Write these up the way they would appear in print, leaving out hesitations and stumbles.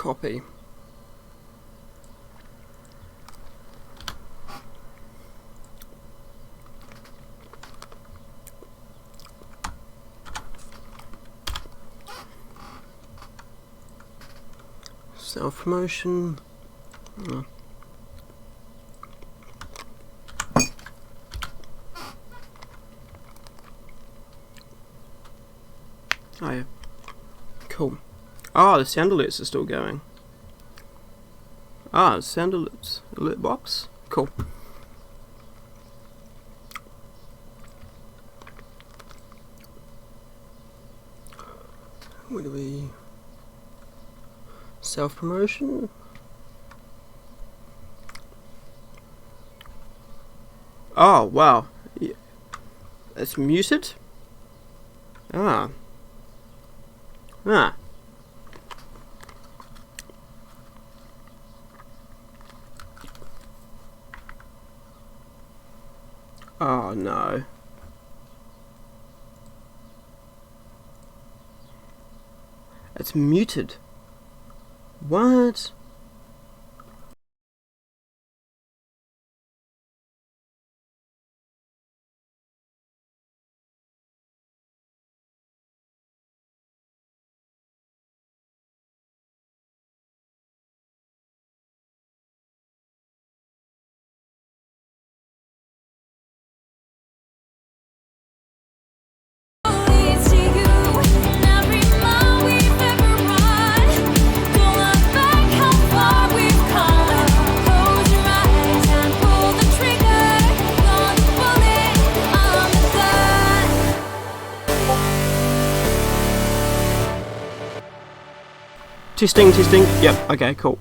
copy. Self-promotion. Oh yeah. Cool. Ah, the sound alerts are still going. Ah, sound alerts. Alert box. Cool. Where do we... Self-promotion? Oh, wow. Yeah. It's muted? Ah. Ah. Oh no. It's muted. What? Testing. Yep, okay, cool.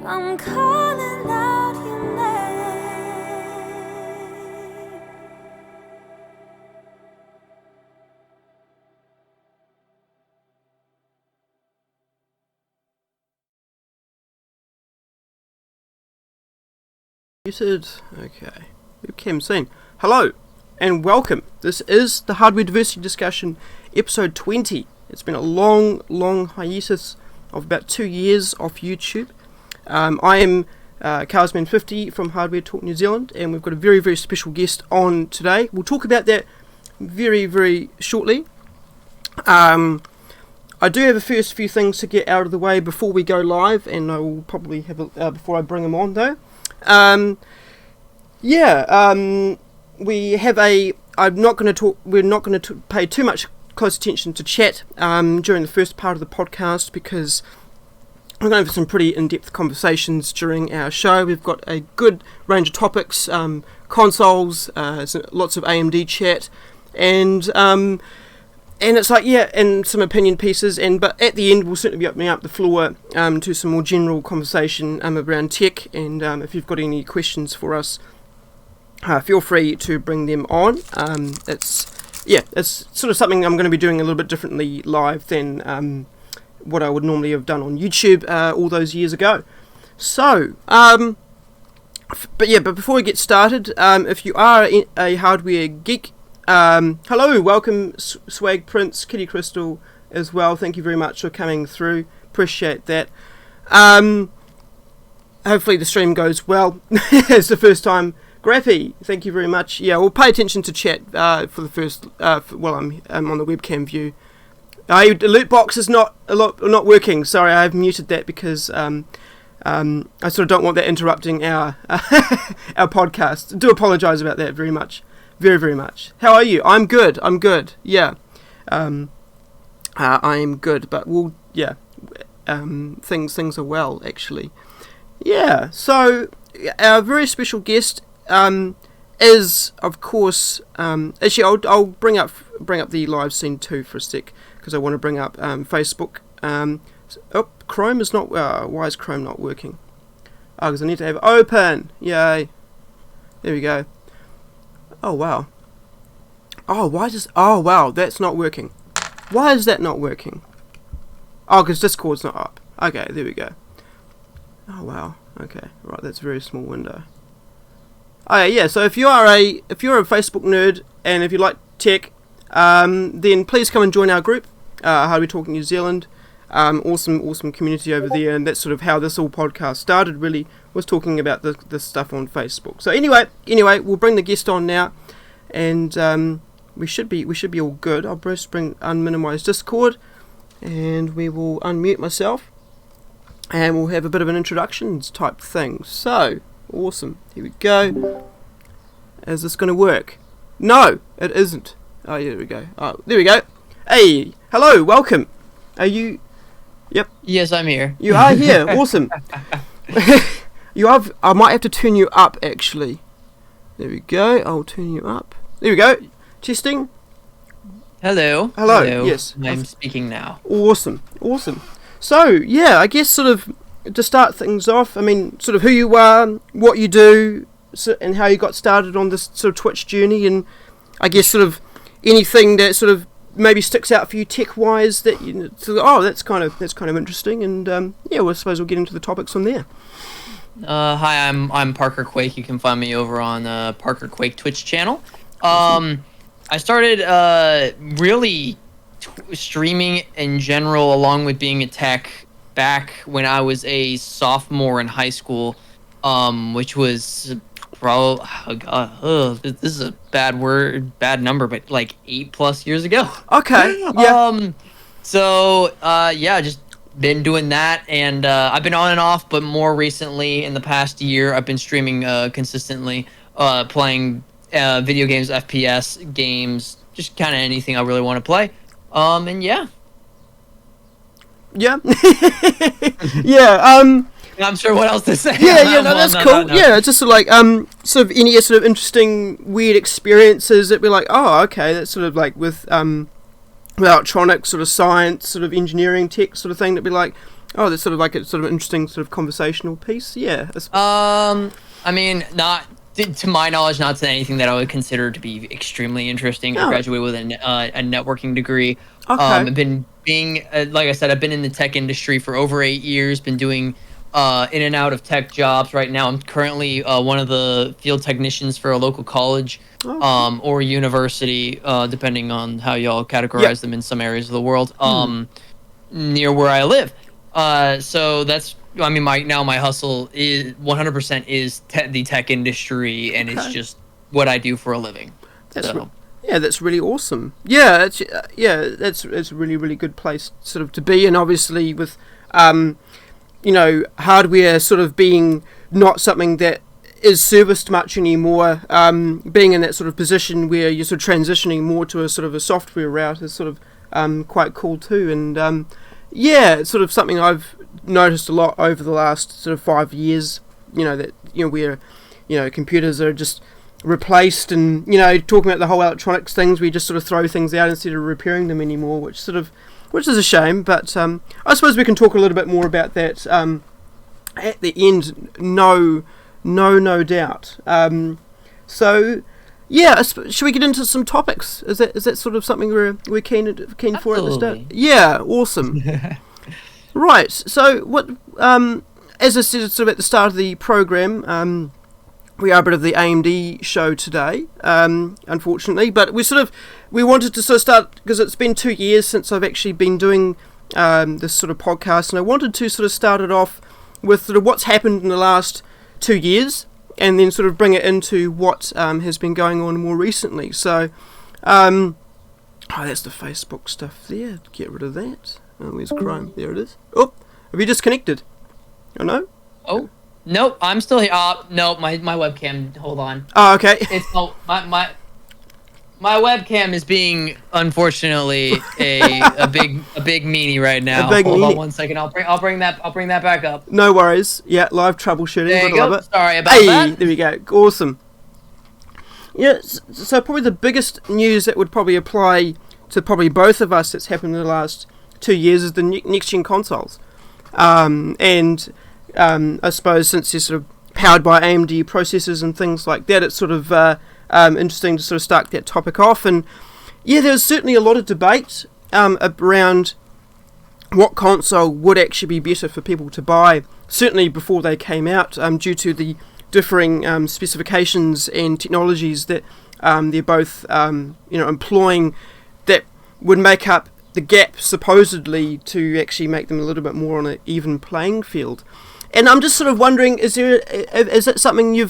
I'm calling out your name. Muted. Okay. Webcam scene. Hello and welcome. This is the Hardware Diversity Discussion, episode 20. It's been a long hiatus of about 2 years off YouTube. I am Carsman50 from Hardware Talk New Zealand, and we've got a very special guest on today. We'll talk about that very shortly. I do have a first few things to get out of the way before we go live, and I will probably have before I bring them on though. We have a. We're not going to pay too much close attention to chat during the first part of the podcast, because we're going to have some pretty in-depth conversations during our show. We've got a good range of topics, consoles, lots of AMD chat, and it's like, and some opinion pieces. But at the end, we'll certainly be opening up the floor to some more general conversation around tech. And if you've got any questions for us feel free to bring them on. It's sort of something I'm going to be doing a little bit differently live than what I would normally have done on YouTube all those years ago. So, but before we get started, if you are a hardware geek, hello, welcome Swag Prince, Kitty Crystal as well. Thank you very much for coming through. Appreciate that. Hopefully the stream goes well. It's the first time. Grappy, thank you very much. Yeah, we'll pay attention to chat for the first. While I'm on the webcam view. Alert box is not working. Sorry, I've muted that because I sort of don't want that interrupting our our podcast. Do apologise about that very much, very much. How are you? I'm good. Yeah, I am good. But things are well actually. Yeah. So our very special guest is of course actually I'll bring up the live scene too for a sec because I want to bring up Facebook. Chrome is not. Why is Chrome not working? Oh, because I need to have it open. Yay! There we go. Oh wow. Oh wow, that's not working. Why is that not working? Oh, because Discord's not up. Okay, there we go. Oh wow. Okay, right. That's a very small window. Oh yeah. So if you're a Facebook nerd and if you like tech, then please come and join our group. Hardware Talking New Zealand. Awesome community over there, and that's sort of how this whole podcast started. Really was talking about this stuff on Facebook. So anyway, we'll bring the guest on now, and we should be all good. I'll bring unminimize Discord, and we will unmute myself, and we'll have a bit of an introductions type thing. So awesome. Here we go. Is this going to work? No, it isn't. Oh, yeah, there we go. Oh, there we go. Hey, hello, welcome. Are you? Yep. Yes, I'm here. You are here. Awesome. I might have to turn you up actually. There we go. I'll turn you up. There we go. Testing. Hello. Yes. I'm speaking now. Awesome. So yeah, I guess sort of to start things off. I mean, sort of who you are, what you do, and how you got started on this sort of Twitch journey, and I guess sort of anything that sort of maybe sticks out for you tech-wise that that's kind of interesting, and I suppose we'll get into the topics from there. Hi, I'm Parkerquake. You can find me over on Parkerquake Twitch channel. I started really streaming in general, along with being a tech, back when I was a sophomore in high school, which was this is a bad number, but like 8+ years ago. Okay. Yeah. Just been doing that, and I've been on and off, but more recently, in the past year, I've been streaming consistently, playing video games, FPS games, just kind of anything I really want to play. Yeah. I'm sure what else to say. That's cool. No. Yeah, it's just sort of like sort of any sort of interesting weird experiences that we're like, oh, okay, that's sort of like with electronics, sort of science, sort of engineering, tech, sort of thing. That'd be like, oh, that's sort of like a sort of interesting sort of conversational piece. Yeah. I mean, not to my knowledge, not anything that I would consider to be extremely interesting. I graduated with a networking degree. Okay. I've been like I said, I've been in the tech industry for over 8 years. Been doing in and out of tech jobs. Right now, I'm currently one of the field technicians for a local college or university, depending on how y'all categorize them in some areas of the world, near where I live. So that's, I mean, my hustle is 100% is the tech industry, and it's just what I do for a living. That's really awesome. Yeah, that's a really good place sort of to be, and obviously with hardware sort of being not something that is serviced much anymore, being in that sort of position where you're sort of transitioning more to a sort of a software route is sort of quite cool too. And it's sort of something I've noticed a lot over the last sort of 5 years, where computers are just replaced, and talking about the whole electronics things, we just sort of throw things out instead of repairing them anymore, which is a shame. But I suppose we can talk a little bit more about that at the end. No doubt. So, yeah, should we get into some topics? Is that sort of something we're keen for at the start? Yeah, awesome. Right. So what? As I said, sort of at the start of the program, we are a bit of the AMD show today, unfortunately. But we wanted to sort of start because it's been 2 years since I've actually been doing this sort of podcast, and I wanted to sort of start it off with sort of what's happened in the last 2 years, and then sort of bring it into what has been going on more recently. So, that's the Facebook stuff there. Get rid of that. Oh, where's Chrome? There it is. Oh, have you disconnected? Oh, no? Oh, nope, I'm still here. No, my webcam, hold on. Oh, okay. It's my webcam is being, unfortunately, a big meanie right now. Hold on 1 second. I'll bring that back up. No worries. Yeah, live troubleshooting. There you go. Love it. Sorry about that. There we go. Awesome. Yeah, so probably the biggest news that would probably apply to probably both of us that's happened in the last 2 years is the next-gen consoles. And I suppose since they're sort of powered by AMD processors and things like that, it's sort of interesting to sort of start that topic off. And yeah, there's certainly a lot of debate around what console would actually be better for people to buy, certainly before they came out, due to the differing specifications and technologies that they're both employing that would make up the gap supposedly to actually make them a little bit more on an even playing field. And I'm just sort of wondering, is that something you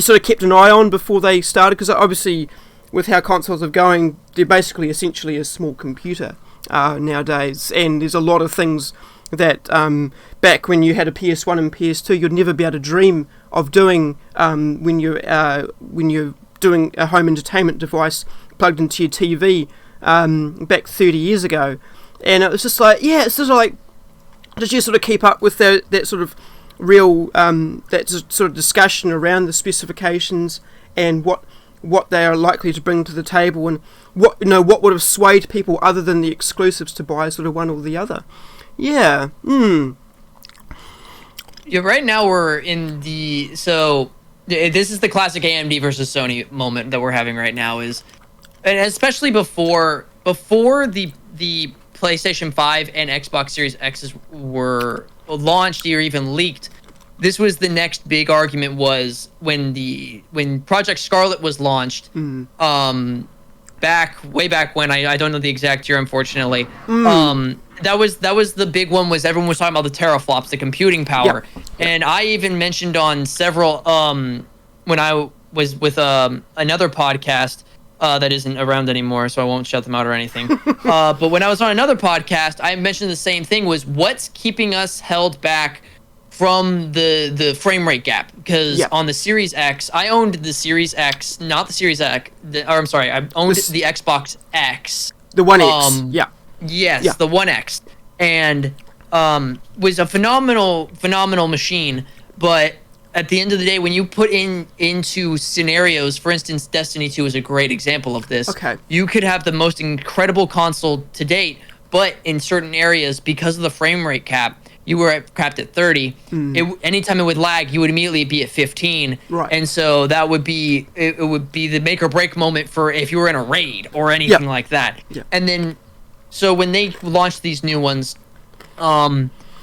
sort of kept an eye on before they started? Because obviously with how consoles are going, they're basically essentially a small computer nowadays, and there's a lot of things that back when you had a PS1 and PS2 you'd never be able to dream of doing when you're doing a home entertainment device plugged into your TV back 30 years ago. And it was just like, yeah, it's sort of like, did you sort of keep up with that sort of real that sort of discussion around the specifications and what they are likely to bring to the table, and what would have swayed people other than the exclusives to buy sort of one or the other? Yeah. Yeah, right now we're in this is the classic AMD versus Sony moment that we're having right now, and especially before the PlayStation 5 and Xbox Series X's were launched or even leaked. This was the next big argument, was when Project Scarlet was launched, way back when, I don't know the exact year, unfortunately. That was the big one, was everyone was talking about the teraflops, the computing power. Yep. And I even mentioned on several when I was with another podcast that isn't around anymore, so I won't shout them out or anything. But when I was on another podcast, I mentioned the same thing, was what's keeping us held back from the frame rate gap. Because on the Series X, I owned the Series X, not the Series X. I owned the Xbox X. The One X, Yes, the One X. And was a phenomenal machine, but at the end of the day, when you put into scenarios, for instance, Destiny 2 is a great example of this. Okay. You could have the most incredible console to date, but in certain areas, because of the frame rate cap, you were capped at 30. Anytime it would lag, you would immediately be at 15. Right. And so that would be it would be the make or break moment for if you were in a raid or anything like that. Yep. And then, so when they launched these new ones,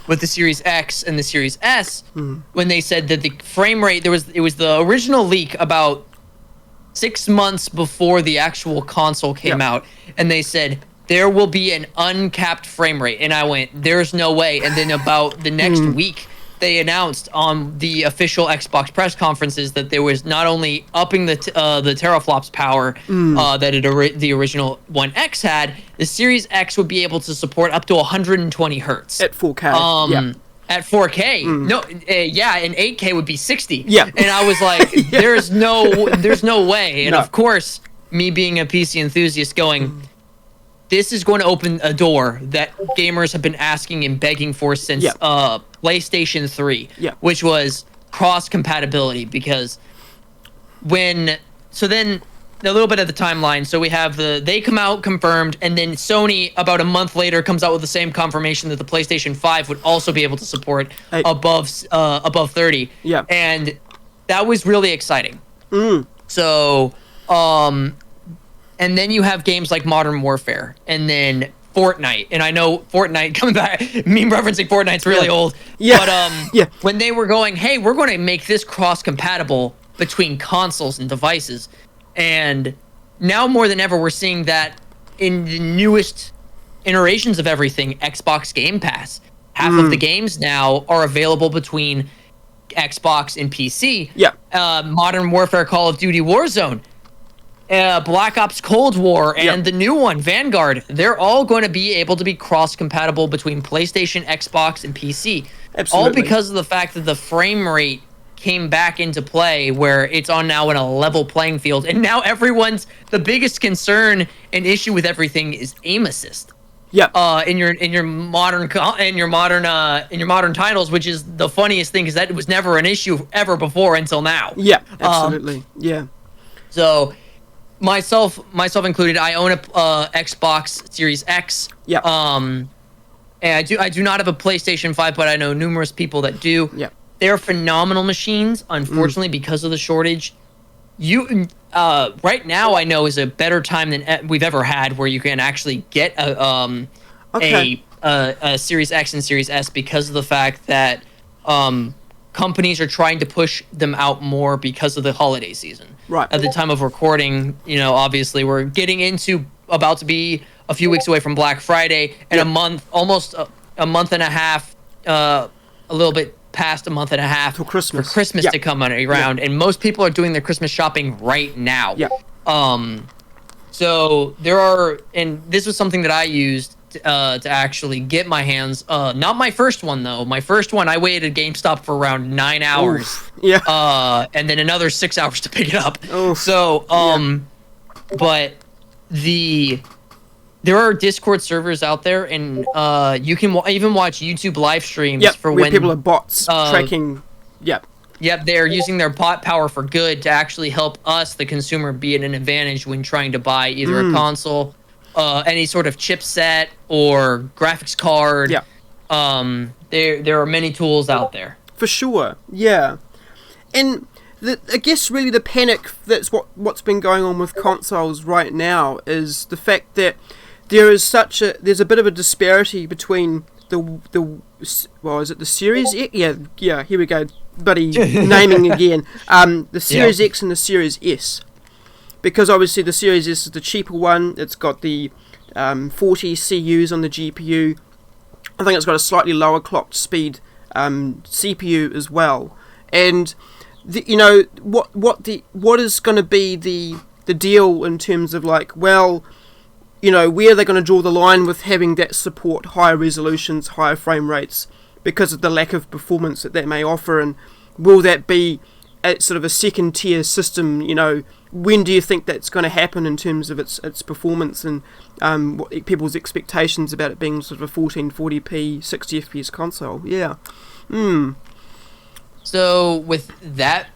with the Series X and the Series S, when they said that the frame rate, it was the original leak about 6 months before the actual console came out, and they said there will be an uncapped frame rate, and I went, there's no way. And then about the next week, they announced on the official Xbox press conferences that there was not only upping the teraflops power that the original One X had, the Series X would be able to support up to 120 hertz at 4K. At 4K, no, and 8K would be 60. Yeah, and I was like, there's no way. And of course, me being a PC enthusiast, going, this is going to open a door that gamers have been asking and begging for since PlayStation 3, which was cross compatibility. Because then a little bit of the timeline. So we have they come out confirmed, and then Sony about a month later comes out with the same confirmation that the PlayStation 5 would also be able to support above 30. Yeah, and that was really exciting. So, and then you have games like Modern Warfare, and then Fortnite. And I know Fortnite, coming back, meme referencing Fortnite's really old. Yeah. But when they were going, hey, we're going to make this cross-compatible between consoles and devices. And now more than ever, we're seeing that in the newest iterations of everything, Xbox Game Pass. Half of the games now are available between Xbox and PC. Yeah. Modern Warfare, Call of Duty, Warzone, Black Ops Cold War, and the new one, Vanguard. They're all going to be able to be cross-compatible between PlayStation, Xbox, and PC. Absolutely. All because of the fact that the frame rate came back into play, where it's on now in a level playing field. And now the biggest concern and issue with everything is aim assist. Yeah. In your modern titles, which is the funniest thing, is that it was never an issue ever before until now. Yeah, absolutely. Yeah. So myself included, I own a Xbox Series X. Yeah. And I do not have a PlayStation 5, but I know numerous people that do. Yeah. They're phenomenal machines. Unfortunately, because of the shortage, right now I know is a better time than we've ever had, where you can actually get a Series X and Series S, because of the fact that companies are trying to push them out more because of the holiday season. Right. At the time of recording, obviously we're about to be a few weeks away from Black Friday, and almost a month and a half, a little bit past a month and a half for Christmas to come around, and most people are doing their Christmas shopping right now. Yeah. So and this was something that I used to actually get my hands. Not my first one though. My first one, I waited at GameStop for around 9 hours. Oof. Yeah. And then another 6 hours to pick it up. Oof. So, but there are Discord servers out there, and you can even watch YouTube live streams for where when people are bots tracking. Yep. Yep, they're using their bot power for good to actually help us, the consumer, be at an advantage when trying to buy either a console, any sort of chipset, or graphics card. Yeah. There are many tools out there. For sure. Yeah. And I guess really the panic that's what's been going on with consoles right now is the fact that there's a bit of a disparity between is it the Series X? Yeah, here we go, buddy, naming again. The Series X and the Series S. Because obviously the Series S is the cheaper one. It's got the 40 CUs on the GPU. I think it's got a slightly lower clocked speed CPU as well. And what is going to be the deal in terms of where are they going to draw the line with having that support higher resolutions, higher frame rates, because of the lack of performance that may offer, and will that be a sort of a second tier system? When do you think that's going to happen in terms of its performance, and what people's expectations about it being sort of a 1440p 60 FPS console? Yeah. So with that,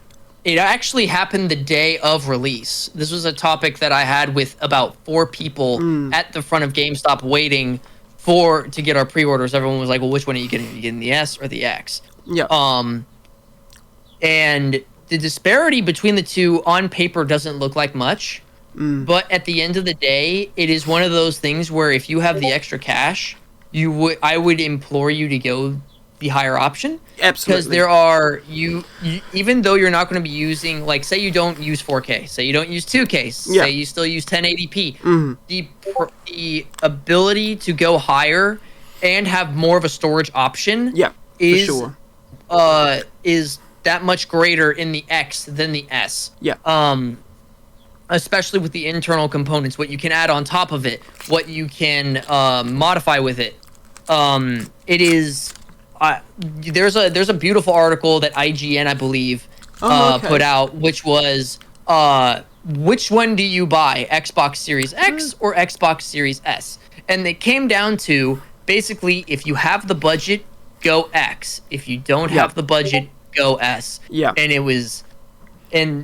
it actually happened the day of release. This was a topic that I had with about 4 people at the front of GameStop waiting to get our pre-orders. Everyone was like, well, which one are you getting? Are you getting the S or the X? Yeah. And the disparity between the two on paper doesn't look like much, but at the end of the day, it is one of those things where if you have the extra cash, I would implore you to go the higher option. Absolutely. Because there are even though you're not going to be using, say you don't use 4K, say you don't use 2K, say you still use 1080p, the ability to go higher and have more of a storage option is for sure. Is that much greater in the X than the S. Yeah. Especially with the internal components, what you can add on top of it, what you can modify with it. It is. There's a beautiful article that IGN, I believe, put out, which was which one do you buy, Xbox Series X or Xbox Series S? And it came down to basically, if you have the budget, go X. If you don't have the budget, go S. Yeah. And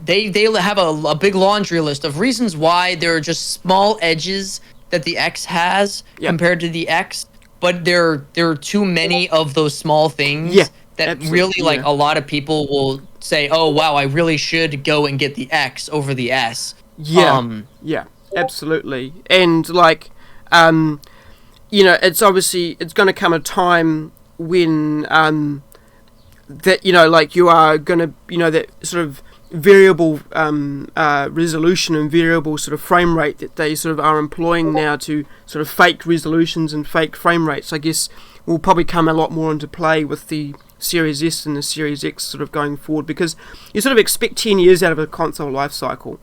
they have a big laundry list of reasons why there are just small edges that the X has compared to the X. But there are too many of those small things that really, a lot of people will say, oh wow, I really should go and get the X over the S. Yeah, yeah, absolutely. And like, it's obviously it's going to come a time when that like you are going to that sort of variable resolution and variable sort of frame rate that they sort of are employing now to sort of fake resolutions and fake frame rates, I guess, will probably come a lot more into play with the Series S and the Series X sort of going forward, because you sort of expect 10 years out of a console life cycle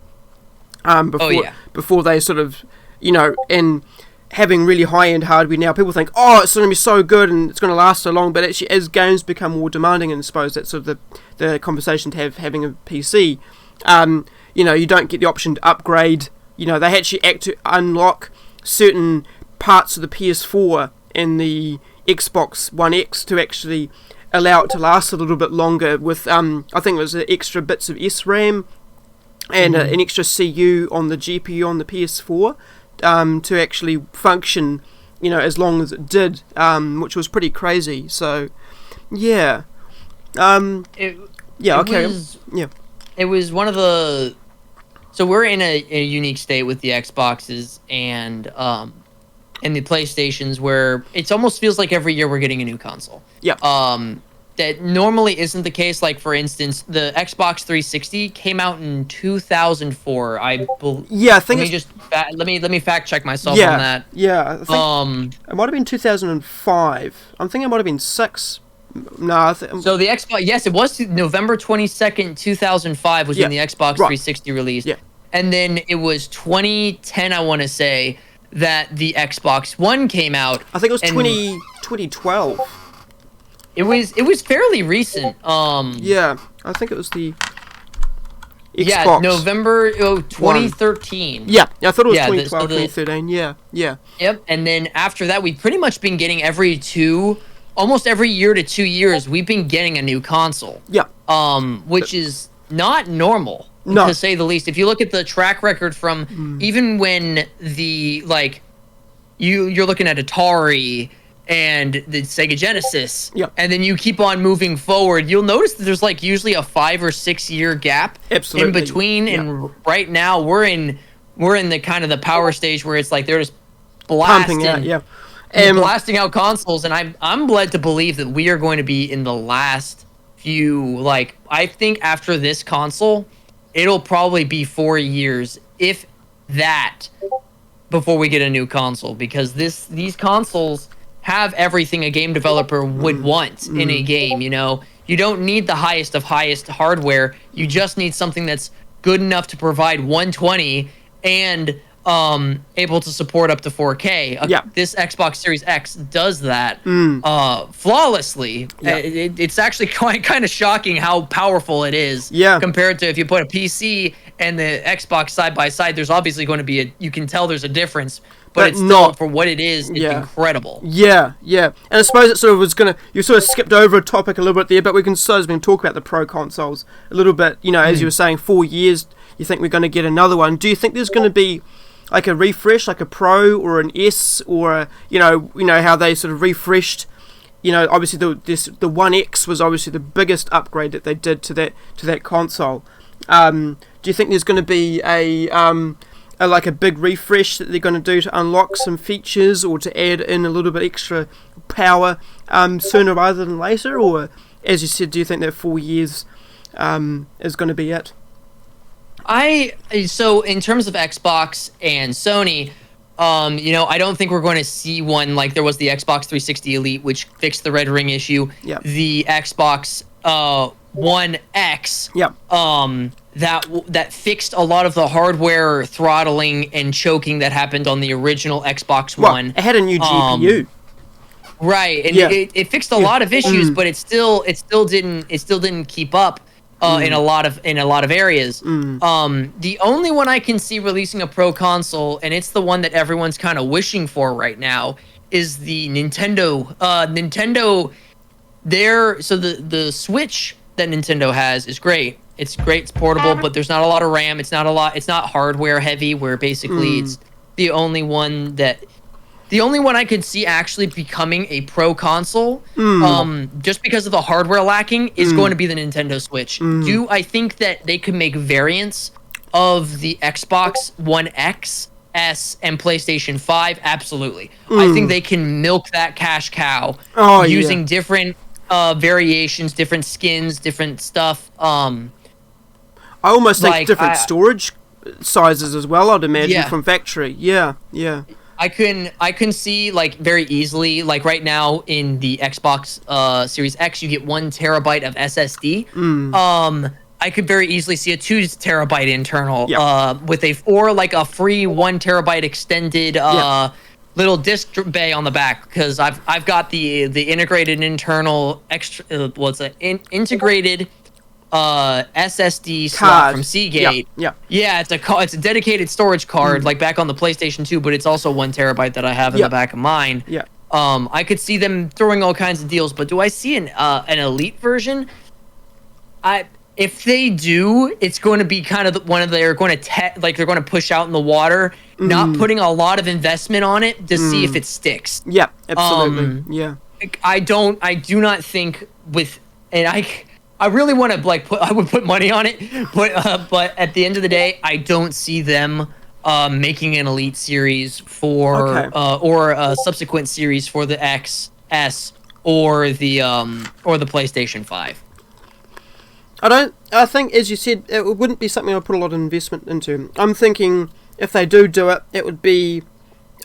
before they sort of, and having really high-end hardware now, people think, oh, it's going to be so good and it's going to last so long, but actually as games become more demanding, and I suppose that's sort of the conversation to have having a PC, you don't get the option to upgrade. They actually to unlock certain parts of the PS4 and the Xbox One X to actually allow it to last a little bit longer with, I think it was extra bits of SRAM and an extra CU on the GPU on the PS4 to actually function, as long as it did, which was pretty crazy. So, yeah. It was one of the... So we're in a unique state with the Xboxes and the PlayStations, where it almost feels like every year we're getting a new console. Yeah. That normally isn't the case. Like, for instance, the Xbox 360 came out in 2004. Yeah, I think let me fact check myself on that. Yeah, I think it might have been 2005. I'm thinking it might have been 6. No, so the Xbox, yes, it was November 22nd, 2005 was when the Xbox 360 released. Yeah. And then it was 2010, I want to say, that the Xbox One came out. I think it was 2012. It was fairly recent. Yeah, I think it was the Xbox. Yeah, November 2013. Yeah, I thought it was 2012, 2013. Yeah. Yep, and then after that, we've pretty much been getting almost every year to 2 years, we've been getting a new console. Yeah. Which is not normal, to say the least. If you look at the track record from even when you're looking at Atari and the Sega Genesis, and then you keep on moving forward, you'll notice that there's usually a 5 or 6 year gap in between. And right now we're in the kind of the power stage where it's like they're just blasting, pumping out, blasting out consoles, and I'm led to believe that we are going to be in the last few. I think after this console, it'll probably be 4 years, if that, before we get a new console, because these consoles have everything a game developer would want in a game. You don't need the highest of highest hardware. You just need something that's good enough to provide 120 and able to support up to 4K. This Xbox Series X does that flawlessly. It's actually kind of shocking how powerful it is compared to if you put a PC and the Xbox side by side. There's obviously going to be you can tell there's a difference, but it's still, for what it is, it's incredible. Yeah. And I suppose it sort of was you sort of skipped over a topic a little bit there, but we can talk about the Pro consoles a little bit. As you were saying, 4 years, you think we're going to get another one. Do you think there's going to be like a refresh, like a Pro or an S, or how they sort of refreshed? Obviously the One X was obviously the biggest upgrade that they did to that console. Do you think there's going to be a big refresh that they're going to do to unlock some features or to add in a little bit extra power sooner rather than later? Or, as you said, do you think that 4 years is going to be it? So in terms of Xbox and Sony, I don't think we're going to see one like there was the Xbox 360 Elite, which fixed the red ring issue. Yep. The Xbox One X, that fixed a lot of the hardware throttling and choking that happened on the original Xbox One. It had a new GPU. Right, and it fixed a lot of issues, but it still didn't keep up in a lot of areas. The only one I can see releasing a Pro console, and it's the one that everyone's kind of wishing for right now, is the Nintendo. So the Switch that Nintendo has is great. It's great. It's portable, but there's not a lot of RAM. It's not hardware heavy. Where basically it's the only one that The only one I could see actually becoming a pro console, just because of the hardware lacking, is going to be the Nintendo Switch. Do I think that they could make variants of the Xbox One X, S, and PlayStation 5? Absolutely. I think they can milk that cash cow using different variations, different skins, different stuff. I almost think different storage sizes as well, I'd imagine, from factory. Yeah. I can see, like, very easily, like right now in the Xbox Series X, you get 1 terabyte of SSD. I could very easily see a 2 terabyte internal with a free 1 terabyte extended little disk bay on the back, because I've got the integrated internal integrated SSD slot from Seagate. It's a dedicated storage card, like back on the PlayStation 2, but it's also 1 terabyte that I have in the back of mine. I could see them throwing all kinds of deals, but do I see an Elite version? If they do, it's going to be kind of one of they're going to push out in the water, not putting a lot of investment on it to see if it sticks. Yeah, absolutely. I do not think I really want to I would put money on it, but at the end of the day, I don't see them making an Elite series or a subsequent series for the X, S, or the PlayStation 5. I think, as you said, it wouldn't be something I'd put a lot of investment into. I'm thinking if they do it, it would be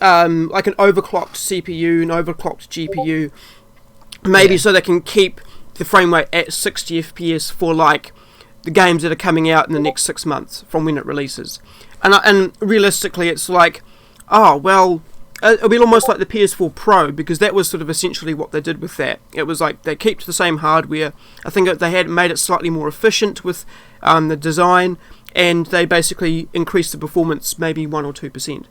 like an overclocked CPU, an overclocked GPU, maybe so they can keep the frame rate at 60 FPS for like the games that are coming out in the next 6 months from when it releases. And realistically, it's like, it'll be almost like the PS4 Pro, because that was sort of essentially what they did with that. It was like they kept the same hardware. I think they had made it slightly more efficient with the design, and they basically increased the performance maybe 1 or 2%.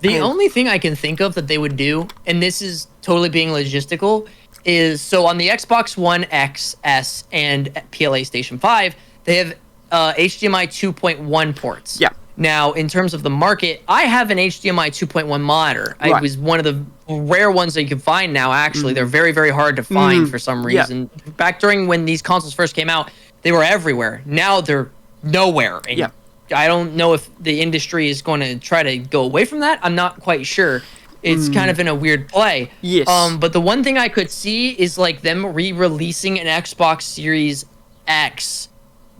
The only thing I can think of that they would do, and this is totally being logistical, is so on the Xbox One X, S, and PlayStation 5, they have HDMI 2.1 ports. Yeah. Now, in terms of the market, I have an HDMI 2.1 monitor. Right. I was one of the rare ones that you can find now, actually. They're very, very hard to find for some reason. Yeah. Back during when these consoles first came out, they were everywhere. Now they're nowhere. And I don't know if the industry is going to try to go away from that. I'm not quite sure. It's kind of in a weird play. Yes. But the one thing I could see is like them re-releasing an Xbox Series X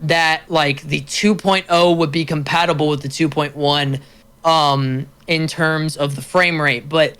that like the 2.0 would be compatible with the 2.1 in terms of the frame rate. But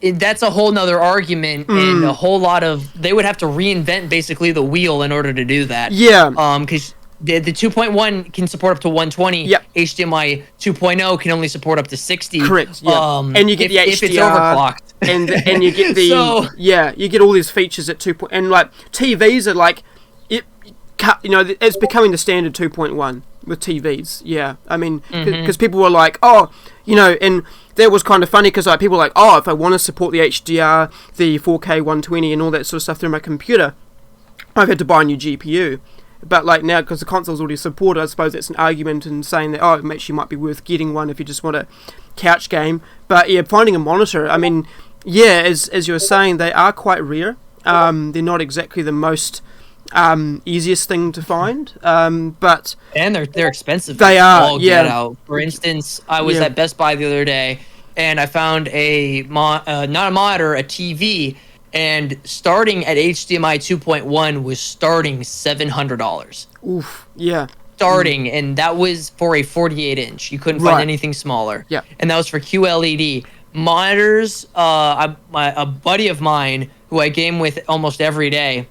that's a whole nother argument, and a whole lot of... They would have to reinvent basically the wheel in order to do that. Yeah. Because the 2.1 can support up to 120. Yep. HDMI 2.0 can only support up to 60. Correct. Yeah. And you get the HDR, if it's overclocked. and you get the you get all these features at 2. And like TVs are like it's becoming the standard 2.1 with TVs. Yeah, I mean, because people were like, and that was kind of funny because like people were like, if I want to support the HDR, the 4K 120, and all that sort of stuff through my computer, I've had to buy a new GPU. But like now, because the console's already supported, I suppose that's an argument in saying that it actually might be worth getting one if you just want a couch game. But yeah, finding a monitor, I mean, as you were saying, they are quite rare. They're not exactly the most easiest thing to find, but they're expensive. They are. Get out. For instance, I was at Best Buy the other day, and I found not a monitor, a TV. And starting at HDMI 2.1 was starting $700. Oof, yeah. Starting, and that was for a 48-inch. You couldn't find anything smaller. Yeah. And that was for QLED. Monitors, a buddy of mine who I game with almost every day,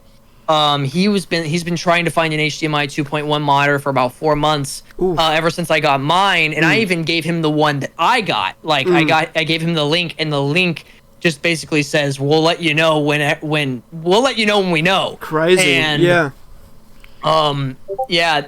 he's been trying to find an HDMI 2.1 monitor for about 4 months, ever since I got mine. And I even gave him the one that I got. Like, I gave him the link, and the link just basically says we'll let you know when we know. Crazy. And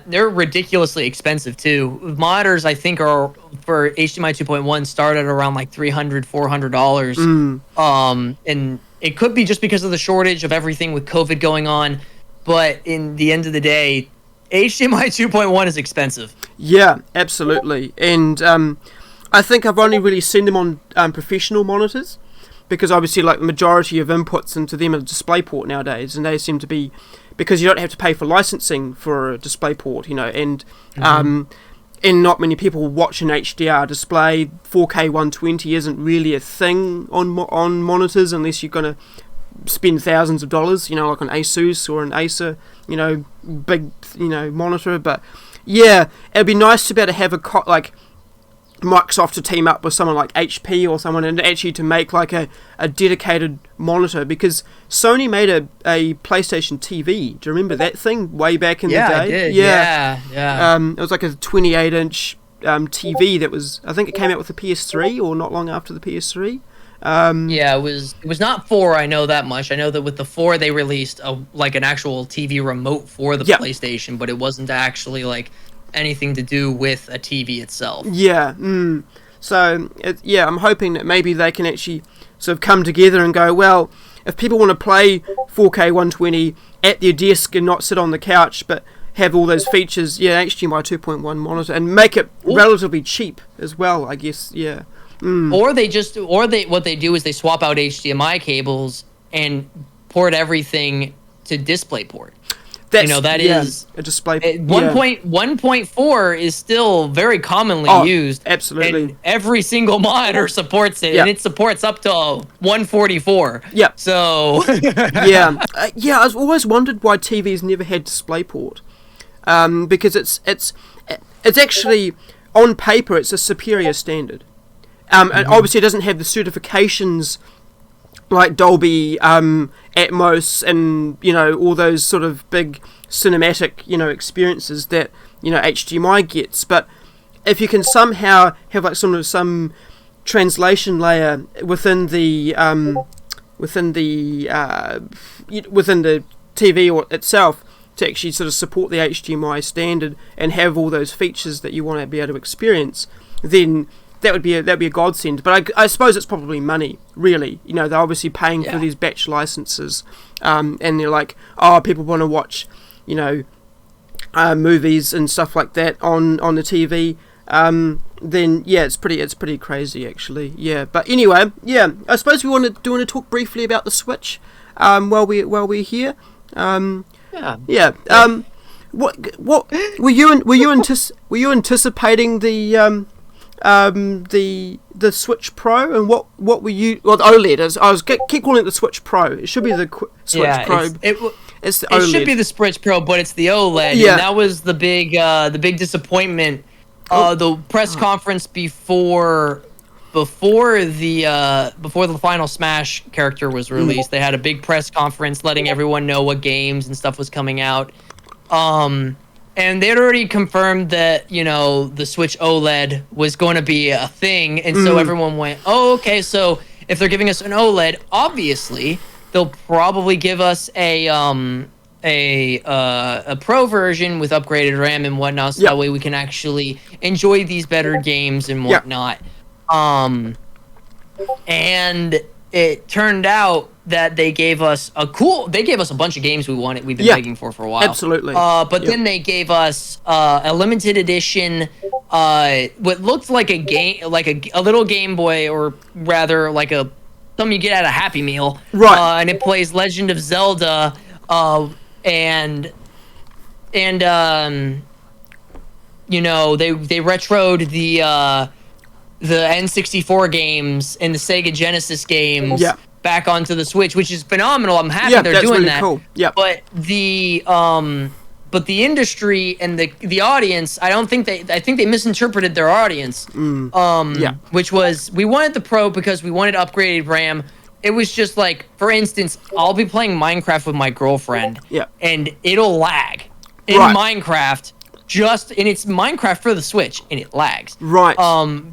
they're ridiculously expensive too. Monitors I think are for HDMI 2.1 start at around like $300-$400. And it could be just because of the shortage of everything with COVID going on, but in the end of the day, HDMI 2.1 is expensive. Yeah, absolutely. And I think I've only really seen them on professional monitors. because obviously like the majority of inputs into them are DisplayPort nowadays, and they seem to be, because you don't have to pay for licensing for a DisplayPort, and and not many people watch an HDR display. 4K 120 isn't really a thing on monitors unless you're going to spend thousands of dollars, like an Asus or an Acer, big, monitor. But yeah, it'd be nice to be able to have like Microsoft to team up with someone like HP or someone and actually to make like a dedicated monitor, because Sony made a PlayStation TV. Do you remember that thing way back in the day? I did. Yeah. It was like a 28-inch TV that was, I think it came out with the PS3 or not long after the PS3. It was not 4, I know that much. I know that with the 4 they released like an actual TV remote for the PlayStation, but it wasn't actually like anything to do with a TV itself. So I'm hoping that maybe they can actually sort of come together and go, well, if people want to play 4K 120 at their desk and not sit on the couch but have all those features, HDMI 2.1 monitor, and make it relatively cheap as well, I guess. Or what they do is they swap out HDMI cables and port everything to DisplayPort. That is a display. 1.4 is still very commonly used. Absolutely. And every single monitor supports it, and it supports up to 144. Yeah. So. I've always wondered why TVs never had DisplayPort, because it's actually on paper it's a superior standard, and obviously it doesn't have the certifications like Dolby Atmos and all those sort of big cinematic experiences that HDMI gets. But if you can somehow have like some translation layer within the TV or itself to actually sort of support the HDMI standard and have all those features that you want to be able to experience, then that'd be a godsend. But I suppose it's probably money, really. They're obviously paying for these batch licenses, and they're like, people want to watch, movies and stuff like that on the TV. Then it's pretty crazy actually. But anyway, I suppose we want to talk briefly about the Switch, while we're here. What were you anticipating the Switch Pro, and what were you? Well, the OLED. I was keep calling it the Switch Pro. It should be the Switch Pro. It's the OLED. It should be the Switch Pro, but it's the OLED. Yeah. And that was the big disappointment. The press conference before the final Smash character was released, they had a big press conference letting everyone know what games and stuff was coming out. And they had already confirmed that, the Switch OLED was going to be a thing. And so everyone went, oh, okay, so if they're giving us an OLED, obviously they'll probably give us a Pro version with upgraded RAM and whatnot, so that way we can actually enjoy these better games and whatnot. And it turned out that they gave us a bunch of games we've been begging for a while. Absolutely. But then they gave us a limited edition, what looked like a game, like a little Game Boy, or rather like something you get at a Happy Meal. Right. And it plays Legend of Zelda, and they retroed the N64 games and the Sega Genesis games back onto the Switch, which is phenomenal. I'm happy they're doing really that. Cool. Yeah. But the industry and the audience, I think they misinterpreted their audience. Which was, we wanted the Pro because we wanted upgraded RAM. It was just like, for instance, I'll be playing Minecraft with my girlfriend, and it'll lag in Minecraft. And it's Minecraft for the Switch, and it lags. Right.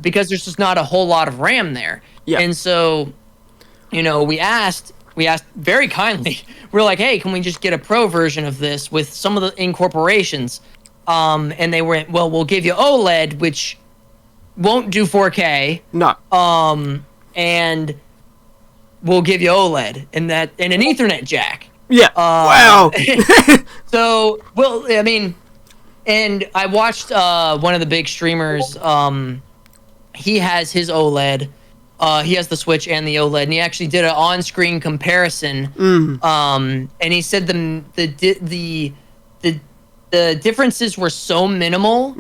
Because there's just not a whole lot of RAM there. Yeah. And so, we asked very kindly. We're like, hey, can we just get a Pro version of this with some of the incorporations? And they went, well, we'll give you OLED, which won't do 4K. No. And we'll give you OLED and an Ethernet jack. Yeah. Wow. So, well, I mean. And I watched one of the big streamers. He has his OLED, He has the Switch and the OLED, and he actually did an on-screen comparison. And he said the differences were so minimal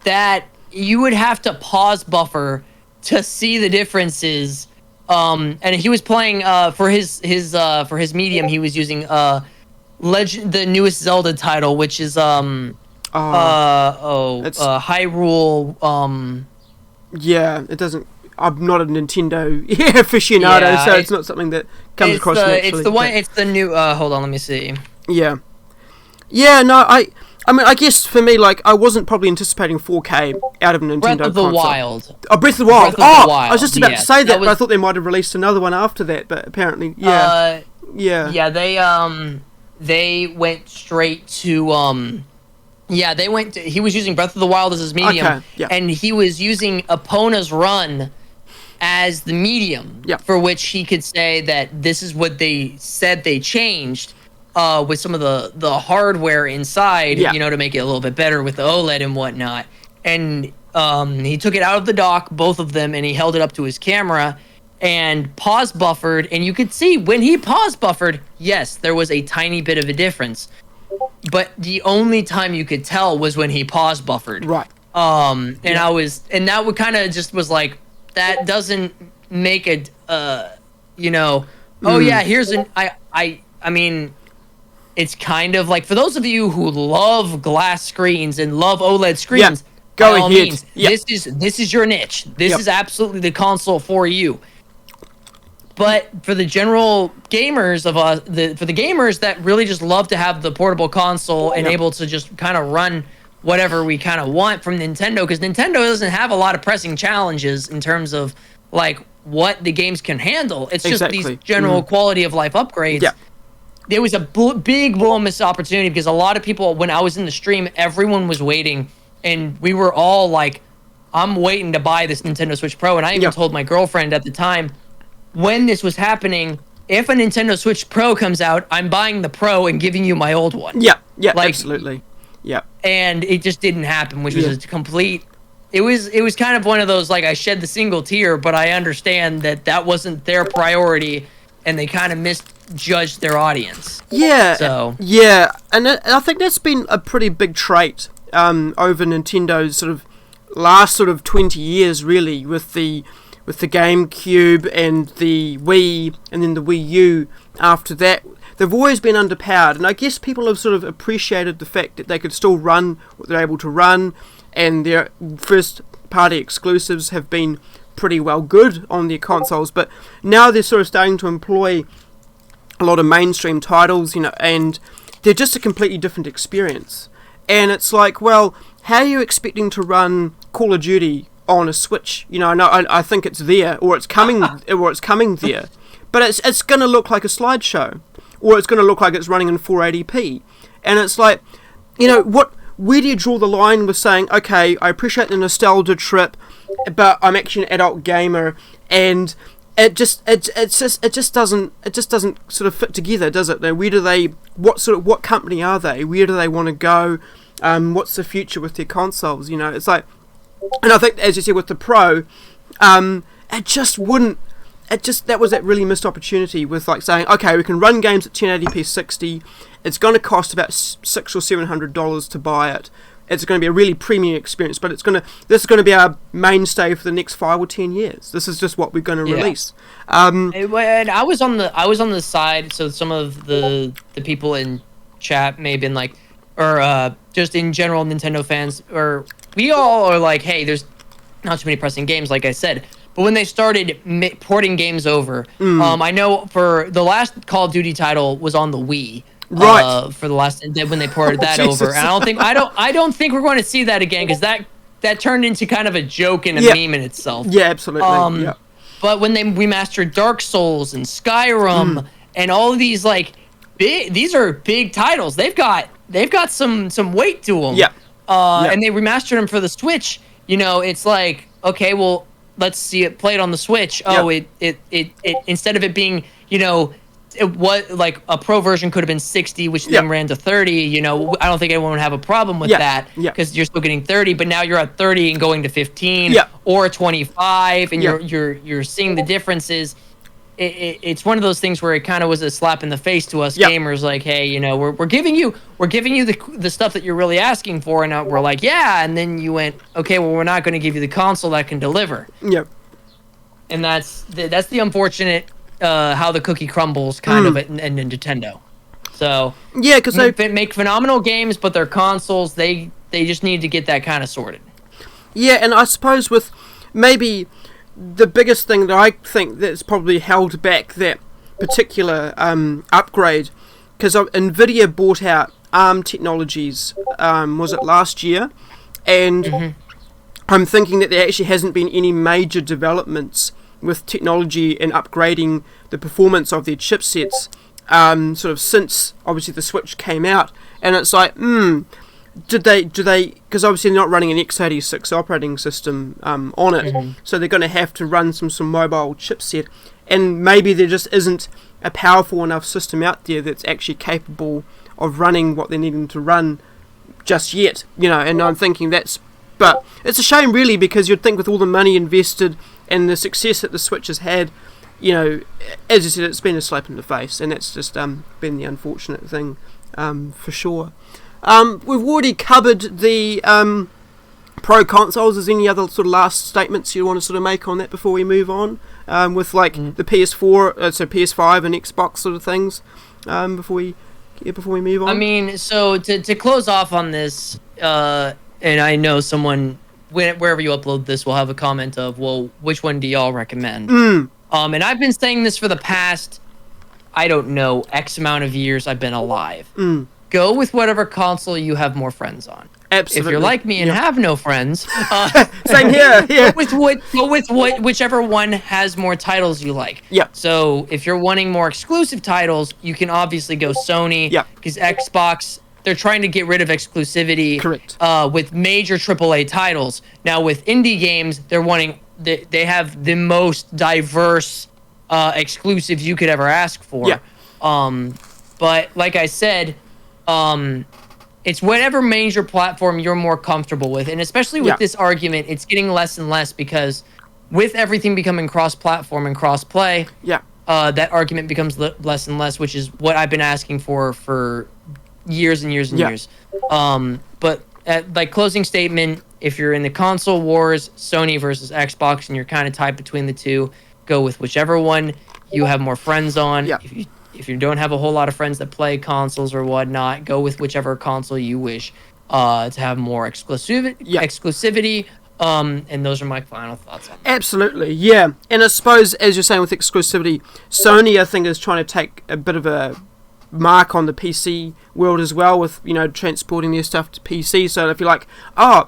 that you would have to pause buffer to see the differences. And he was playing for his medium. He was using the newest Zelda title, which is Hyrule. Yeah, it doesn't. I'm not a Nintendo aficionado, so it's not something that comes across naturally. It's the one. It's the new. Hold on, let me see. Yeah. No, I mean, I guess for me, like, I wasn't probably anticipating 4K out of a Nintendo Breath of the console. Wild. Oh, Breath of the Wild. I was just about to say that, but I thought they might have released another one after that, but apparently, they went straight to he was using Breath of the Wild as his medium, and he was using Epona's Run as the medium, for which he could say that this is what they said they changed with some of the hardware inside, to make it a little bit better with the OLED and whatnot. And he took it out of the dock, both of them, and he held it up to his camera and pause buffered. And you could see when he pause buffered, yes, there was a tiny bit of a difference. But the only time you could tell was when he pause buffered. Right. And that would kind of just was like, that doesn't make it, here's I mean, it's kind of like, for those of you who love glass screens and love OLED screens, go by all ahead. means, this is your niche. This is absolutely the console for you. But for the general gamers of us, for the gamers that really just love to have the portable console and able to just kind of run whatever we kind of want from Nintendo, because Nintendo doesn't have a lot of pressing challenges in terms of like what the games can handle. It's just these general quality of life upgrades. Yeah. There was a big blow missed opportunity because a lot of people, when I was in the stream, everyone was waiting, and we were all like, I'm waiting to buy this Nintendo Switch Pro. And I even told my girlfriend at the time, when this was happening, if a Nintendo Switch Pro comes out, I'm buying the Pro and giving you my old one. Yeah, absolutely. Yeah. And it just didn't happen, which was a complete... It was kind of one of those, like, I shed the single tear, but I understand that wasn't their priority, and they kind of misjudged their audience. Yeah. So... Yeah, and I think that's been a pretty big trait over Nintendo's sort of last sort of 20 years, really, with the GameCube and the Wii, and then the Wii U after that. They've always been underpowered, and I guess people have sort of appreciated the fact that they could still run what they're able to run, and their first-party exclusives have been pretty well good on their consoles, but now they're sort of starting to employ a lot of mainstream titles, and they're just a completely different experience. And it's like, well, how are you expecting to run Call of Duty on a Switch? I think it's there, or it's coming there, but it's going to look like a slideshow, or it's going to look like it's running in 480p, and it's like, where do you draw the line with saying, okay, I appreciate the nostalgia trip, but I'm actually an adult gamer, and it just doesn't sort of fit together, does it? Now, what company are they? Where do they want to go? What's the future with their consoles? It's like, and I think, as you said, with the Pro, that was that really missed opportunity with, like, saying, okay, we can run games at 1080p 60. It's going to cost about $600 or $700 to buy it. It's going to be a really premium experience, but this is going to be our mainstay for the next 5 or 10 years. This is just what we're going to release. And I was on the side, so some of the people in chat may have been like, or just in general Nintendo fans, or we all are like, hey, there's not too many pressing games, like I said. But when they started porting games over, I know for the last Call of Duty title was on the Wii. Right. For the last, when they ported that over, and I don't think we're going to see that again, because that turned into kind of a joke and a meme in itself. Yeah, absolutely. But when they remastered Dark Souls and Skyrim and all of these, like, these are big titles. They've got some weight to them. Yeah. And they remastered them for the Switch. It's like, okay, well, let's see it played on the Switch. Oh, it instead of it being, like a pro version could have been 60, which then ran to 30. You know, I don't think anyone would have a problem with that because you're still getting 30, but now you're at 30 and going to 15 or 25, and you're seeing the differences. It's one of those things where it kind of was a slap in the face to us gamers, like, hey, you know, we're giving you the stuff that you're really asking for, and we're like, and then you went, okay, well, we're not going to give you the console that can deliver. And that's the unfortunate how the cookie crumbles kind of in Nintendo. So because they make phenomenal games, but their consoles they just need to get that kind of sorted. And I suppose with maybe the biggest thing that I think that's probably held back that particular upgrade, because Nvidia bought out ARM technologies, was it last year? And I'm thinking that there actually hasn't been any major developments with technology and upgrading the performance of their chipsets sort of since obviously the Switch came out. And it's like, did they, because obviously they're not running an x86 operating system on it, so they're going to have to run some mobile chipset, and maybe there just isn't a powerful enough system out there that's actually capable of running what they're needing to run just yet, you know. And I'm thinking but it's a shame really, because you'd think with all the money invested and the success that the Switch has had, you know, as you said, it's been a slap in the face, and that's just been the unfortunate thing for sure. We've already covered the pro consoles. Is there any other sort of last statements you want to sort of make on that before we move on with like the PS4, so PS5 and Xbox sort of things before we move on? I mean, so to close off on this, and I know someone wherever you upload this will have a comment of, well, which one do y'all recommend? And I've been saying this for the past, I don't know, X amount of years I've been alive. Go with whatever console you have more friends on. Absolutely. If you're like me and have no friends, same here. Go with whichever one has more titles you like. So if you're wanting more exclusive titles, you can obviously go Sony. Because Xbox, they're trying to get rid of exclusivity. Correct. With major AAA titles. Now with indie games, they have the most diverse exclusives you could ever ask for. But like I said, it's whatever major platform you're more comfortable with, and especially with this argument, it's getting less and less, because with everything becoming cross-platform and cross-play, that argument becomes less and less, which is what I've been asking for years and years and years. But like closing statement, if you're in the console wars, Sony versus Xbox, and you're kind of tied between the two, go with whichever one you have more friends on. If you don't have a whole lot of friends that play consoles or whatnot, go with whichever console you wish to have more exclusivity. And those are my final thoughts on that. Absolutely, and I suppose, as you're saying with exclusivity, Sony, I think, is trying to take a bit of a mark on the PC world as well, with, you know, transporting their stuff to PC. So if you're like, I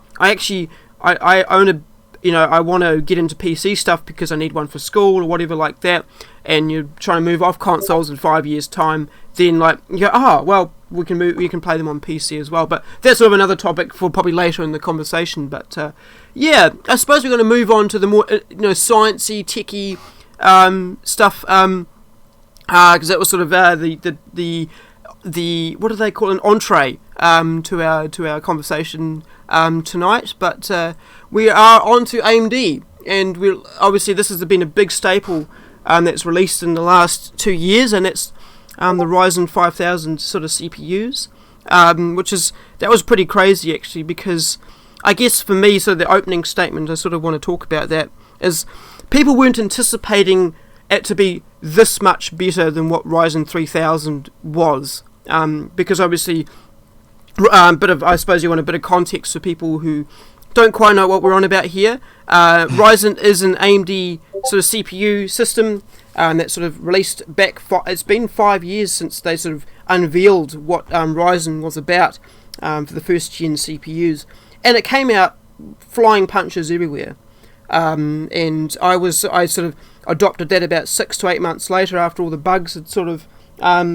own a, you know, I want to get into PC stuff because I need one for school or whatever like that, and you're trying to move off consoles in 5 years' time, then like you go, well, we can play them on PC as well. But that's sort of another topic for probably later in the conversation. But I suppose we're going to move on to the more sciencey, techie stuff, because that was sort of the what do they call it, an entree to our conversation tonight. But we are on to AMD, and obviously this has been a big staple that's released in the last 2 years, and it's the Ryzen 5000 sort of CPUs, that was pretty crazy actually, because I guess for me, so the opening statement, I sort of want to talk about that, is people weren't anticipating it to be this much better than what Ryzen 3000 was, because obviously, I suppose you want a bit of context for people who don't quite know what we're on about here. Ryzen is an AMD sort of CPU system that sort of released back. It's been 5 years since they sort of unveiled what Ryzen was about for the first gen CPUs, and it came out flying punches everywhere. And I sort of adopted that about 6 to 8 months later, after all the bugs had sort of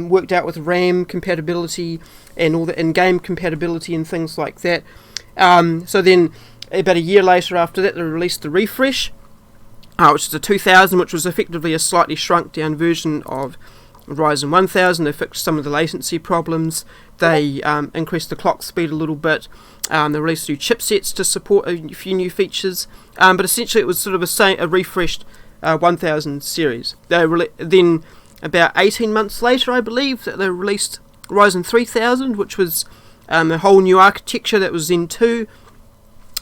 worked out with RAM compatibility and all the in-game compatibility and things like that. So then about a year later after that, they released the refresh, which is a 2000, which was effectively a slightly shrunk down version of Ryzen 1000. They fixed some of the latency problems. They increased the clock speed a little bit. They released new chipsets to support a few new features. But essentially, it was sort of a refreshed 1000 series. Then, about 18 months later, I believe, that they released Ryzen 3000, which was a whole new architecture that was Zen 2.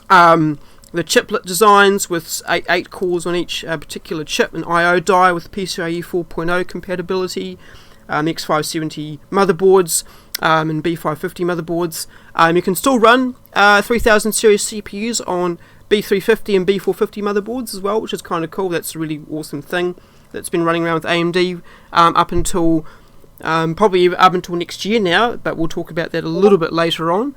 The chiplet designs with 8 cores on each particular chip, an I/O die with PCIe 4.0 compatibility, X570 motherboards, and B550 motherboards. You can still run 3000 series CPUs on B350 and B450 motherboards as well, which is kind of cool. That's a really awesome thing that's been running around with AMD up until probably up until next year now, but we'll talk about that a little bit later on.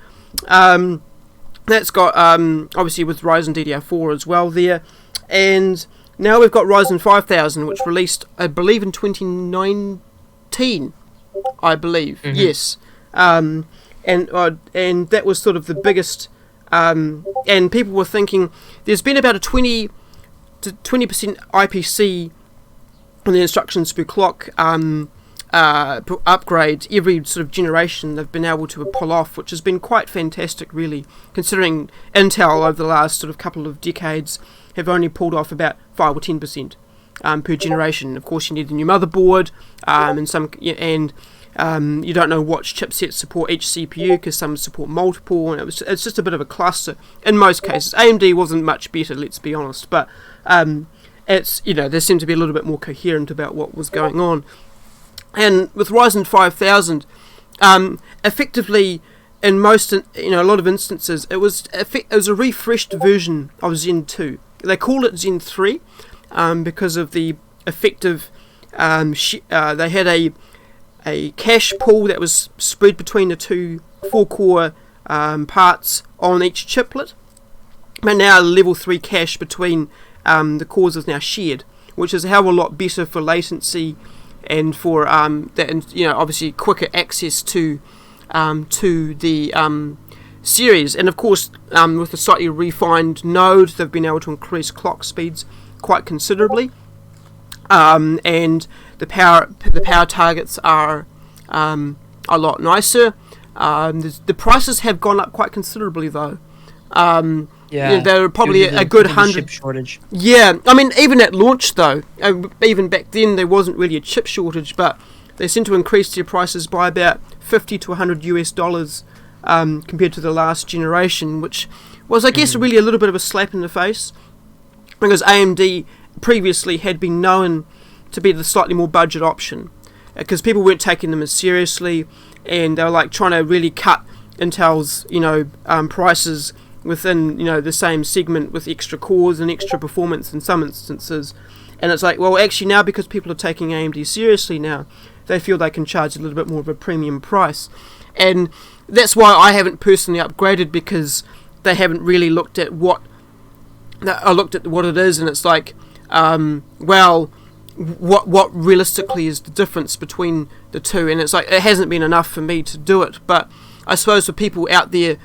That's got obviously with Ryzen DDR4 as well there, and now we've got Ryzen 5000, which released I believe in 2019, I believe. Mm-hmm. Yes, and that was sort of the biggest. And people were thinking there's been about a 20% IPC on the instructions per clock upgrade every sort of generation they've been able to pull off, which has been quite fantastic, really, considering Intel over the last sort of couple of decades have only pulled off about 5 or 10% per generation. Of course, you need a new motherboard, you don't know what chipsets support each CPU because some support multiple, and it's just a bit of a cluster in most cases. AMD wasn't much better, let's be honest, but it's they seem to be a little bit more coherent about what was going on. And with Ryzen 5000, effectively, in most, a lot of instances, it was a refreshed version of Zen 2. They call it Zen 3 because of the effective. They had a cache pool that was spread between the two 4-core parts on each chiplet, but now level 3 cache between the cores is now shared, which is a hell of a lot better for latency and for obviously quicker access to the series. And of course, with a slightly refined node, they've been able to increase clock speeds quite considerably, and the power targets are a lot nicer. The prices have gone up quite considerably though. They're probably a good 100. Chip shortage. Yeah, I mean, even at launch though, even back then there wasn't really a chip shortage, but they seem to increase their prices by about $50 to $100 compared to the last generation, which was, I guess, really a little bit of a slap in the face, because AMD previously had been known to be the slightly more budget option, because people weren't taking them as seriously, and they were like trying to really cut Intel's prices within the same segment with extra cores and extra performance in some instances. And it's like, well, actually now, because people are taking AMD seriously now, they feel they can charge a little bit more of a premium price. And that's why I haven't personally upgraded, because they haven't really looked at what it is, and it's like, what realistically is the difference between the two? And it's like, it hasn't been enough for me to do it. But I suppose for people out there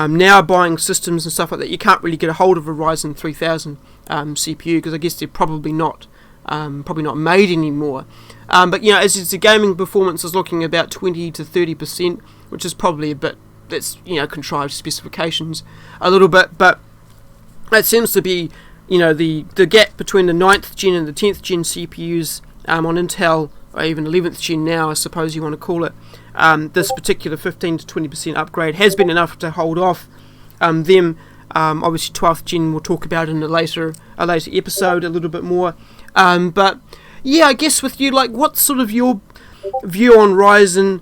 now buying systems and stuff like that, you can't really get a hold of a Ryzen 3000 CPU, because I guess they're probably not made anymore. But as the gaming performance is looking about 20 to 30%, which is probably a bit, that's contrived specifications a little bit, but that seems to be the gap between the 9th gen and the 10th gen CPUs on Intel, or even 11th gen now, I suppose you want to call it. This particular 15 to 20% upgrade has been enough to hold off them. Obviously 12th gen we'll talk about in a later episode a little bit more. But yeah, I guess with you, like, what's sort of your view on Ryzen?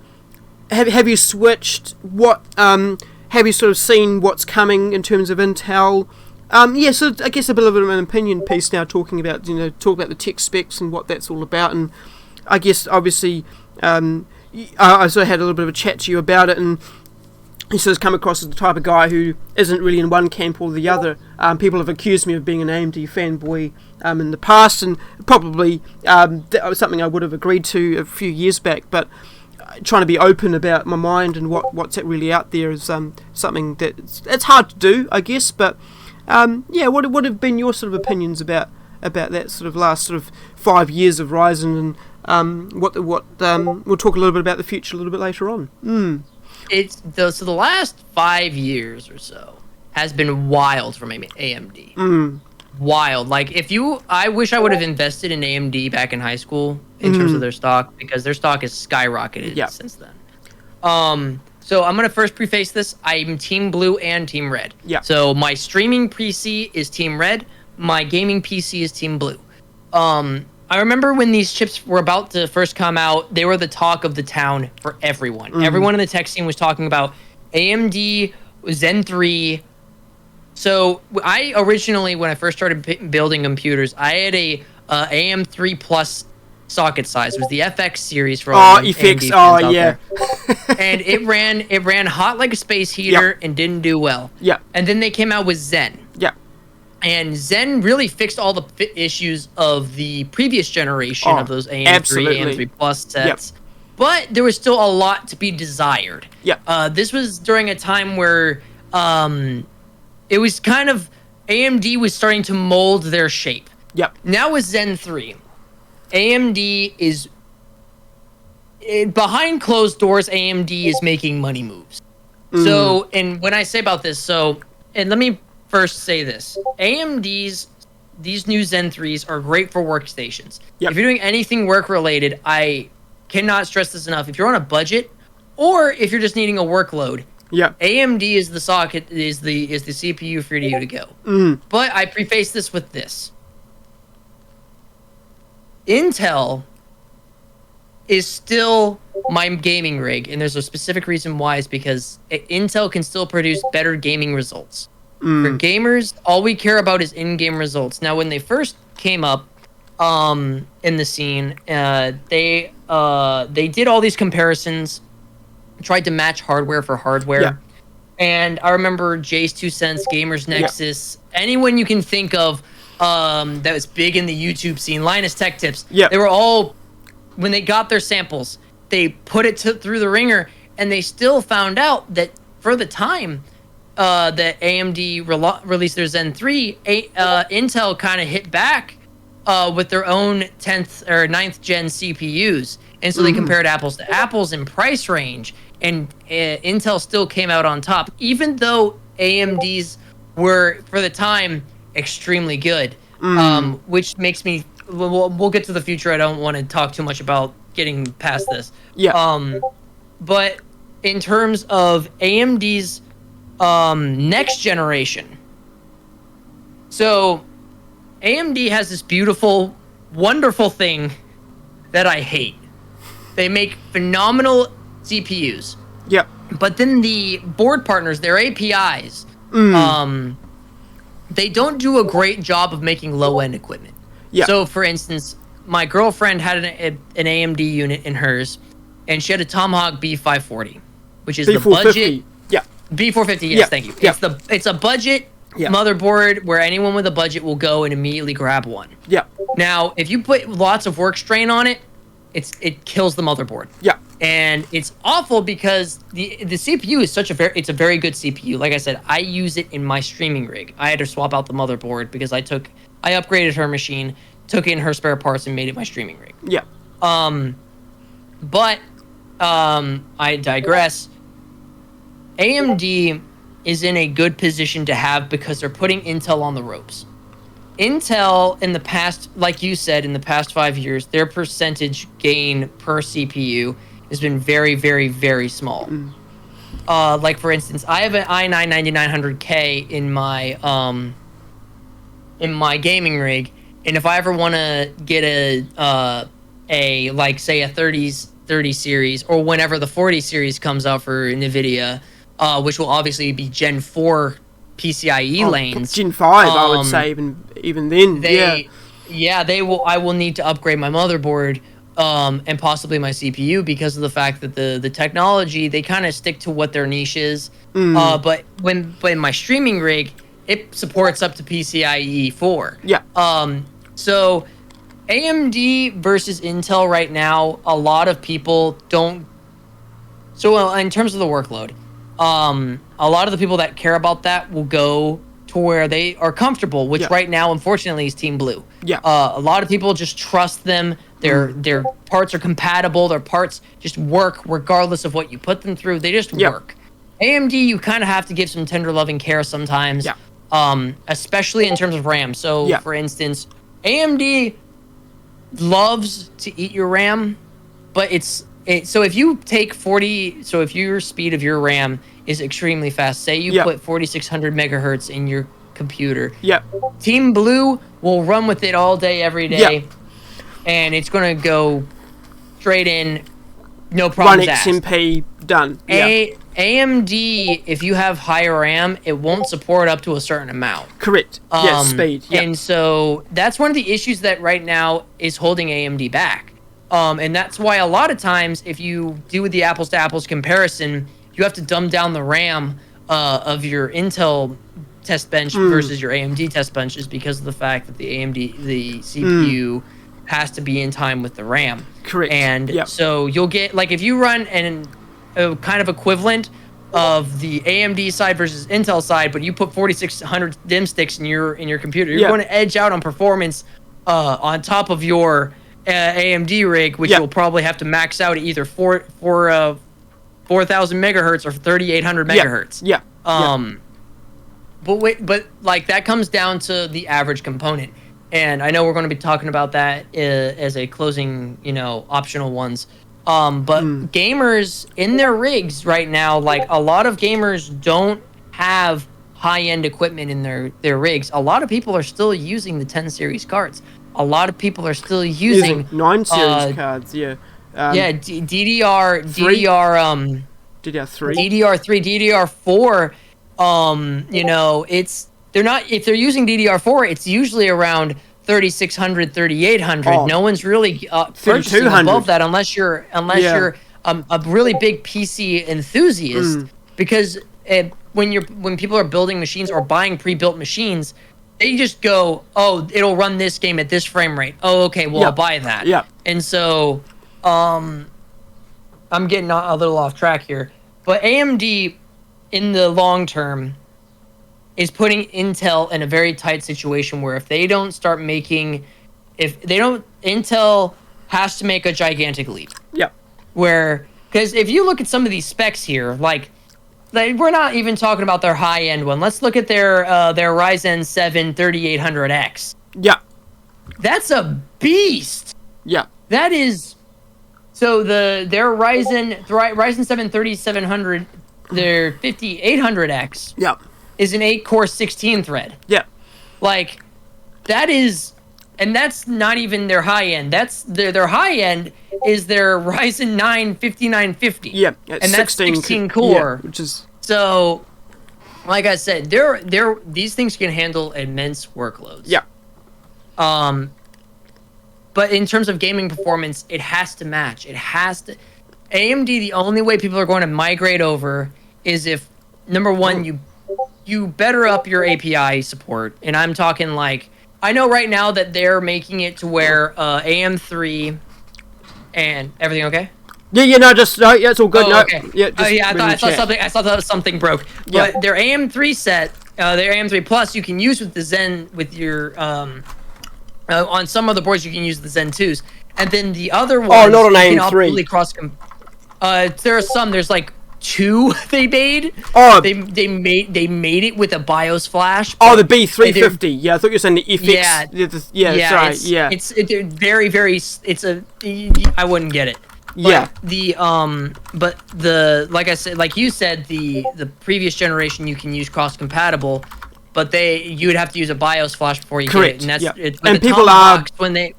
Have you switched? What have you sort of seen what's coming in terms of Intel? So I guess a bit of an opinion piece now, talking about the tech specs and what that's all about. And I guess obviously I sort of had a little bit of a chat to you about it, and he sort of come across as the type of guy who isn't really in one camp or the other. People have accused me of being an AMD fanboy in the past, and probably that was something I would have agreed to a few years back, but trying to be open about my mind and what's really out there is something that it's hard to do, I guess. But what have been your sort of opinions about about that sort of last sort of 5 years of Ryzen, and we'll talk a little bit about the future a little bit later on. So the last 5 years or so has been wild from AMD. Wild. Like, I wish I would have invested in AMD back in high school in terms of their stock, because their stock has skyrocketed since then. So I'm gonna first preface this. I'm Team Blue and Team Red. Yeah. So my streaming PC is Team Red. My gaming PC is Team Blue. I remember when these chips were about to first come out, they were the talk of the town for everyone. Everyone in the tech scene was talking about AMD Zen 3. So I originally, when I first started building computers, I had a AM3 Plus socket size. It was the FX series for all the FX. AMD fans Yeah. and it ran hot like a space heater and didn't do well. Yeah. And then they came out with Zen. Yeah. And Zen really fixed all the issues of the previous generation of those AM3, AM3 Plus sets. Yep. But there was still a lot to be desired. Yeah. This was during a time where it was kind of, AMD was starting to mold their shape. Yep. Now with Zen 3, AMD is, behind closed doors, AMD is making money moves. So, and when I say about this, and let me first say this. These new Zen 3s are great for workstations. Yep. If you're doing anything work-related, I cannot stress this enough. If you're on a budget, or if you're just needing a workload, AMD is the socket, is the CPU for you to go. But I preface this with this. Intel is still my gaming rig, and there's a specific reason why. Is because Intel can still produce better gaming results. For gamers, all we care about is in-game results. Now, when they first came up in the scene, they did all these comparisons, tried to match hardware for hardware. Yeah. And I remember Jay's 2 Cents, Gamers Nexus, anyone you can think of that was big in the YouTube scene, Linus Tech Tips. Yeah. They were all, when they got their samples, they put it through the ringer, and they still found out that for the time that AMD released their Zen 3, Intel kind of hit back with their own 10th or 9th gen CPUs. And so they compared apples to apples in price range, and Intel still came out on top, even though AMD's were, for the time, extremely good. Which makes me, we'll get to the future. I don't want to talk too much about getting past this. Yeah. But in terms of AMD's next generation, so AMD has this beautiful, wonderful thing that I hate. They make phenomenal CPUs. Yep. But then the board partners, their APIs, they don't do a great job of making low-end equipment. Yeah. So, for instance, my girlfriend had an AMD unit in hers, and she had a Tomahawk B540, which is the budget. Yeah. B450, yes, thank you. Yeah. It's a budget motherboard where anyone with a budget will go and immediately grab one. Yeah. Now, if you put lots of work strain on it, it kills the motherboard. Yeah. And it's awful because the CPU is it's a very good CPU. Like I said, I use it in my streaming rig. I had to swap out the motherboard because I upgraded her machine, took in her spare parts, and made it my streaming rig. Yeah. But I digress. AMD is in a good position to have because they're putting Intel on the ropes. Intel, in the past, like you said, in the past 5 years, their percentage gain per CPU has been very, very, very small. Like, for instance, I have an i9-9900K in my gaming rig, and if I ever want to get a like, say, a 30 series, or whenever the 40 series comes out for NVIDIA, which will obviously be Gen 4 PCIe lanes. Gen 5, I would say, even then. I will need to upgrade my motherboard and possibly my CPU because of the fact that the technology, they kind of stick to what their niche is. But in my streaming rig, it supports up to PCIe 4. Yeah. So AMD versus Intel right now, a lot of people don't. So in terms of the workload, a lot of the people that care about that will go to where they are comfortable, which Yeah. right now, unfortunately, is Team Blue. Yeah. A lot of people just trust them. Their parts are compatible. Their parts just work regardless of what you put them through. They just work. AMD, you kind of have to give some tender loving care sometimes, especially in terms of RAM. So, for instance, AMD loves to eat your RAM, but so if you take 40, so if your speed of your RAM is extremely fast, say you put 4600 megahertz in your computer, Team Blue will run with it all day, every day, and it's going to go straight in, no problems asked. 1 XMP, done. AMD, if you have higher RAM, it won't support up to a certain amount. Correct. Speed. And so that's one of the issues that right now is holding AMD back. And that's why a lot of times, if you do the apples to apples comparison, you have to dumb down the RAM of your Intel test bench versus your AMD test benches because of the fact that the CPU has to be in time with the RAM. Correct. And so you'll get, like, if you run a kind of equivalent of the AMD side versus Intel side, but you put 4600 DIMM sticks in your computer, you're going to edge out on performance on top of your AMD rig, which you'll probably have to max out at either 4000 megahertz or 3800 megahertz. But like, that comes down to the average component, and I know we're going to be talking about that as a closing, optional ones. But gamers in their rigs right now, like, a lot of gamers don't have high-end equipment in their rigs. A lot of people are still using the 10 series cards. A lot of people are still using 9 series cards. DDR3, DDR4. They're not, if they're using DDR4, it's usually around 3600, 3800. No one's really purchasing above that unless you're a really big PC enthusiast, because when people are building machines or buying pre-built machines, they just go, oh, it'll run this game at this frame rate. Oh, okay, well, I'll buy that. And so I'm getting a little off track here, but AMD in the long term is putting Intel in a very tight situation where if they don't start making, Intel has to make a gigantic leap. Because if you look at some of these specs here, like we're not even talking about their high-end one. Let's look at their Ryzen 7 3800X. That's a beast. That is, so their Ryzen 7 3700, their 5800X is an 8-core 16-thread. Like, that is, and that's not even their high-end. That's their high-end is their Ryzen 9 5950. And that's 16 core. Which is, so, like I said, these things can handle immense workloads. But in terms of gaming performance, it has to match. It has to. AMD, the only way people are going to migrate over is if, number one, you better up your API support. And I'm talking, like, I know right now that they're making it to where AM3 and everything okay? It's all good. I thought something broke. But their AM3 set, their AM3 Plus, you can use with the Zen, with your on some other boards you can use the Zen 2s, and then the other ones. Oh, not on AM3. There are some. There's like 2 they made. Oh, they made it with a BIOS flash. Oh, the B350. I thought you were saying the FX. It's very, very. It's a. I wouldn't get it. But like I said, like you said, the previous generation you can use cross compatible, but you would have to use a BIOS flash before you get it, and that's and people are when they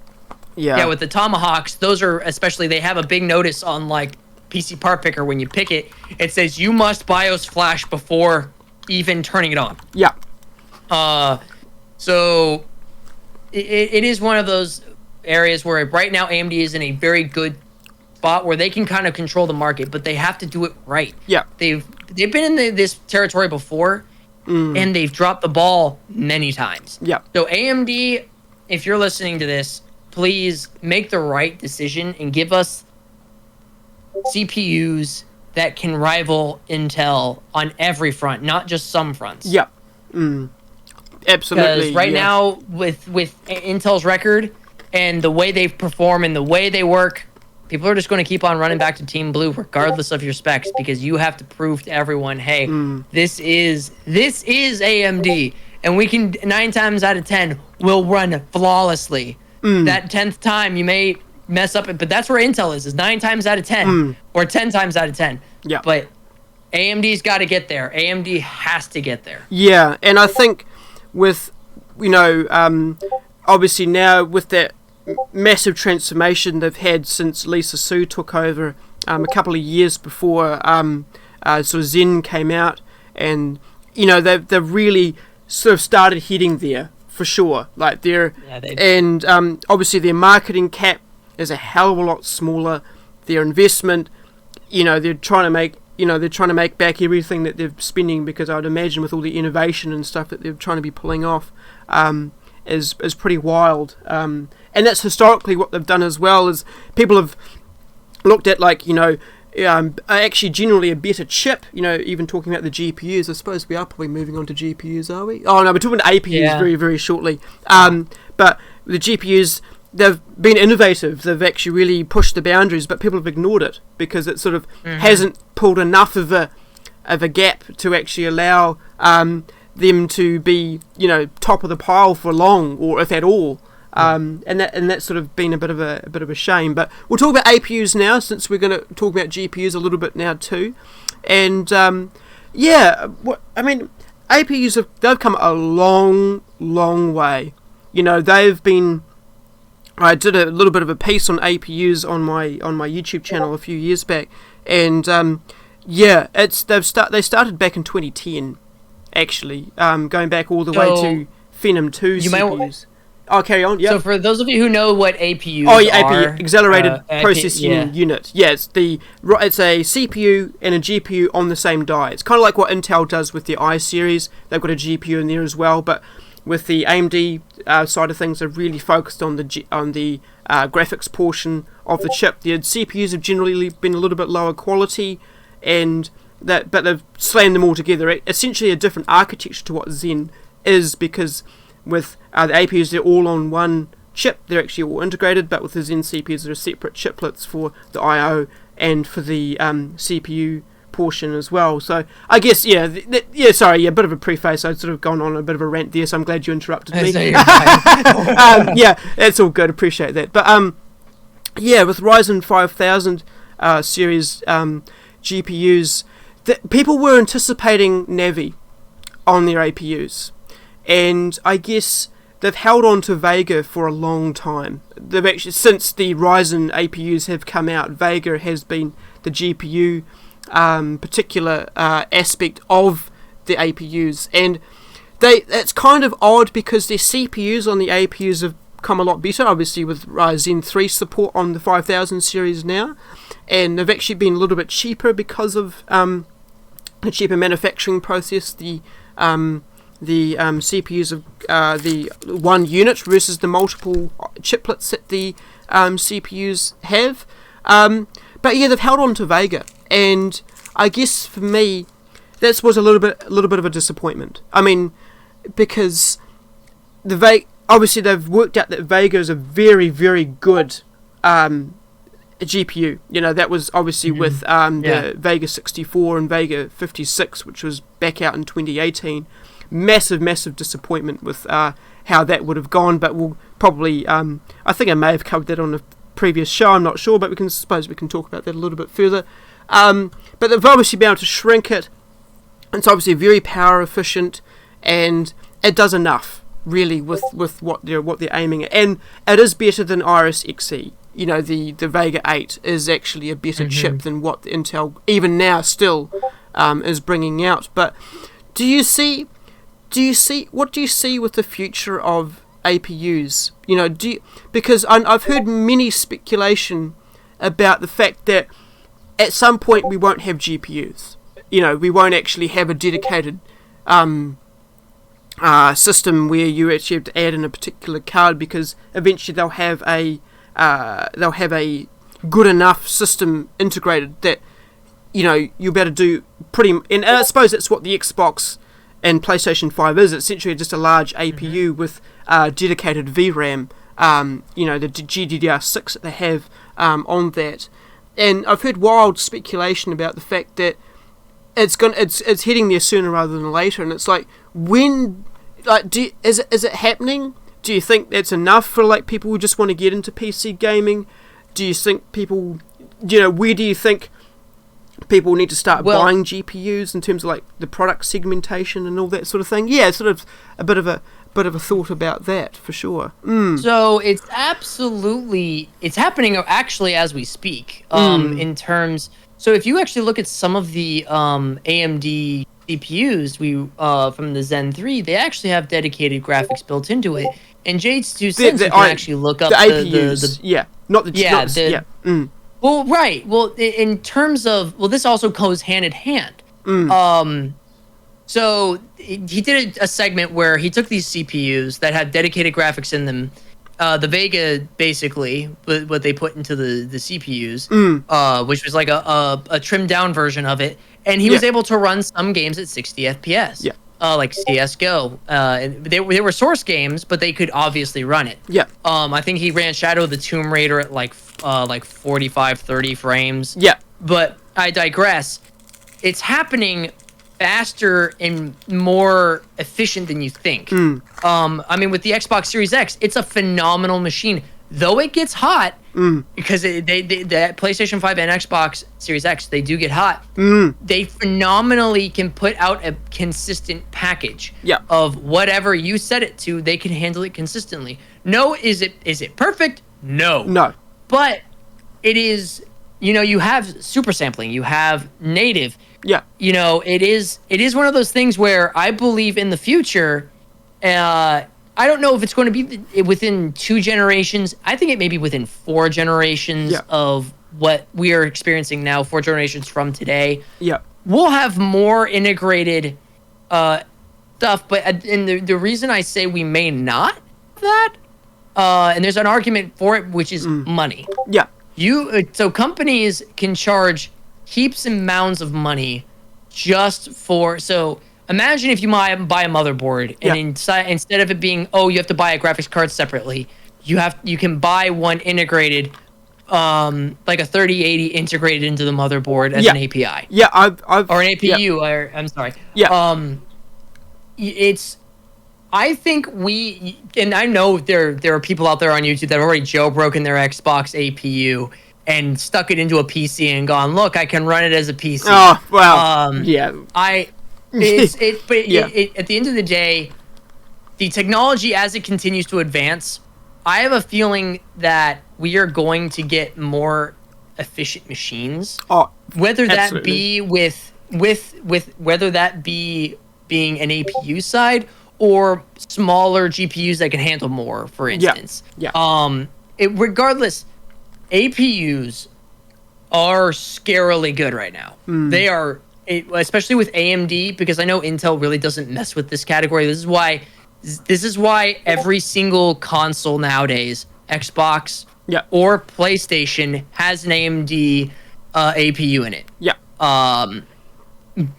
with the Tomahawks, those are especially, they have a big notice on like PC Part Picker. When you pick it, it says you must BIOS flash before even turning it on. So it is one of those areas where right now AMD is in a very good spot where they can kind of control the market, but they have to do it right. They've been in this territory before, and they've dropped the ball many times. So AMD, if you're listening to this, please make the right decision and give us CPUs that can rival Intel on every front, not just some fronts. Absolutely. Because right now, with Intel's record and the way they perform and the way they work, people are just going to keep on running back to Team Blue regardless of your specs, because you have to prove to everyone, hey, this is AMD, and we can 9 times out of 10 will run flawlessly. That 10th time you may mess up, but that's where Intel is 9 times out of 10 or 10 times out of 10. Yeah. But AMD's got to get there. AMD has to get there. Yeah, and I think with, obviously now with that massive transformation they've had since Lisa Su took over a couple of years before sort of Zen came out, and they've really sort of started heading there for sure. Like obviously their marketing cap is a hell of a lot smaller. Their investment, they're trying to make back everything that they're spending, because I would imagine with all the innovation and stuff that they're trying to be pulling off is pretty wild. And that's historically what they've done as well, is people have looked at actually generally a better chip, even talking about the GPUs. I suppose we are probably moving on to GPUs, are we? Oh no, we're talking about APUs very, very shortly. But the GPUs, they've been innovative. They've actually really pushed the boundaries, but people have ignored it because it sort of hasn't pulled enough of a gap to actually allow them to be, top of the pile for long, or if at all. And that's sort of been a bit of a shame. But we'll talk about APUs now, since we're going to talk about GPUs a little bit now too. And APUs they've come a long way. They've been. I did a little bit of a piece on APUs on my YouTube channel a few years back, and they started back in 2010, actually, going back all the way to Phenom 2 CPUs. Oh, carry on. Yeah. So for those of you who know what APUs are, Accelerated Processing Unit. Yeah, it's a CPU and a GPU on the same die. It's kind of like what Intel does with the i series. They've got a GPU in there as well, but with the AMD side of things, they've really focused on the graphics portion of the chip. The CPUs have generally been a little bit lower quality, but they've slammed them all together. Essentially a different architecture to what Zen is, because with the APUs, they're all on one chip. They're actually all integrated, but with the Zen CPUs, there are separate chiplets for the I/O and for the CPU portion as well. So I guess a bit of a preface. I'd sort of gone on a bit of a rant there, so I'm glad you interrupted me. That's all good. Appreciate that. But with Ryzen 5000 series GPUs, people were anticipating Navi on their APUs, and I guess they've held on to Vega for a long time. They've actually, since the Ryzen APUs have come out, Vega has been the GPU particular aspect of the APUs, and that's kind of odd because their CPUs on the APUs have come a lot better, obviously with Ryzen 3 support on the 5000 series now, and they've actually been a little bit cheaper because of the cheaper manufacturing process. The CPUs of the one unit versus the multiple chiplets that the CPUs have, but they've held on to Vega. And I guess for me, that was a little bit of a disappointment. I mean, because obviously they've worked out that Vega is a very, very good GPU. That was obviously with the Vega 64 and Vega 56, which was back out in 2018. Massive disappointment with how that would have gone. But we'll probably, I think I may have covered that on a previous show. I'm not sure, but we can talk about that a little bit further. But they've obviously been able to shrink it. It's obviously very power efficient, and it does enough really with what they're aiming at, and it is better than Iris Xe. The Vega 8 is actually a better chip than what Intel even now still is bringing out. But what do you see with the future of APUs? Because I've heard many speculation about the fact that at some point we won't have GPUs. We won't actually have a dedicated system where you actually have to add in a particular card, because eventually they'll have a good enough system integrated that you'll be able to do pretty. And I suppose that's what the Xbox and PlayStation 5 is essentially just a large APU with dedicated VRAM, the GDDR6 that they have on that. And I've heard wild speculation about the fact that it's heading there sooner rather than later, and it's like, when, like, is it happening? Do you think that's enough for like people who just want to get into PC gaming? Do you think people, where do you think people need to start buying GPUs in terms of like the product segmentation and all that sort of thing? Yeah, sort of a bit of a thought about that for sure. So it's happening actually as we speak. In terms, so if you actually look at some of the AMD CPUs from the Zen 3, they actually have dedicated graphics built into it. And Jade's 2 cents, you can actually look up the APUs. Not the GPUs. Well, right. Well, in terms of, this also goes hand in hand. So he did a segment where he took these CPUs that had dedicated graphics in them, the Vega basically, what they put into the CPUs, which was like a trimmed down version of it, and he was able to run some games at 60 FPS. Yeah. Like CS:GO. They were source games, but they could obviously run it. Yeah. I think he ran Shadow of the Tomb Raider at like 45, 30 frames. Yeah. But I digress. It's happening faster and more efficient than you think. I mean, with the Xbox Series X, it's a phenomenal machine. Though it gets hot, because the PlayStation 5 and Xbox Series X, they do get hot. They phenomenally can put out a consistent package of whatever you set it to. They can handle it consistently. No, is it perfect? No. But it is. You have super sampling. You have native. Yeah. It is one of those things where I believe in the future. I don't know if it's going to be within 2 generations. I think it may be within 4 generations of what we are experiencing now, 4 generations from today. Yeah. We'll have more integrated stuff, but the reason I say we may not have that, and there's an argument for it, which is money. Yeah. So companies can charge heaps and mounds of money just for... So imagine if you buy a motherboard, and instead of it being, you have to buy a graphics card separately, you can buy one integrated, like a 3080 integrated into the motherboard as an API. Yeah, or an APU. Or I'm sorry. Yeah. I think and I know there are people out there on YouTube that have already jailbroken their Xbox APU and stuck it into a PC and gone, look, I can run it as a PC. Oh, well, yeah. At the end of the day, the technology as it continues to advance, I have a feeling that we are going to get more efficient machines. Oh, whether that be with whether that be being an APU side or smaller GPUs that can handle more, for instance. Yeah. Regardless, APUs are scarily good right now. They are. Especially with AMD, because I know Intel really doesn't mess with this category. This is why every single console nowadays, Xbox or PlayStation, has an AMD APU in it. Yeah.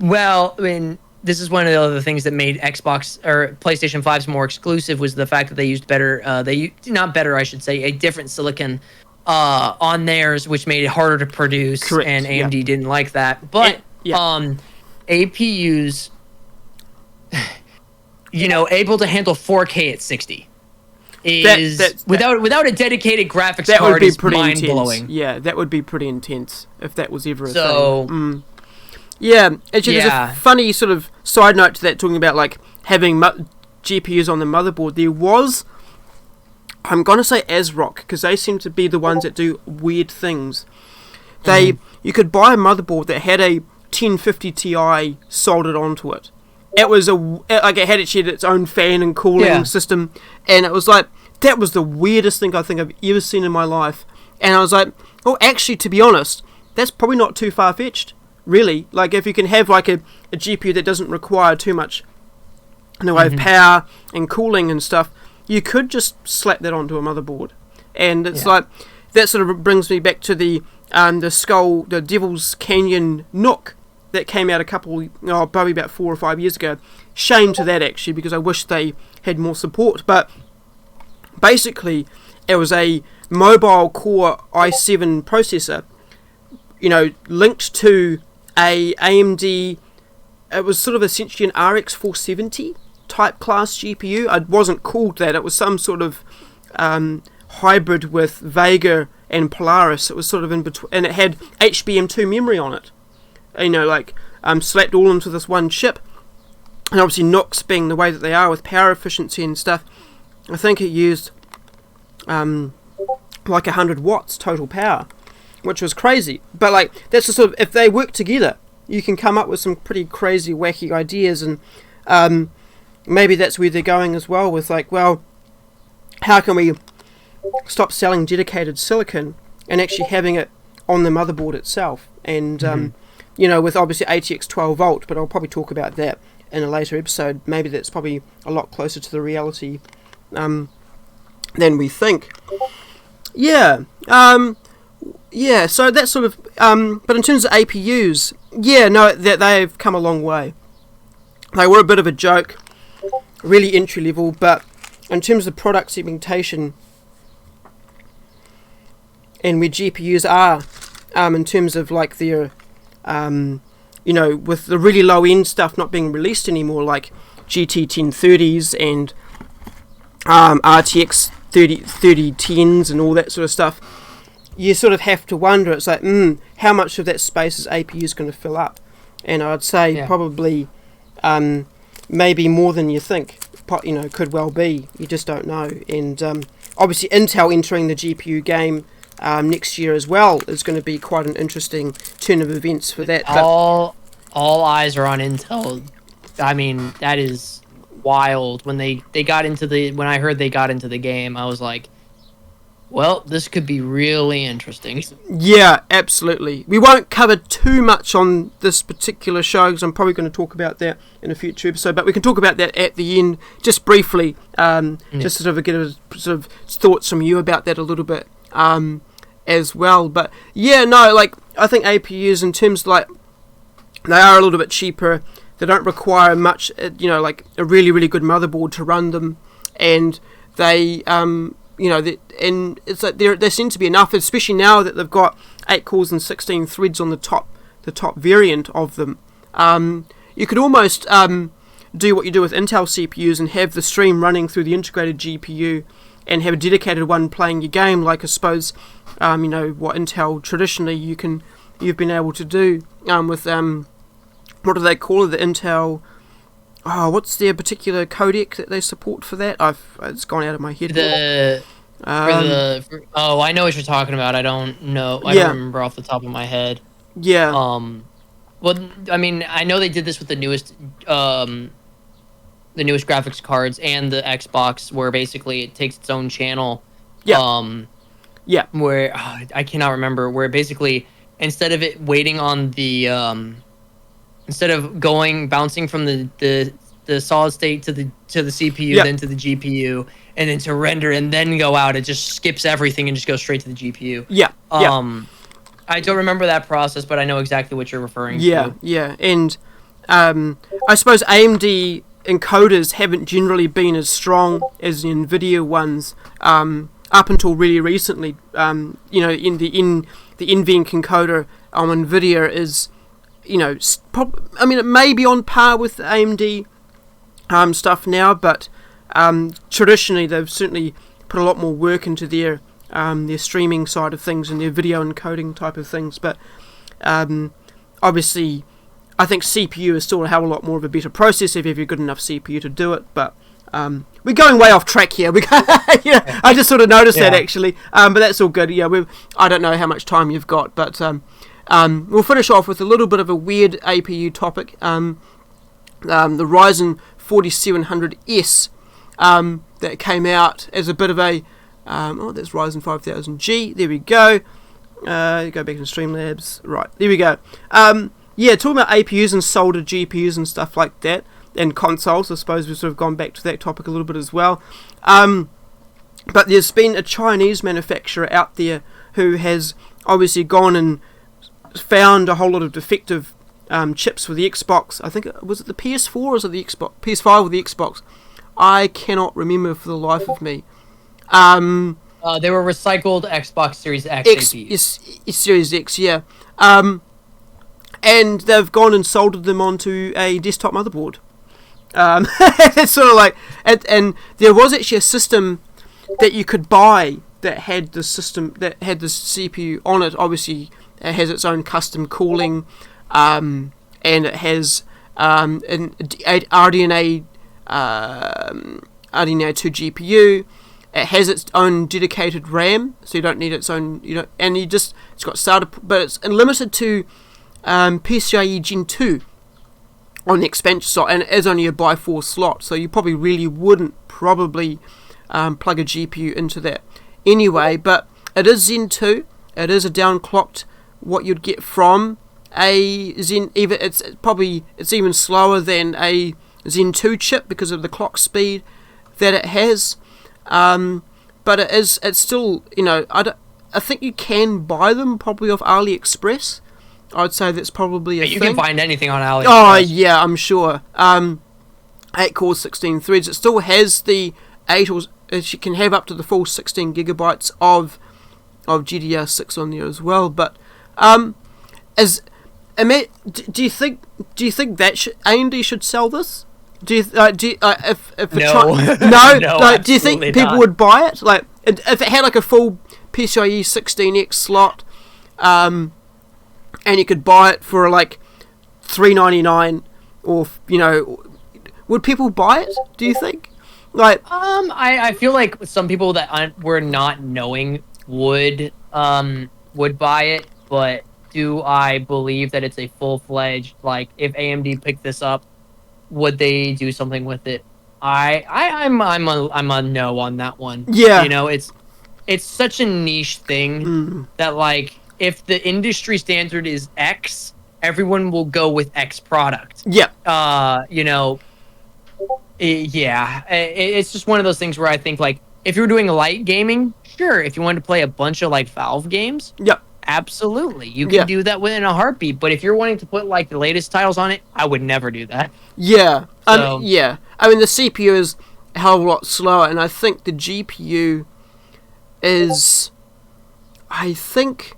Well, I mean, this is one of the other things that made Xbox or PlayStation 5s more exclusive, was the fact that they used a different silicon on theirs, which made it harder to produce. Correct. And AMD didn't like that. But APUs, able to handle 4K at 60 is without a dedicated graphics card is mind blowing. Yeah, that would be pretty intense if that was ever a thing. Yeah, actually, there's a funny sort of side note to that, talking about like having GPUs on the motherboard. There was, I'm gonna say ASRock, because they seem to be the ones that do weird things. You could buy a motherboard that had a 1050 Ti soldered onto it. It was it had its own fan and cooling system, and it was like, that was the weirdest thing I think I've ever seen in my life. And I was like, oh, actually, to be honest, that's probably not too far-fetched, really. Like, if you can have like a GPU that doesn't require too much in the way of power and cooling and stuff, you could just slap that onto a motherboard. And it's like, that sort of brings me back to the Devil's Canyon NUC that came out probably about 4 or 5 years ago. Shame to that, actually, because I wish they had more support. But basically, it was a mobile Core i7 processor, linked to a AMD. It was sort of essentially an RX 470 type class GPU. It wasn't called that. It was some sort of hybrid with Vega and Polaris. It was sort of in between, and it had HBM2 memory on it. Slapped all into this one chip. And obviously NUCs being the way that they are with power efficiency and stuff, I think it used 100 watts total power, which was crazy. But that's the sort of, if they work together, you can come up with some pretty crazy, wacky ideas, and maybe that's where they're going as well with how can we stop selling dedicated silicon and actually having it on the motherboard itself, and with obviously ATX 12 volt, but I'll probably talk about that in a later episode. Maybe that's probably a lot closer to the reality than we think. So that's sort of but in terms of APUs, that they've come a long way. They were a bit of a joke, really entry level, but in terms of product segmentation and where GPUs are, in terms of their with the really low end stuff not being released anymore, like GT 1030s and RTX 3010s and all that sort of stuff, you sort of have to wonder, it's how much of that space is APUs going to fill up? And I'd say probably maybe more than you think, could well be. You just don't know. And obviously Intel entering the GPU game next year as well is going to be quite an interesting turn of events for that. All eyes are on Intel. I mean, that is wild. When they got into when I heard they got into the game, I was like, well, this could be really interesting. Yeah, absolutely. We won't cover too much on this particular show because I'm probably going to talk about that in a future episode, but we can talk about that at the end, just briefly, just sort of get a sort of thoughts from you about that a little bit as well. But I think APUs, in terms of they are a little bit cheaper. They don't require much, a really, really good motherboard to run them, and they and it's there seem to be enough, especially now that they've got 8 cores and 16 threads on the top variant of them. You could almost do what you do with Intel CPUs and have the stream running through the integrated GPU and have a dedicated one playing your game, like I suppose what Intel traditionally you've been able to do with what do they call it, the Intel, what's their particular codec that they support for that? It's gone out of my head. I know what you're talking about. I don't know. I don't remember off the top of my head. Yeah. Well, I mean, I know they did this with the newest graphics cards and the Xbox, where basically it takes its own channel. Yeah. Where I cannot remember. Where basically instead of it waiting on the instead of bouncing from the solid state to the CPU, then to the GPU, and then to render and then go out, it just skips everything and just goes straight to the GPU. I don't remember that process, but I know exactly what you're referring to. And I suppose AMD encoders haven't generally been as strong as the NVIDIA ones up until really recently. In the NVENC encoder on NVIDIA is, it may be on par with the AMD stuff now, but traditionally they've certainly put a lot more work into their streaming side of things and their video encoding type of things. But obviously, I think CPU is still a hell of a lot more of a better processor if you have a good enough CPU to do it. But we're going way off track here. I just sort of noticed that actually, but that's all good. I don't know how much time you've got, but we'll finish off with a little bit of a weird APU topic. The Ryzen 4700S that came out as a bit of a that's Ryzen 5000G. There we go. Go back to Streamlabs. Right, there we go. Talking about APUs and soldered GPUs and stuff like that, and consoles. I suppose we've sort of gone back to that topic a little bit as well. But there's been a Chinese manufacturer out there who has obviously gone and found a whole lot of defective chips for the Xbox. I think was it the PS4 or was it the Xbox? PS5 or the Xbox? I cannot remember for the life of me. They were recycled Xbox Series X APUs. Series X, yeah. And they've gone and soldered them onto a desktop motherboard. It's sort of like, and there was actually a system that you could buy that had the CPU on it. Obviously, it has its own custom cooling, and it has an RDNA 2 GPU. It has its own dedicated RAM, so you don't need its own, and it's got SATA, but it's limited to PCIe Gen 2 on the expansion slot, and it is only a by 4 slot, so you probably really wouldn't plug a GPU into that anyway. But it is Zen 2. It is a downclocked what you'd get from a Zen. It's even slower than a Zen 2 chip because of the clock speed that it has. But it's still, I think you can buy them probably off AliExpress. I'd say that's probably a thing. You can find anything on AliExpress. Oh, yeah, I'm sure. 8 cores, 16 threads. It still has the 8, or you can have up to the full 16 gigabytes of GDR6 on there as well. But do you think that AMD should sell this? Do you no? No, do you think people would buy it? Like, if it had like a full PCIe 16X slot, and you could buy it for like $399, or would people buy it? Do you think? Like, I feel like some people that were not knowing would buy it, but do I believe that it's a full-fledged, like, if AMD picked this up, would they do something with it? I'm a no on that one. Yeah. It's such a niche thing that, like, if the industry standard is X, everyone will go with X product. Yeah. It's just one of those things where I think, like, if you're doing light gaming, sure. If you wanted to play a bunch of, like, Valve games, yep, absolutely, you can do that within a heartbeat. But if you're wanting to put, like, the latest titles on it, I would never do that. Yeah. So, yeah. I mean, the CPU is a hell of a lot slower, and I think the GPU is, I think,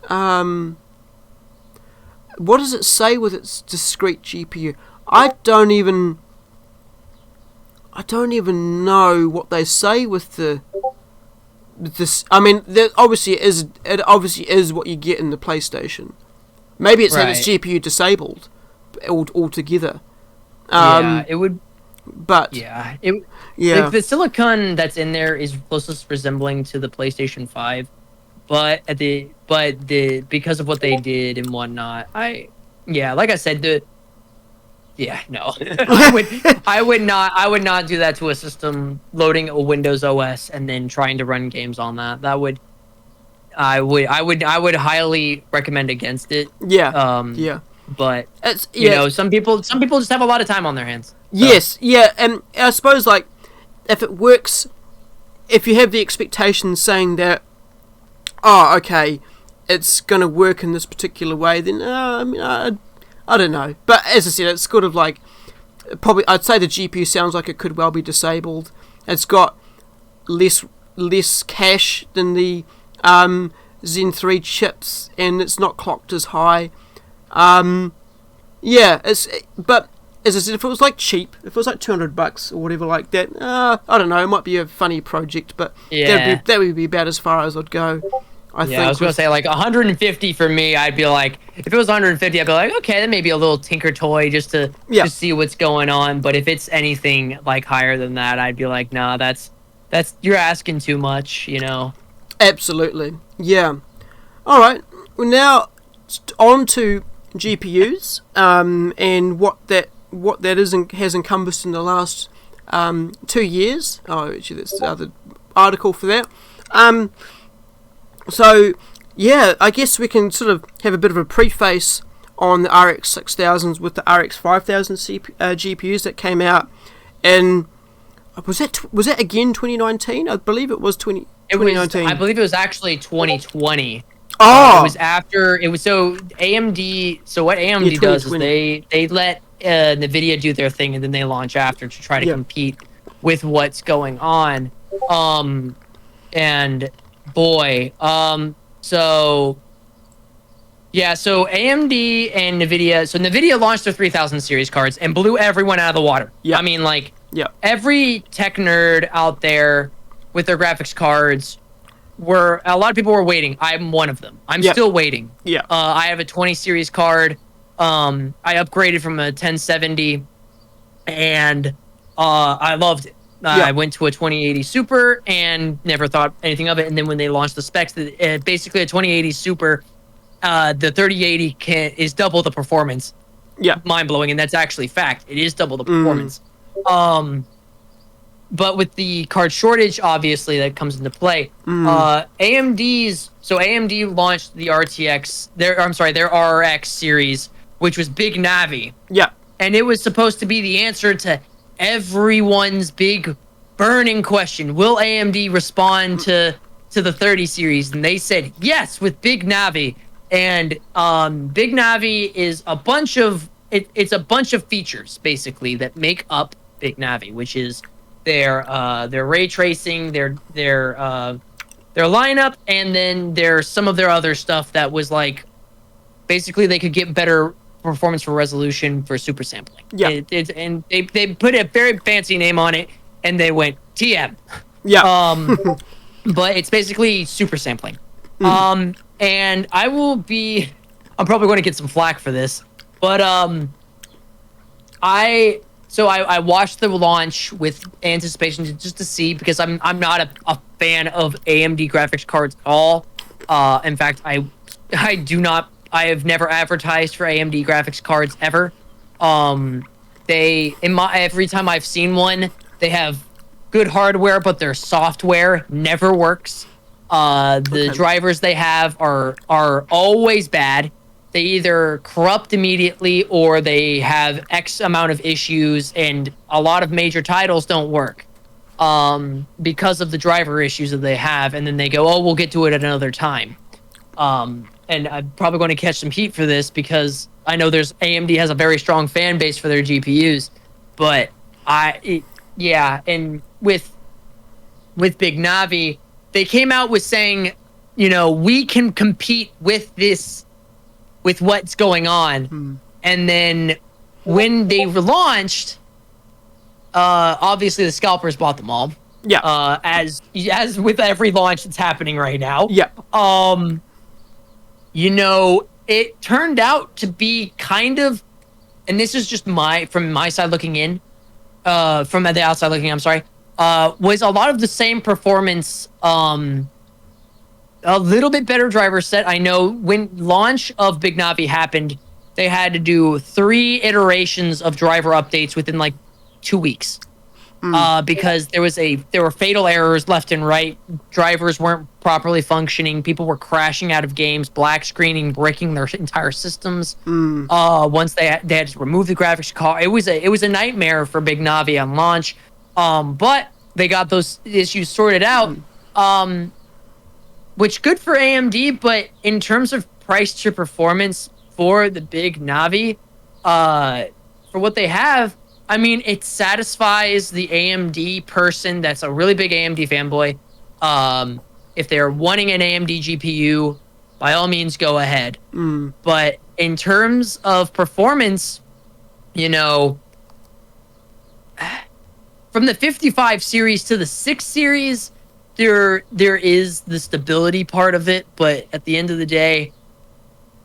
what does it say with its discrete GPU? I don't even know what they say with this. I mean, it obviously is what you get in the PlayStation. Maybe it's had its GPU disabled altogether. It would. But the silicon that's in there is closest resembling to the PlayStation 5, but because of what they did and whatnot, like I said, no. I would not do that to a system loading a Windows OS and then trying to run games on that. I would highly recommend against it. Yeah. But some people just have a lot of time on their hands. So. Yes, yeah, and I suppose, like, if it works, if you have the expectation saying that, okay, it's going to work in this particular way, then I don't know. But as I said, it's sort of like, probably, I'd say the GPU sounds like it could well be disabled. It's got less cache than the Zen 3 chips, and it's not clocked as high. But as I said, if it was like cheap, if it was like $200 or whatever like that, I don't know, it might be a funny project, but that would be about as far as I'd go. I think. I was gonna say, like, 150 for me. I'd be like, if it was 150, I'd be like, okay, that may be a little tinker toy just to see what's going on. But if it's anything like higher than that, I'd be like, nah, that's you're asking too much, Absolutely, yeah. All right, well, now on to GPUs, and what that is and has encompassed in the last 2 years. Oh, actually, that's the other article for that. So, yeah, I guess we can sort of have a bit of a preface on the RX 6000s with the RX 5000 GPUs that came out in, was that again 2019? I believe it was 2019. I believe it was actually 2020. Oh, It was after it was so AMD. So what AMD Yeah, does is 2020. they let Nvidia do their thing and then they launch after to try to Yeah. compete with what's going on. And boy, so yeah, so AMD and Nvidia. So Nvidia launched their 3000 series cards and blew everyone out of the water. Yeah. I mean, like Yeah. every tech nerd out there with their graphics cards were a lot of people were waiting. I'm one of them. I'm Yep. still waiting. Yeah. I have a 20 series card. I upgraded from a 1070, and I loved it. Yeah. I went to a 2080 Super and never thought anything of it. And then when they launched the specs, basically a 2080 Super, the 3080 is double the performance. Yeah. Mind blowing, and that's actually fact. It is double the performance. But with the card shortage, obviously, that comes into play. AMD launched the their RX series, which was Big Navi. Yeah. And it was supposed to be the answer to everyone's big burning question. Will AMD respond to the 30 series? And they said yes with Big Navi. And Big Navi is a bunch of it's a bunch of features basically that make up Big Navi, which is their ray tracing, their lineup, and then there's some of their other stuff that was like basically they could get better performance for resolution for super sampling. Yeah. And they put a very fancy name on it and they went TM. Yeah. But it's basically super sampling. And I'm probably going to get some flack for this, but I watched the launch with anticipation just to see, because I'm not a fan of AMD graphics cards at all. In fact, I have never advertised for AMD graphics cards ever. Every time I've seen one, they have good hardware, but their software never works. The drivers they have are always bad. They either corrupt immediately or they have X amount of issues, and a lot of major titles don't work because of the driver issues that they have. And then they go, "Oh, we'll get to it at another time." And I'm probably going to catch some heat for this because I know AMD has a very strong fan base for their GPUs, but and with Big Navi, they came out with saying, we can compete with this, with what's going on. And then when they launched, obviously the scalpers bought them all. Yeah. As with every launch that's happening right now. Yeah. It turned out to be kind of, and this is just from my side looking in, from the outside looking in, I'm sorry, was a lot of the same performance, a little bit better driver set. I know when launch of Big Navi happened, they had to do 3 iterations of driver updates within like 2 weeks. Because there were fatal errors left and right. Drivers weren't properly functioning. People were crashing out of games, black screening, breaking their entire systems. Once they had to remove the graphics card, it was a nightmare for Big Navi on launch. But they got those issues sorted out. Which good for AMD, but in terms of price to performance for the Big Navi, for what they have, I mean, it satisfies the AMD person that's a really big AMD fanboy. If they're wanting an AMD GPU, by all means, go ahead. But in terms of performance, from the 55 series to the 6 series, there is the stability part of it, but at the end of the day,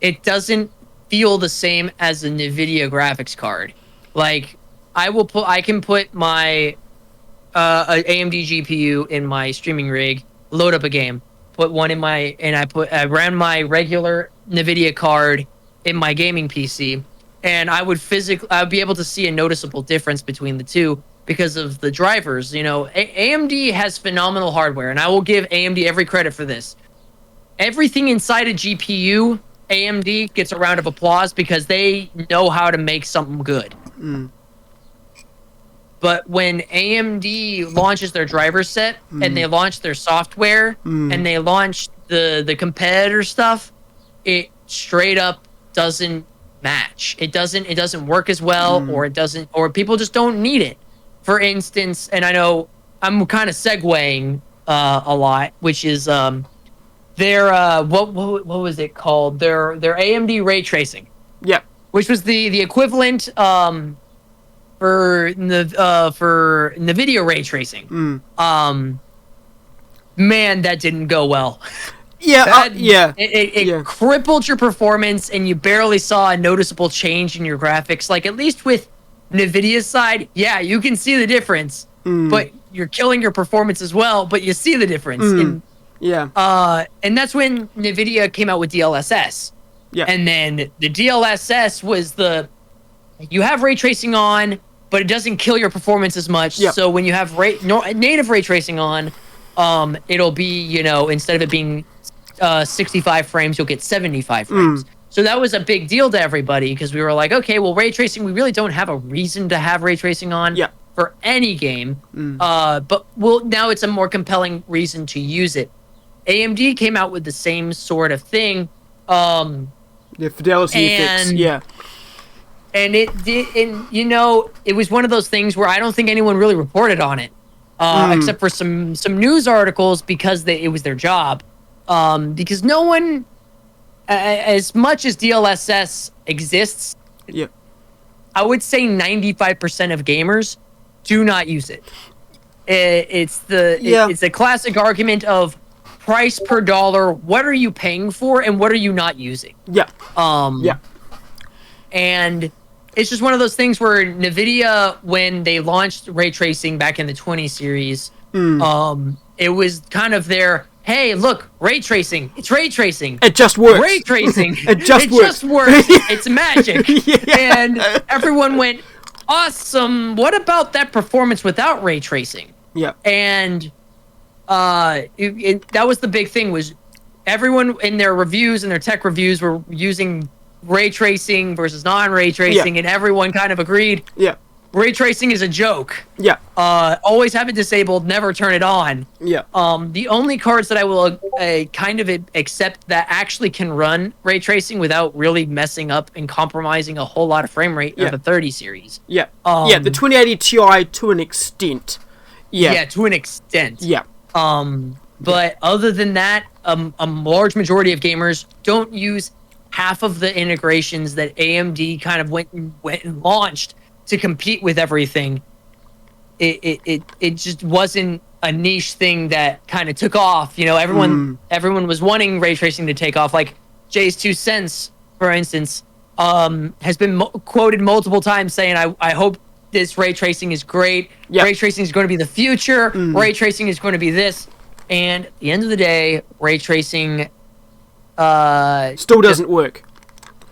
it doesn't feel the same as a NVIDIA graphics card. Like, I can put my AMD GPU in my streaming rig, load up a game, put one in I ran my regular NVIDIA card in my gaming PC, and I would be able to see a noticeable difference between the two because of the drivers. AMD has phenomenal hardware, and I will give AMD every credit for this. Everything inside a GPU, AMD gets a round of applause because they know how to make something good. But when AMD launches their driver set and they launch their software and they launch the competitor stuff, it straight up doesn't match. It doesn't work as well, or people just don't need it. For instance, and I know I'm kind of segueing a lot, which is their what was it called? Their AMD Ray Tracing. Yeah. Which was the equivalent for the video ray tracing. Man, that didn't go well. Yeah, It crippled your performance, and you barely saw a noticeable change in your graphics. Like, at least with NVIDIA's side, yeah, you can see the difference, but you're killing your performance as well, but you see the difference. And, and that's when NVIDIA came out with DLSS. Yeah. And then the DLSS was you have ray tracing on, but it doesn't kill your performance as much. Yep. So when you have native ray tracing on, it'll be, instead of it being 65 frames, you'll get 75 frames. So that was a big deal to everybody, because we were like, okay, well, ray tracing, we really don't have a reason to have ray tracing on for any game. But now it's a more compelling reason to use it. AMD came out with the same sort of thing. The fidelity effects, and it did, and it was one of those things where I don't think anyone really reported on it, except for some news articles, because it was their job. Because no one, as much as DLSS exists, I would say 95% of gamers do not use it. It's a classic argument of price per dollar. What are you paying for, and what are you not using? And it's just one of those things where NVIDIA, when they launched ray tracing back in the 20 series, it was kind of their, hey, look, ray tracing. It's ray tracing. It just works. Ray tracing. It just works. It's magic. And everyone went, awesome. What about that performance without ray tracing? Yeah. And that was the big thing, was everyone in their reviews and their tech reviews were using ray tracing versus non-ray tracing, and everyone kind of agreed. Ray tracing is a joke. Always have it disabled, never turn it on. The only cards that I will kind of accept that actually can run ray tracing without really messing up and compromising a whole lot of frame rate are the 30 series. The 2080 Ti to an extent. To an extent. But other than that, a large majority of gamers don't use half of the integrations that AMD kind of went and launched to compete with everything. It just wasn't a niche thing that kind of took off. Everyone was wanting ray tracing to take off. Like Jay's 2 cents, for instance, has been quoted multiple times saying, I hope this ray tracing is great. Ray tracing is going to be the future. Ray tracing is going to be this. And at the end of the day, ray tracing still doesn't work.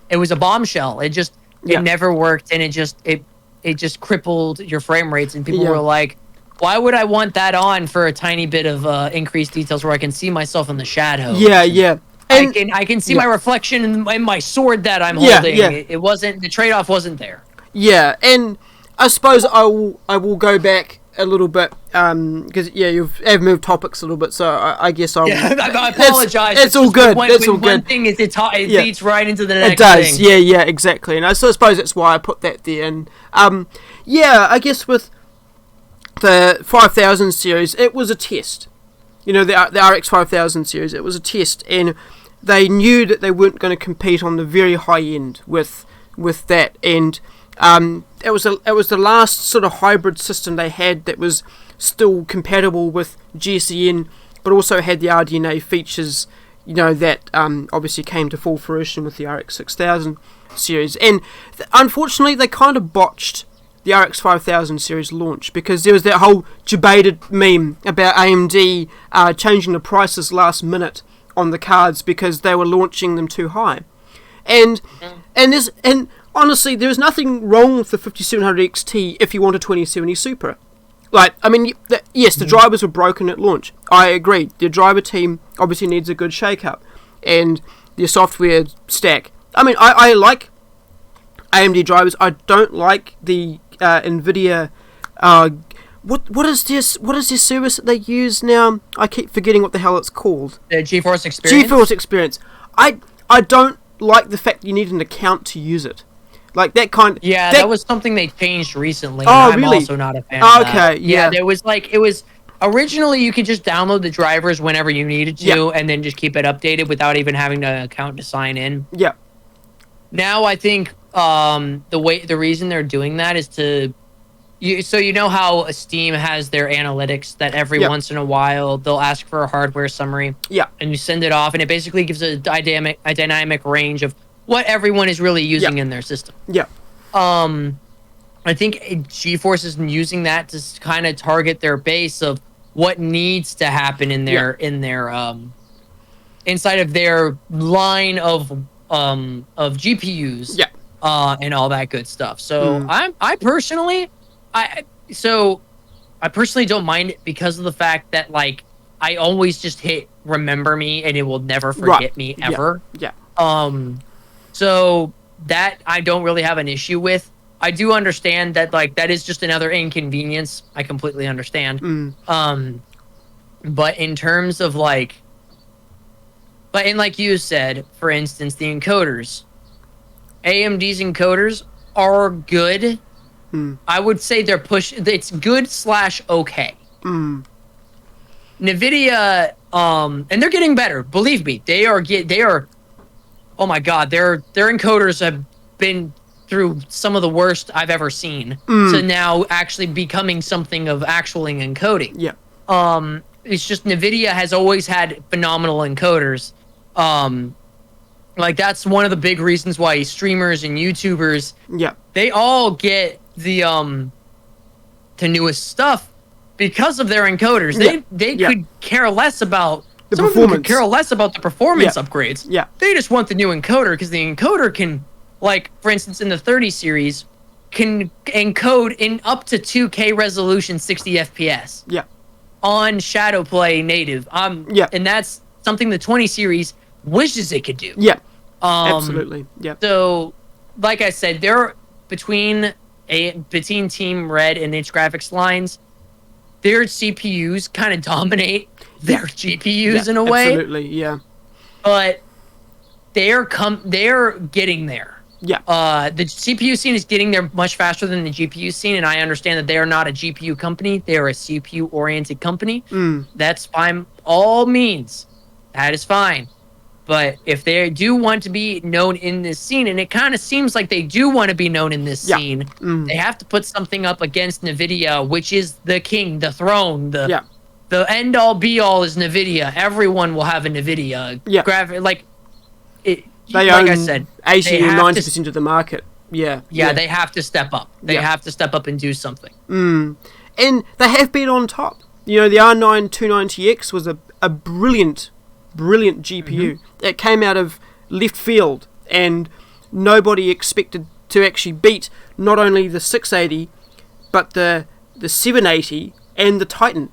It was a bombshell. It never worked, and it just crippled your frame rates. And people were like, why would I want that on for a tiny bit of increased details where I can see myself in the shadows? And I can see my reflection in my sword that I'm holding. It wasn't, the trade-off wasn't there. And I suppose I will go back a little bit, because you've moved topics a little bit, so I guess I'll... I apologize. It's all good. It's all good. One thing is, it leads right into the next thing. It does, thing. Exactly. And I suppose that's why I put that there. And I guess with the 5000 series, it was a test. The RX 5000 series, it was a test, and they knew that they weren't going to compete on the very high end with that, and it was the last sort of hybrid system they had that was still compatible with GSEN, but also had the RDNA features, that obviously came to full fruition with the RX 6000 series. And unfortunately, they kind of botched the RX 5000 series launch, because there was that whole debated meme about AMD changing the prices last minute on the cards because they were launching them too high. And honestly, there's nothing wrong with the 5700 XT if you want a 2070 Super. Yes, the drivers were broken at launch. I agree. The driver team obviously needs a good shake-up, and the software stack. I like AMD drivers. I don't like the NVIDIA what is this? What is this service that they use now? I keep forgetting what the hell it's called. The GeForce Experience. GeForce Experience. I don't like the fact you need an account to use it. Like that kind. Yeah, that was something they changed recently. Oh, and I'm really? also not a fan of that. Okay, yeah. There was originally you could just download the drivers whenever you needed to, and then just keep it updated without even having an account to sign in. Yeah. Now I think the reason they're doing that is so you know how Steam has their analytics that every once in a while they'll ask for a hardware summary. Yeah. And you send it off, and it basically gives a dynamic range of what everyone is really using in their system. Yeah. I think GeForce is using that to kind of target their base of what needs to happen in their inside of their line of GPUs. Yeah. And all that good stuff. So I personally don't mind it because of the fact that like I always just hit remember me and it will never forget me ever. Yeah. So that I don't really have an issue with. I do understand that like that is just another inconvenience. I completely understand. But in terms of like you said, for instance, the encoders. AMD's encoders are good. I would say it's good / okay. NVIDIA, and they're getting better. Believe me, they are. Oh my God, their encoders have been through some of the worst I've ever seen to now actually becoming something of actual encoding. Yeah. It's just NVIDIA has always had phenomenal encoders. Like that's one of the big reasons why streamers and YouTubers, they all get the newest stuff because of their encoders. They could care less about the some performance. of them could care less about the performance upgrades. Yeah. They just want the new encoder because the encoder can, like for instance, in the 30 series, can encode in up to 2K resolution, 60 FPS. Yeah. On Shadowplay native. And that's something the 20 series wishes it could do. Yeah. Absolutely. Yeah. So, like I said, between Team Red and its graphics lines, their CPUs kind of dominate their GPUs in a way. Absolutely. Yeah. But they're getting there. Yeah. The CPU scene is getting there much faster than the GPU scene, and I understand that they are not a GPU company; they are a CPU-oriented company. That's fine. All means, that is fine. But if they do want to be known in this scene, and it kind of seems like they do want to be known in this scene, they have to put something up against NVIDIA, which is the king, the throne, the end-all, be-all is NVIDIA. Everyone will have a NVIDIA graphic. They like own I said, 80 or 90% of the market. Yeah. They have to step up. They have to step up and do something. And they have been on top. You know, the R9 290X was a brilliant GPU. It came out of left field, and nobody expected to actually beat not only the 680, but the 780 and the Titan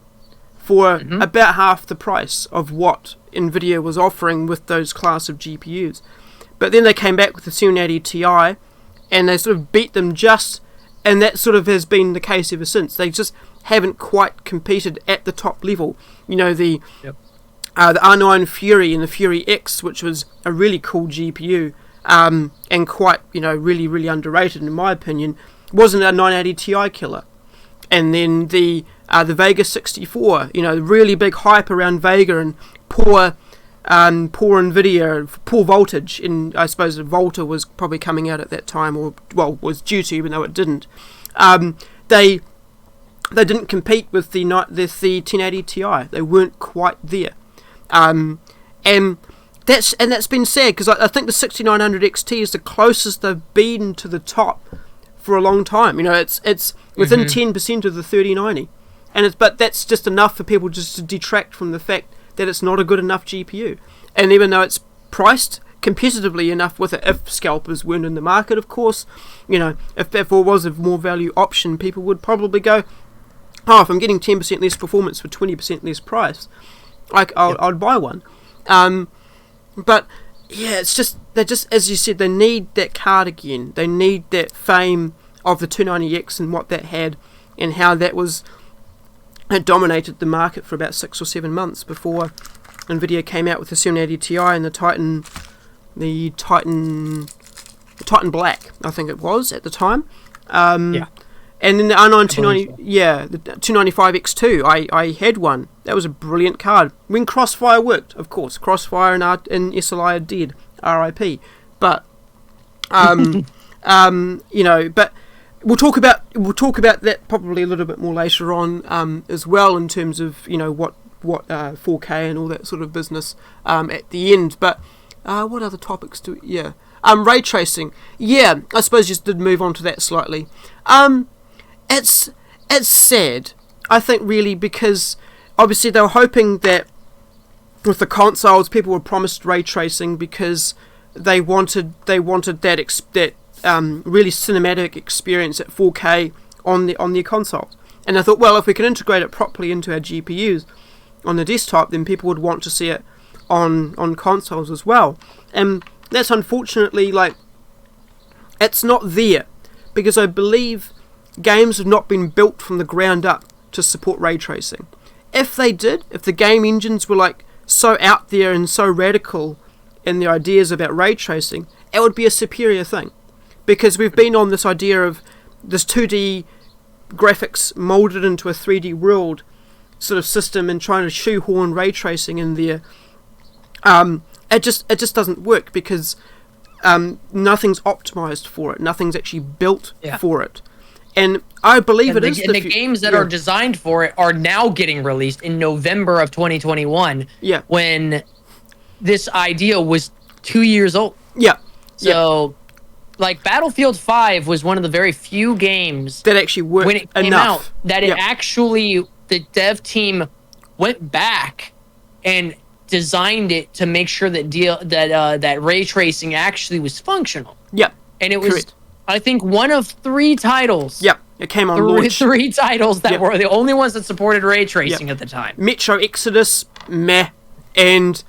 for about half the price of what NVIDIA was offering with those class of GPUs. But then they came back with the 780 Ti, and they sort of beat them and that sort of has been the case ever since. They just haven't quite competed at the top level. You know, the R9 Fury and the Fury X, which was a really cool GPU, and quite, really, really underrated in my opinion, wasn't a 980 Ti killer. And then the Vega 64, really big hype around Vega and poor NVIDIA, poor voltage. And I suppose Volta was probably coming out at that time, was due to, even though it didn't. They didn't compete with the 1080 Ti. They weren't quite there. And that's been sad, because I think the 6900 XT is the closest they've been to the top for a long time. It's within 10% of the 3090, but that's just enough for people just to detract from the fact that it's not a good enough GPU. And even though it's priced competitively enough with it, if scalpers weren't in the market, of course, if there was a more value option, people would probably go, if I'm getting 10% less performance for 20% less price, I'd buy one. But yeah, it's just, as you said, they need that card again. They need that fame of the 290X and what that had, and how that was it dominated the market for about 6 or 7 months before Nvidia came out with the 7080 Ti and the Titan Black, I think it was at the time. Yeah. And then the R9 290, the 295 X2, I had one. That was a brilliant card. When Crossfire worked, of course. Crossfire and SLI are dead, RIP. But, but we'll talk about that probably a little bit more later on as well, in terms of what 4K and all that sort of business at the end. But what other topics ray tracing. Yeah, I suppose just did move on to that slightly. It's sad, I think, really, because obviously they were hoping that with the consoles people were promised ray tracing because they wanted that really cinematic experience at 4K on the consoles. And I thought, well, if we can integrate it properly into our GPUs on the desktop, then people would want to see it on consoles as well. And that's unfortunately, it's not there, because I believe games have not been built from the ground up to support ray tracing. If they did, if the game engines were so out there and so radical in their ideas about ray tracing, it would be a superior thing, because we've been on this idea of this 2D graphics molded into a 3D world sort of system and trying to shoehorn ray tracing in there. It just doesn't work, because nothing's optimized for it. Nothing's actually built for it. And I believe it is the games that are designed for it are now getting released in November of 2021. Yeah. When this idea was 2 years old. Yeah. So, Battlefield 5 was one of the very few games that actually worked when it came out that it actually, the dev team went back and designed it to make sure that that ray tracing actually was functional. Yeah. And it was, I think, one of 3 titles. Yep, it came on launch. 3 titles that were the only ones that supported ray tracing at the time. Metro Exodus, meh. And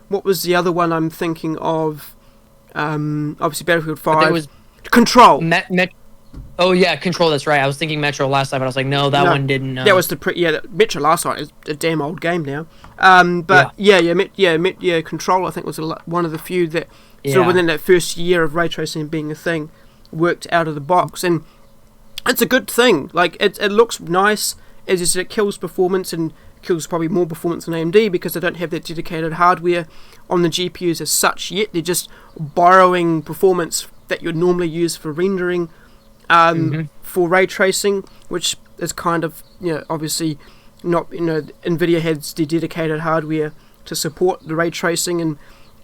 what was the other one I'm thinking of? Obviously Battlefield 5. It was Control. Oh yeah, Control. That's right. I was thinking Metro last time, but I was like, no, that one didn't. That was Metro last night is a damn old game now. But Control, I think, was one of the few that sort of within that first year of ray tracing being a thing worked out of the box, and it's a good thing. It looks nice, as you said. It kills performance, and kills probably more performance than AMD, because they don't have that dedicated hardware on the GPUs as such yet. They're just borrowing performance that you'd normally use for rendering for ray tracing, which is kind of, obviously not, Nvidia has the dedicated hardware to support the ray tracing, and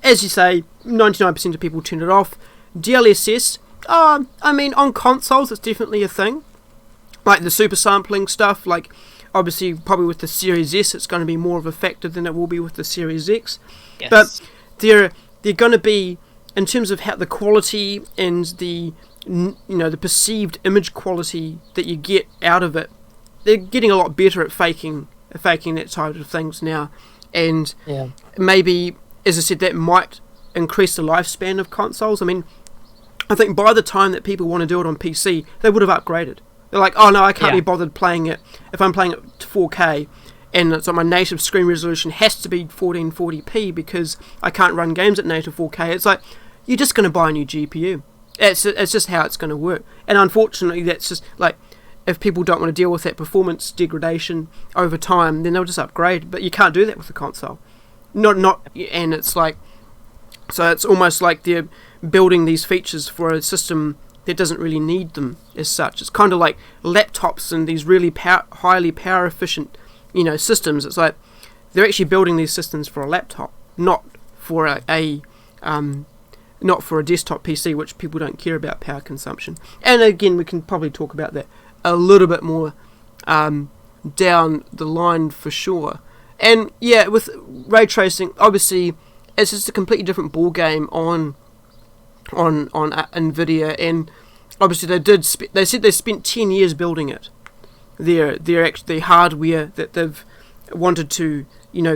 as you say, 99% of people turn it off. DLSS, on consoles it's definitely a thing, the super sampling stuff. Obviously probably with the Series S it's going to be more of a factor than it will be with the Series X. Yes. But they're going to be, in terms of how the quality and the the perceived image quality that you get out of it, they're getting a lot better at faking that type of things now. And maybe, as I said, that might increase the lifespan of consoles. I think by the time that people want to do it on PC, they would have upgraded. They're like, oh no, I can't be bothered playing it. If I'm playing it to 4K and it's on my native screen resolution has to be 1440p because I can't run games at native 4K, it's like, you're just going to buy a new GPU. It's just how it's going to work. And unfortunately, that's just if people don't want to deal with that performance degradation over time, then they'll just upgrade. But you can't do that with the console. And it's so it's almost like they're building these features for a system that doesn't really need them as such. It's kind of like laptops and these really highly power efficient, systems. It's like they're actually building these systems for a laptop, not for a desktop PC, which people don't care about power consumption. And again, we can probably talk about that a little bit more down the line for sure. And with ray tracing, obviously, it's just a completely different ball game on Nvidia, and obviously they said they spent 10 years building it. Their hardware that they've wanted to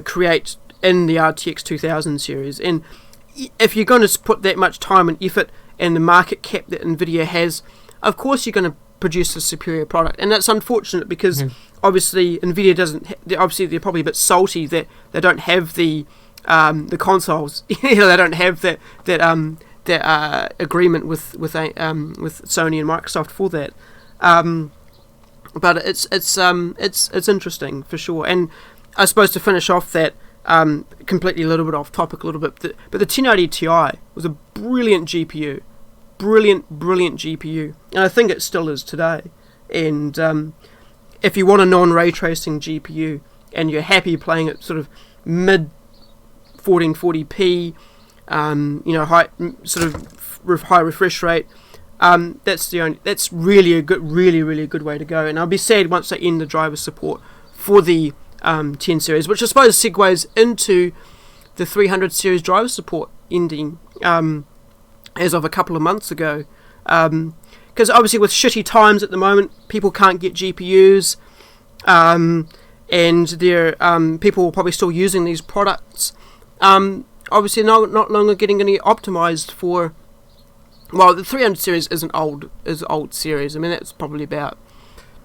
create in the RTX 2000 series, and if you're going to put that much time and effort and the market cap that Nvidia has, of course you're going to produce a superior product. And that's unfortunate because obviously Nvidia doesn't. Obviously, they're probably a bit salty that they don't have the consoles. They don't have that agreement with Sony and Microsoft for that. But it's interesting for sure. And I suppose to finish off that, completely a little bit off topic a little bit, but the 1080 Ti was a brilliant GPU, brilliant GPU, and I think it still is today. And if you want a non-ray tracing GPU and you're happy playing at sort of mid 1440p, high high refresh rate, that's really good way to go. And I'll be sad once they end the driver support for the 10 series, which I suppose segues into the 300 series driver support ending as of a couple of months ago. Because obviously with shitty times at the moment, people can't get GPUs, and people are probably still using these products. Obviously not longer getting any optimized for. Well, the 300 series is an old series. I mean, that's probably about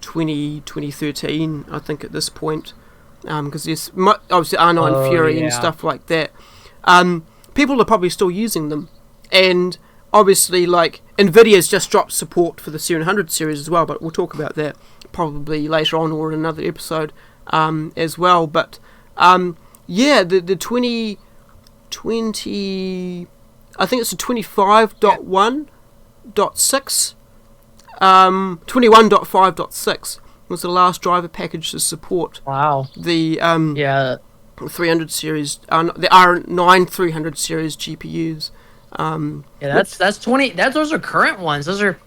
2013, I think, at this point. Because there's obviously R9 Fury and stuff like that. People are probably still using them, and obviously, like, Nvidia's just dropped support for the 700 series as well. But we'll talk about that probably later on or in another episode as well. But the 2020. I think it's a 25.1.6, 21.5.6 was the last driver package to support. Wow. The 300 series, the R9 300 series GPUs. That's 20. Those are current ones. Those are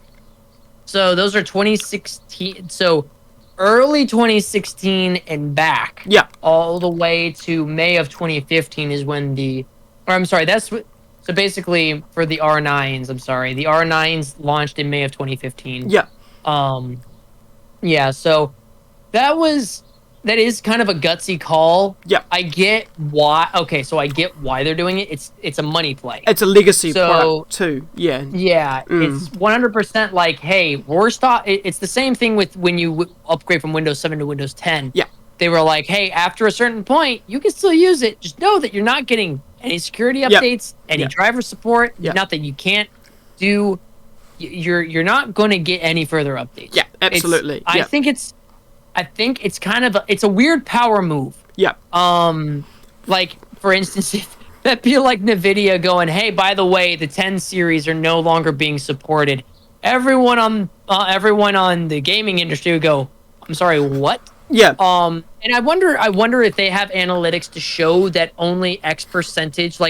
2016. So early 2016 and back. Yeah. All the way to May of 2015 is when So basically, for the R9s, the R9s launched in May of 2015. Yeah. So that is kind of a gutsy call. Yeah. I get why. Okay, so I get why they're doing it. It's a money play. It's a legacy product too. Yeah. Yeah. It's 100% like, hey, it's the same thing with when you upgrade from Windows 7 to Windows 10. Yeah. They were like, hey, after a certain point, you can still use it. Just know that you're not getting any security updates, any driver support. Not that you can't do. You're not going to get any further updates. Yeah, absolutely. I think it's kind of it's a weird power move. Yeah. Like for instance, if that'd be like NVIDIA going, hey, by the way, the 10 series are no longer being supported. Everyone on the gaming industry would go, I'm sorry, what? Yeah. And I wonder if they have analytics to show that only X percentage,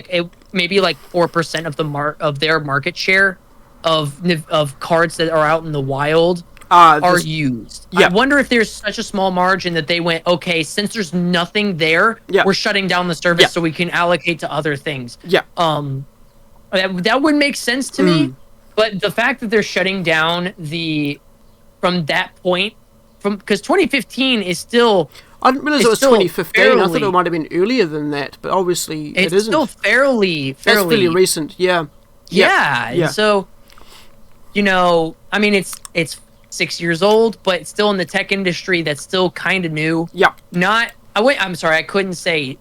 maybe like 4% of their market share of cards that are out in the wild are used. Yeah. I wonder if there's such a small margin that they went, okay, since there's nothing there, we're shutting down the service so we can allocate to other things. Yeah. That would make sense to me, but the fact that they're shutting down from that point. Because 2015 is still. I didn't realize it was 2015. I thought it might have been earlier than that, but obviously it isn't. It's still fairly. That's fairly recent. Yeah. Yeah. So, I mean, it's 6 years old, but it's still in the tech industry. That's still kind of new. Yeah. I'm sorry. I wouldn't say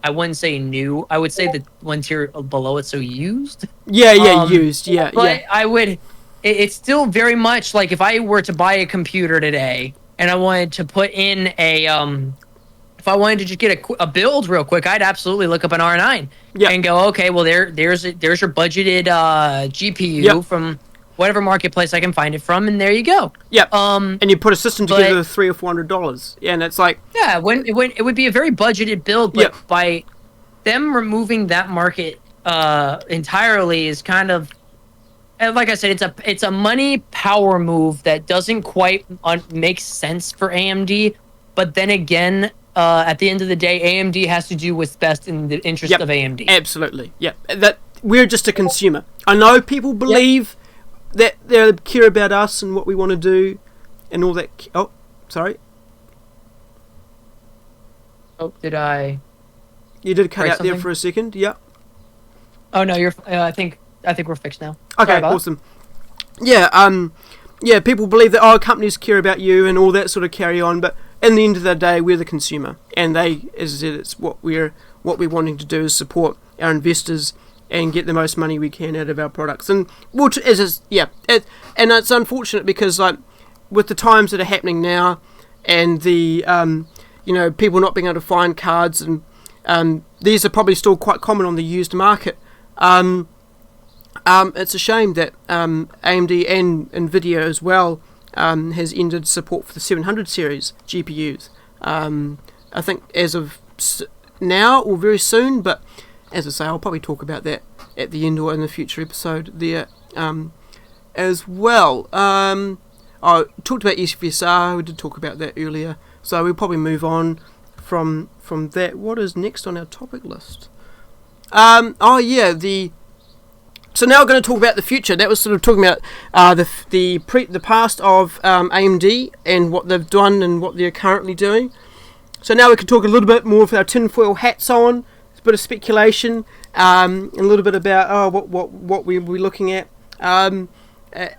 new. I would say the one tier below it. So used. Yeah. Used. Yeah. But I would. It's still very much like if I were to buy a computer today. And I wanted to put in if I wanted to just get a build real quick, I'd absolutely look up an R9 and go, okay, well there's your budgeted GPU from whatever marketplace I can find it from, and there you go. Yeah. And you put a system together for $300 or $400. Yeah, and it's like it would be a very budgeted build, but by them removing that market entirely is kind of. And like I said, it's a money power move that doesn't quite make sense for AMD. But then again, at the end of the day, AMD has to do what's best in the interest of AMD. Absolutely, yeah. That we're just a consumer. I know people believe that they care about us and what we want to do, and all that. Oh, sorry. Oh, did I? You did cut out there for a second. Yeah. Oh no, you're. I think we're fixed now. Okay, awesome. Yeah, people believe that companies care about you and all that sort of carry on, but in the end of the day, we're the consumer, and they, as I said, it's what we're wanting to do is support our investors and get the most money we can out of our products. And and it's unfortunate because like with the times that are happening now, and the people not being able to find cards, and these are probably still quite common on the used market. It's a shame that AMD and Nvidia as well has ended support for the 700 series GPUs. I think as of now or very soon, but as I say, I'll probably talk about that at the end or in a future episode there as well. I talked about SVSR, we did talk about that earlier, so we'll probably move on from that. What is next on our topic list? So now we're going to talk about the future. That was sort of talking about the past of AMD and what they've done and what they're currently doing. So now we can talk a little bit more with our tinfoil hats on, a bit of speculation, a little bit about what we'll be looking at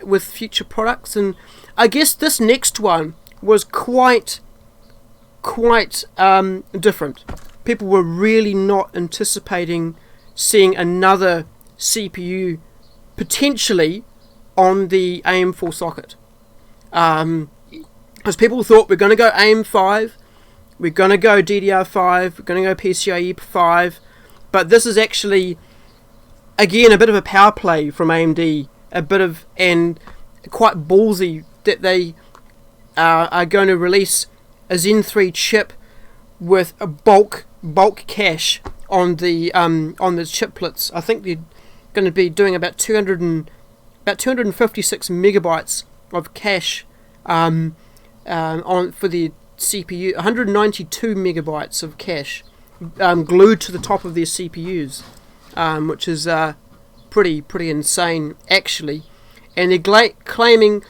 with future products. And I guess this next one was quite different. People were really not anticipating seeing another CPU potentially on the AM4 socket, because people thought we're going to go AM5, we're going to go DDR5, we're going to go PCIe 5, but this is actually again a bit of a power play from AMD, and quite ballsy that they are going to release a Zen 3 chip with a bulk cache on the chiplets. I think they're going to be doing about 256 megabytes of cache on for the CPU, 192 megabytes of cache glued to the top of their CPUs, which is pretty insane actually. And they're claiming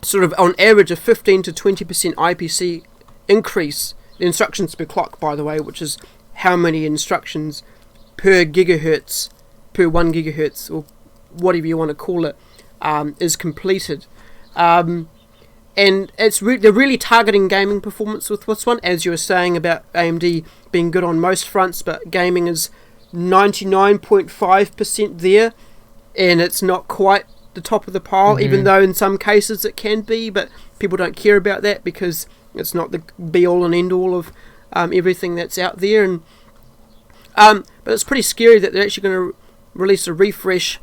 sort of on average a 15 to 20% IPC increase, the instructions per clock, by the way, which is how many instructions per gigahertz, per 1 gigahertz, or whatever you want to call it, is completed. And they're really targeting gaming performance with this one, as you were saying about AMD being good on most fronts, but gaming is 99.5% there, and it's not quite the top of the pile, even though in some cases it can be, but people don't care about that because it's not the be-all and end-all of everything that's out there. And but it's pretty scary that they're actually going to release a refresh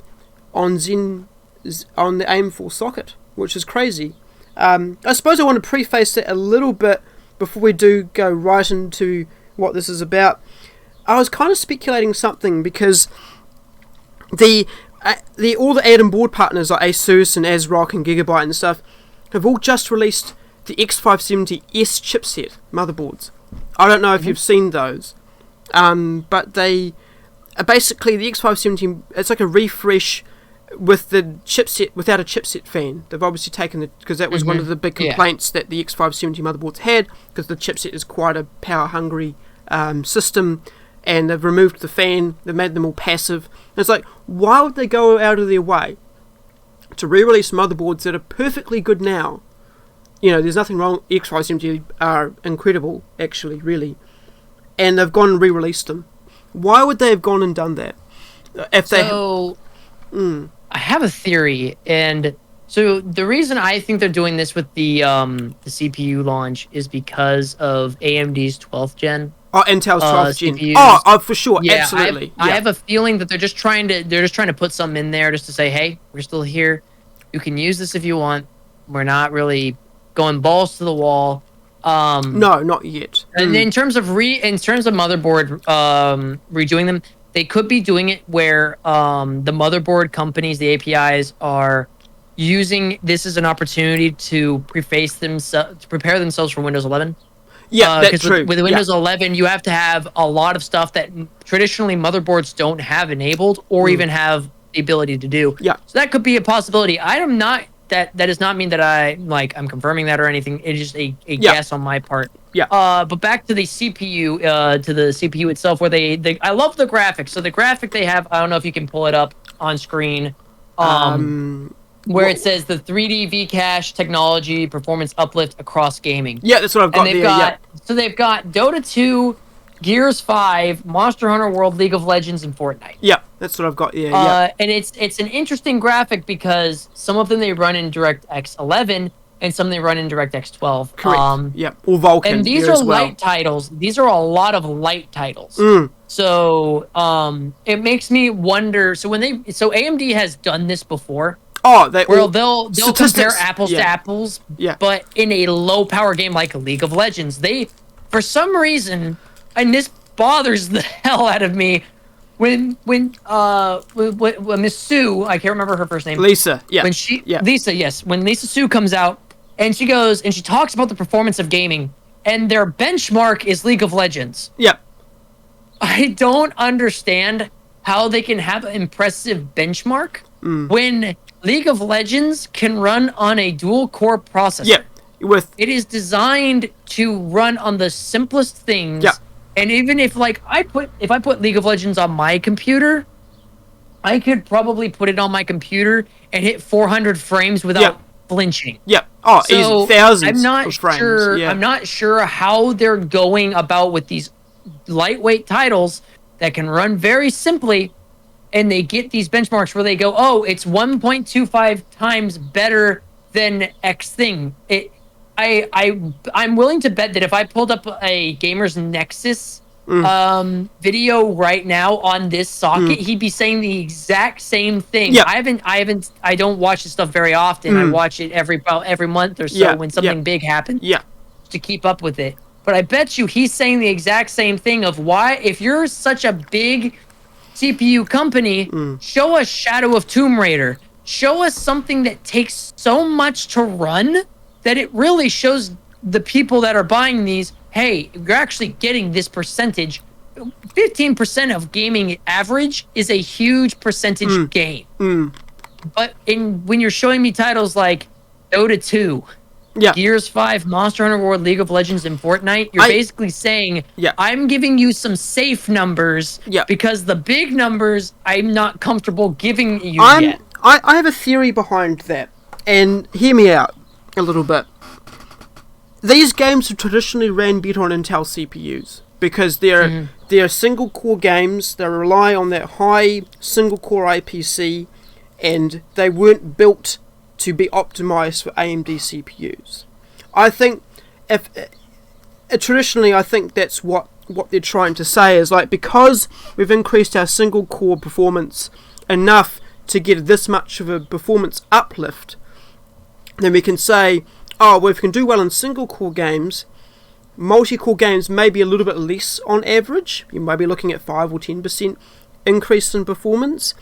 on the AM4 socket, which is crazy. I suppose I want to preface that a little bit before we do go right into what this is about. I was kind of speculating something because all the Atom board partners like ASUS and ASRock and Gigabyte and stuff have all just released the X570S chipset motherboards. I don't know if you've seen those, but they basically the X570. It's like a refresh with the chipset without a chipset fan. They've obviously taken because that was one of the big complaints that the X570 motherboards had, because the chipset is quite a power hungry system, and they've removed the fan. They've made them all passive. And it's like, why would they go out of their way to re-release motherboards that are perfectly good now? You know, there's nothing wrong. X570 are incredible, actually, really. And they've gone and re-released them. Why would they have gone and done that? I have a theory, and so the reason I think they're doing this with the CPU launch is because of AMD's 12th gen. Oh, Intel's 12th gen. CPUs. Oh, for sure, absolutely. I have a feeling that they're just trying to put something in there just to say, hey, we're still here. You can use this if you want. We're not really going balls to the wall. No, not yet. And in terms of motherboard redoing them, they could be doing it where the motherboard companies, the APIs, are using this as an opportunity to prepare themselves for Windows 11. Yeah, that's true. With Windows 11, you have to have a lot of stuff that traditionally motherboards don't have enabled or even have the ability to do. Yeah. So that could be a possibility. I'm not. That does not mean that I'm confirming that or anything. It's just a guess on my part. Yeah. But back to the CPU, itself, where I love the graphics. So the graphic they have, I don't know if you can pull it up on screen. where it says the 3D V-Cache technology performance uplift across gaming. Yeah, that's what I've got And they've got Dota 2, Gears 5, Monster Hunter World, League of Legends, and Fortnite. Yeah, that's what I've got. Yeah. And it's an interesting graphic because some of them they run in DirectX 11 and some they run in DirectX 12. Correct. Yeah, or Vulkan. And these are light titles. These are a lot of light titles. So it makes me wonder. So AMD has done this before. Oh, they'll compare apples to apples. Yeah. But in a low power game like League of Legends, they for some reason, and this bothers the hell out of me. When Miss Sue, I can't remember her first name. Lisa, yeah. Lisa, yes. When Lisa Sue comes out and she goes and she talks about the performance of gaming, and their benchmark is League of Legends. Yep. I don't understand how they can have an impressive benchmark when League of Legends can run on a dual core processor. Yeah. It is designed to run on the simplest things. Yeah. And even if I put League of Legends on my computer, I could probably put it on my computer and hit 400 frames without flinching. Yeah. Oh, so easy. Thousands I'm not of frames. sure. Yeah. I'm not sure how they're going about with these lightweight titles that can run very simply, and they get these benchmarks where they go, oh, it's 1.25 times better than X thing. I'm willing to bet that if I pulled up a Gamer's Nexus video right now on this socket, he'd be saying the exact same thing. Yep. I don't watch this stuff very often. I watch it every month or so when something big happens. Yeah. To keep up with it. But I bet you he's saying the exact same thing of why, if you're such a big CPU company, show us Shadow of Tomb Raider. Show us something that takes so much to run that it really shows the people that are buying these, hey, you're actually getting this percentage. 15% of gaming average is a huge percentage gain. But when you're showing me titles like Dota 2, Gears 5, Monster Hunter World, League of Legends, and Fortnite, you're basically saying, I'm giving you some safe numbers because the big numbers I'm not comfortable giving you yet. I have a theory behind that, and hear me out a little bit. These games have traditionally ran better on Intel CPUs because they're single core games. They rely on that high single core IPC, and they weren't built to be optimized for AMD CPUs. I think traditionally I think that's what they're trying to say is because we've increased our single core performance enough to get this much of a performance uplift, then we can say, oh, well, if we can do well in single core games, multi-core games may be a little bit less on average. You might be looking at 5 or 10% increase in performance.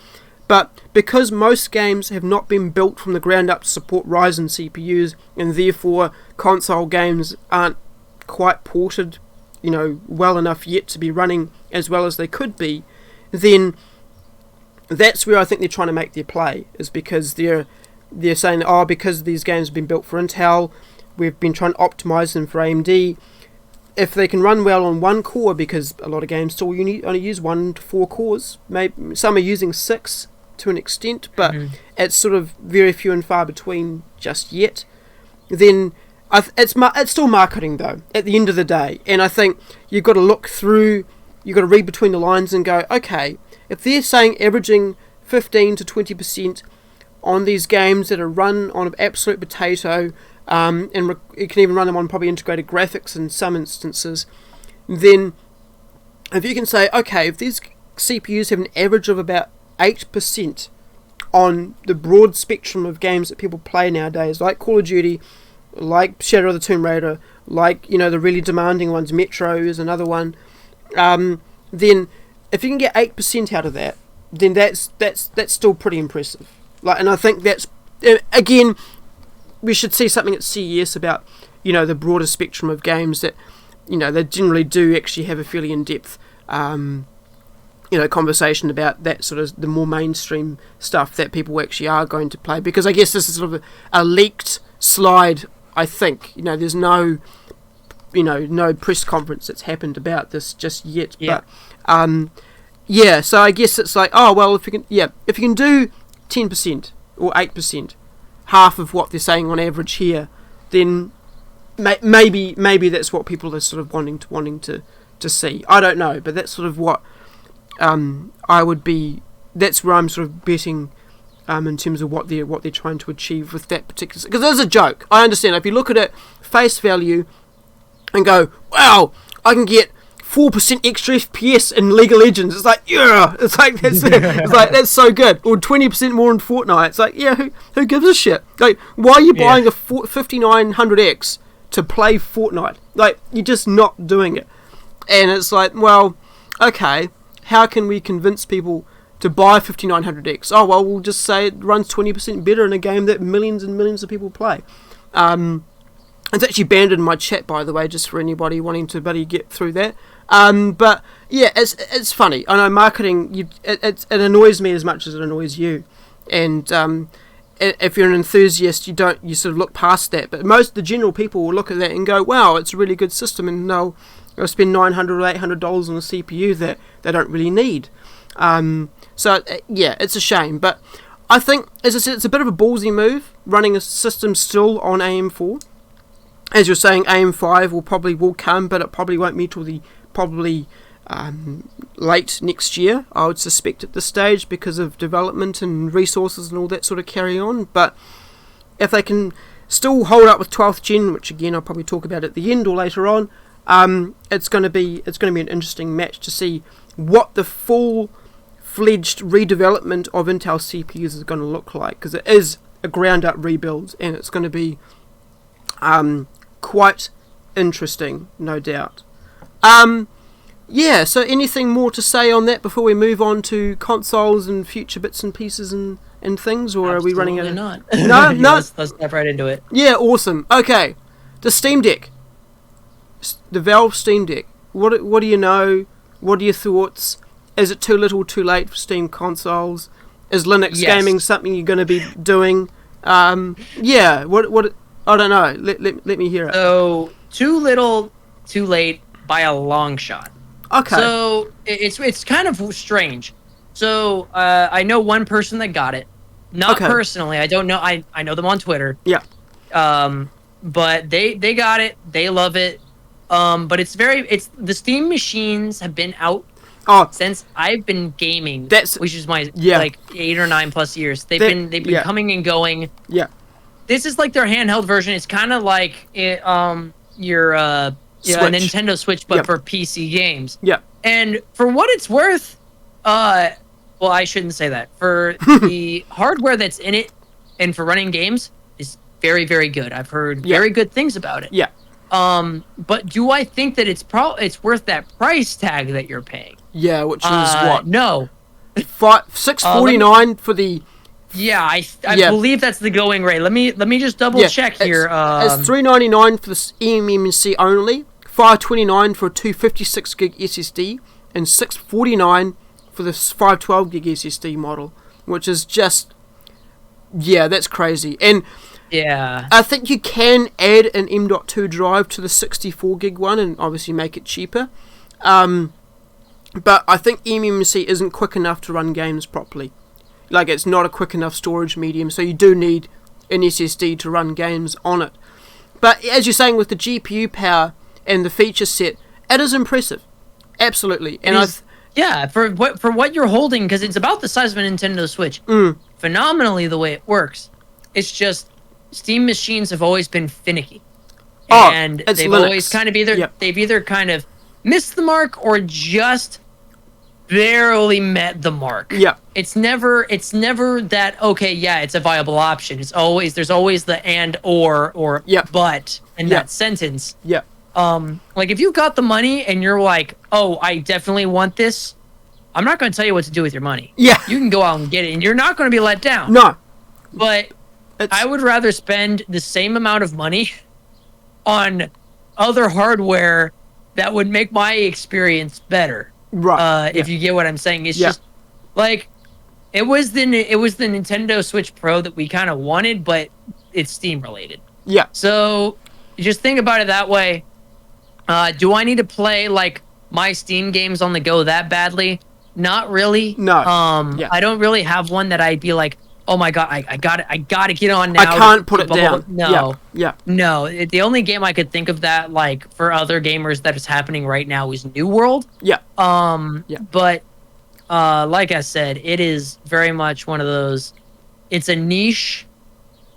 But because most games have not been built from the ground up to support Ryzen CPUs, and therefore console games aren't quite ported, well enough yet to be running as well as they could be, then that's where I think they're trying to make their play, is because they're saying, oh, because these games have been built for Intel, we've been trying to optimize them for AMD. If they can run well on one core, because a lot of games still only use 1 to 4 cores, maybe some are using 6 to an extent, but it's sort of very few and far between just yet, then it's still marketing though at the end of the day. And I think you've got to look through, you've got to read between the lines and go, okay, if they're saying averaging 15 to 20% on these games that are run on an absolute potato, and you can even run them on probably integrated graphics in some instances, then if you can say, okay, if these CPUs have an average of about 8% on the broad spectrum of games that people play nowadays, like Call of Duty, like Shadow of the Tomb Raider, like the really demanding ones, Metro is another one, then if you can get 8% out of that, then that's still pretty impressive. And I think that's, again, we should see something at CES about the broader spectrum of games that they generally do actually have a fairly in-depth conversation about that sort of the more mainstream stuff that people actually are going to play, because I guess this is sort of a leaked slide. I think there's no no press conference that's happened about this just yet, but so I guess it's like, oh well, if you can do 10% or 8%, half of what they're saying on average here, then maybe that's what people are sort of wanting to see. I don't know, but that's sort of what that's where I'm sort of betting in terms of what they're trying to achieve with that particular, because there's a joke. I understand if you look at it face value and go, wow, I can get 4% extra FPS in League of Legends. It's like, yeah, it's like that's so good. Or 20% more in Fortnite. It's like, yeah, who gives a shit? Like, why are you buying a 5900X to play Fortnite? Like, you're just not doing it. And it's like, well, okay, how can we convince people to buy 5900X? Oh, well, we'll just say it runs 20% better in a game that millions and millions of people play. It's actually banned in my chat, by the way, just for anybody wanting to get through that. But yeah, it's funny. I know marketing, it annoys me as much as it annoys you. And if you're an enthusiast, you sort of look past that. But the general people will look at that and go, wow, it's a really good system, and they'll spend $900 or $800 on a CPU that they don't really need. So yeah, it's a shame. But I think, as I said, it's a bit of a ballsy move running a system still on AM4. As you're saying, AM5 will come, but it probably won't be till probably late next year, I would suspect at this stage, because of development and resources and all that sort of carry on. But if they can still hold up with 12th gen, which again I'll probably talk about at the end or later on, it's going to be an interesting match to see what the full-fledged redevelopment of Intel CPUs is going to look like, because it is a ground-up rebuild, and it's going to be quite interesting, no doubt. Yeah, so anything more to say on that before we move on to consoles and future bits and pieces and things, or Absolutely are we running out of... not. No, no. Let's step right into it. Yeah, awesome. Okay, the Steam Deck. The Valve Steam Deck. What do you know? What are your thoughts? Is it too little, too late for Steam consoles? Is Linux gaming something you're going to be doing? Yeah, what... I don't know. Let me hear it. So, too little, too late by a long shot. Okay. So, it's kind of strange. So, I know one person that got it. Not personally. I don't know. I know them on Twitter. Yeah. But they got it. They love it. But the Steam machines have been out since I've been gaming. Which is my like 8 or 9 plus years. They've been coming and going. Yeah. This is like their handheld version. It's kind of like your Nintendo Switch, but for PC games. Yeah. And for what it's worth, well, I shouldn't say that. For the hardware that's in it, and for running games, is very, very good. I've heard very good things about it. Yeah. But do I think that it's worth that price tag that you're paying? Yeah, which is what? No. $649 for the... Yeah, I believe that's the going rate. Let me just double check here. It's $399 for the eMMC only, $529 for a 256 gig SSD, and $649 for the 512 gig SSD model, which is just that's crazy. And I think you can add an M.2 drive to the 64 gig one and obviously make it cheaper. But I think eMMC isn't quick enough to run games properly. Like, it's not a quick enough storage medium, so you do need an SSD to run games on it. But as you're saying, with the GPU power and the feature set, it is impressive. Absolutely. And for what you're holding, because it's about the size of a Nintendo Switch. Phenomenally the way it works. It's just Steam machines have always been finicky. And they've Linux. always kind of they've either kind of missed the mark or just barely met the mark. Yeah. It's never that it's a viable option. There's always the and or but in that sentence. Yeah. Like if you've got the money and you're like, "Oh, I definitely want this." I'm not going to tell you what to do with your money. Yeah. You can go out and get it and you're not going to be let down. No. But I would rather spend the same amount of money on other hardware that would make my experience better. Right. If you get what I'm saying, it's just like it was the Nintendo Switch Pro that we kind of wanted, but it's Steam related. Yeah. So you just think about it that way. Do I need to play like my Steam games on the go that badly? Not really. No. I don't really have one that I'd be like, Oh my god, I got it. I got to get on now. I can't put it down. No. Yeah. No, the only game I could think of that, like, for other gamers that is happening right now is New World. Yeah. But like I said, it is very much one of those. It's a niche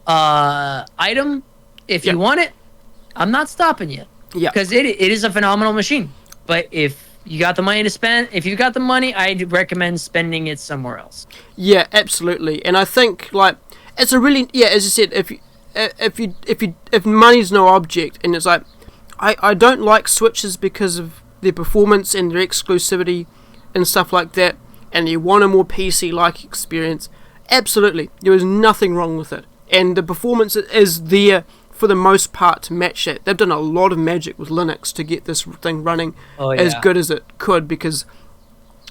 item. If you want it, I'm not stopping you. Yeah. Because it is a phenomenal machine. But if you got the money to spend, if you got the money, I'd recommend spending it somewhere else. Yeah, absolutely. And I think, like, it's a really, as you said, if money's no object, and it's like, I don't like Switches because of their performance and their exclusivity and stuff like that, and you want a more PC-like experience, absolutely, there is nothing wrong with it. And the performance is there for the most part to match that. They've done a lot of magic with Linux to get this thing running as good as it could, because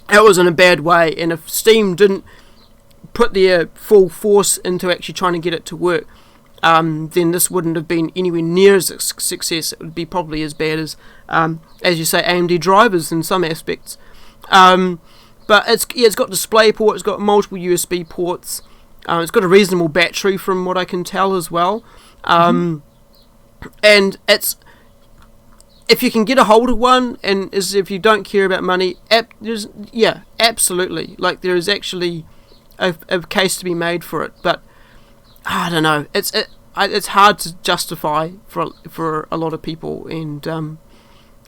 it was in a bad way, and if Steam didn't put their full force into actually trying to get it to work, then this wouldn't have been anywhere near as a success. It would be probably as bad as you say, AMD drivers in some aspects. But it's got DisplayPort, it's got multiple USB ports, it's got a reasonable battery from what I can tell as well. And it's, if you can get a hold of one, and if you don't care about money, absolutely. Like, there is actually a case to be made for it. But I don't know. It's hard to justify for a lot of people, and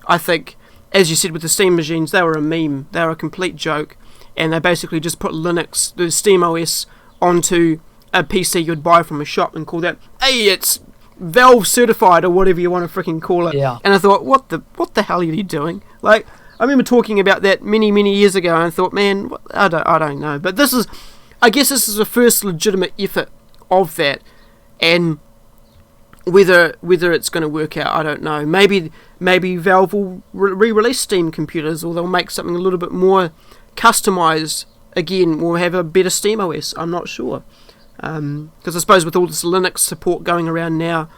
I think, as you said with the Steam machines, they were a meme. They were a complete joke, and they basically just put Linux, the Steam OS, onto a PC you'd buy from a shop and call that, hey, it's Valve certified, or whatever you want to freaking call it. Yeah. And I thought, what the hell are you doing? Like, I remember talking about that many years ago, and I thought, man, I don't know. But I guess this is the first legitimate effort of that, and whether it's going to work out, I don't know. Maybe Valve will re-release Steam computers, or they'll make something a little bit more customized again, or have a better Steam OS. I'm not sure. Because I suppose with all this Linux support going around now,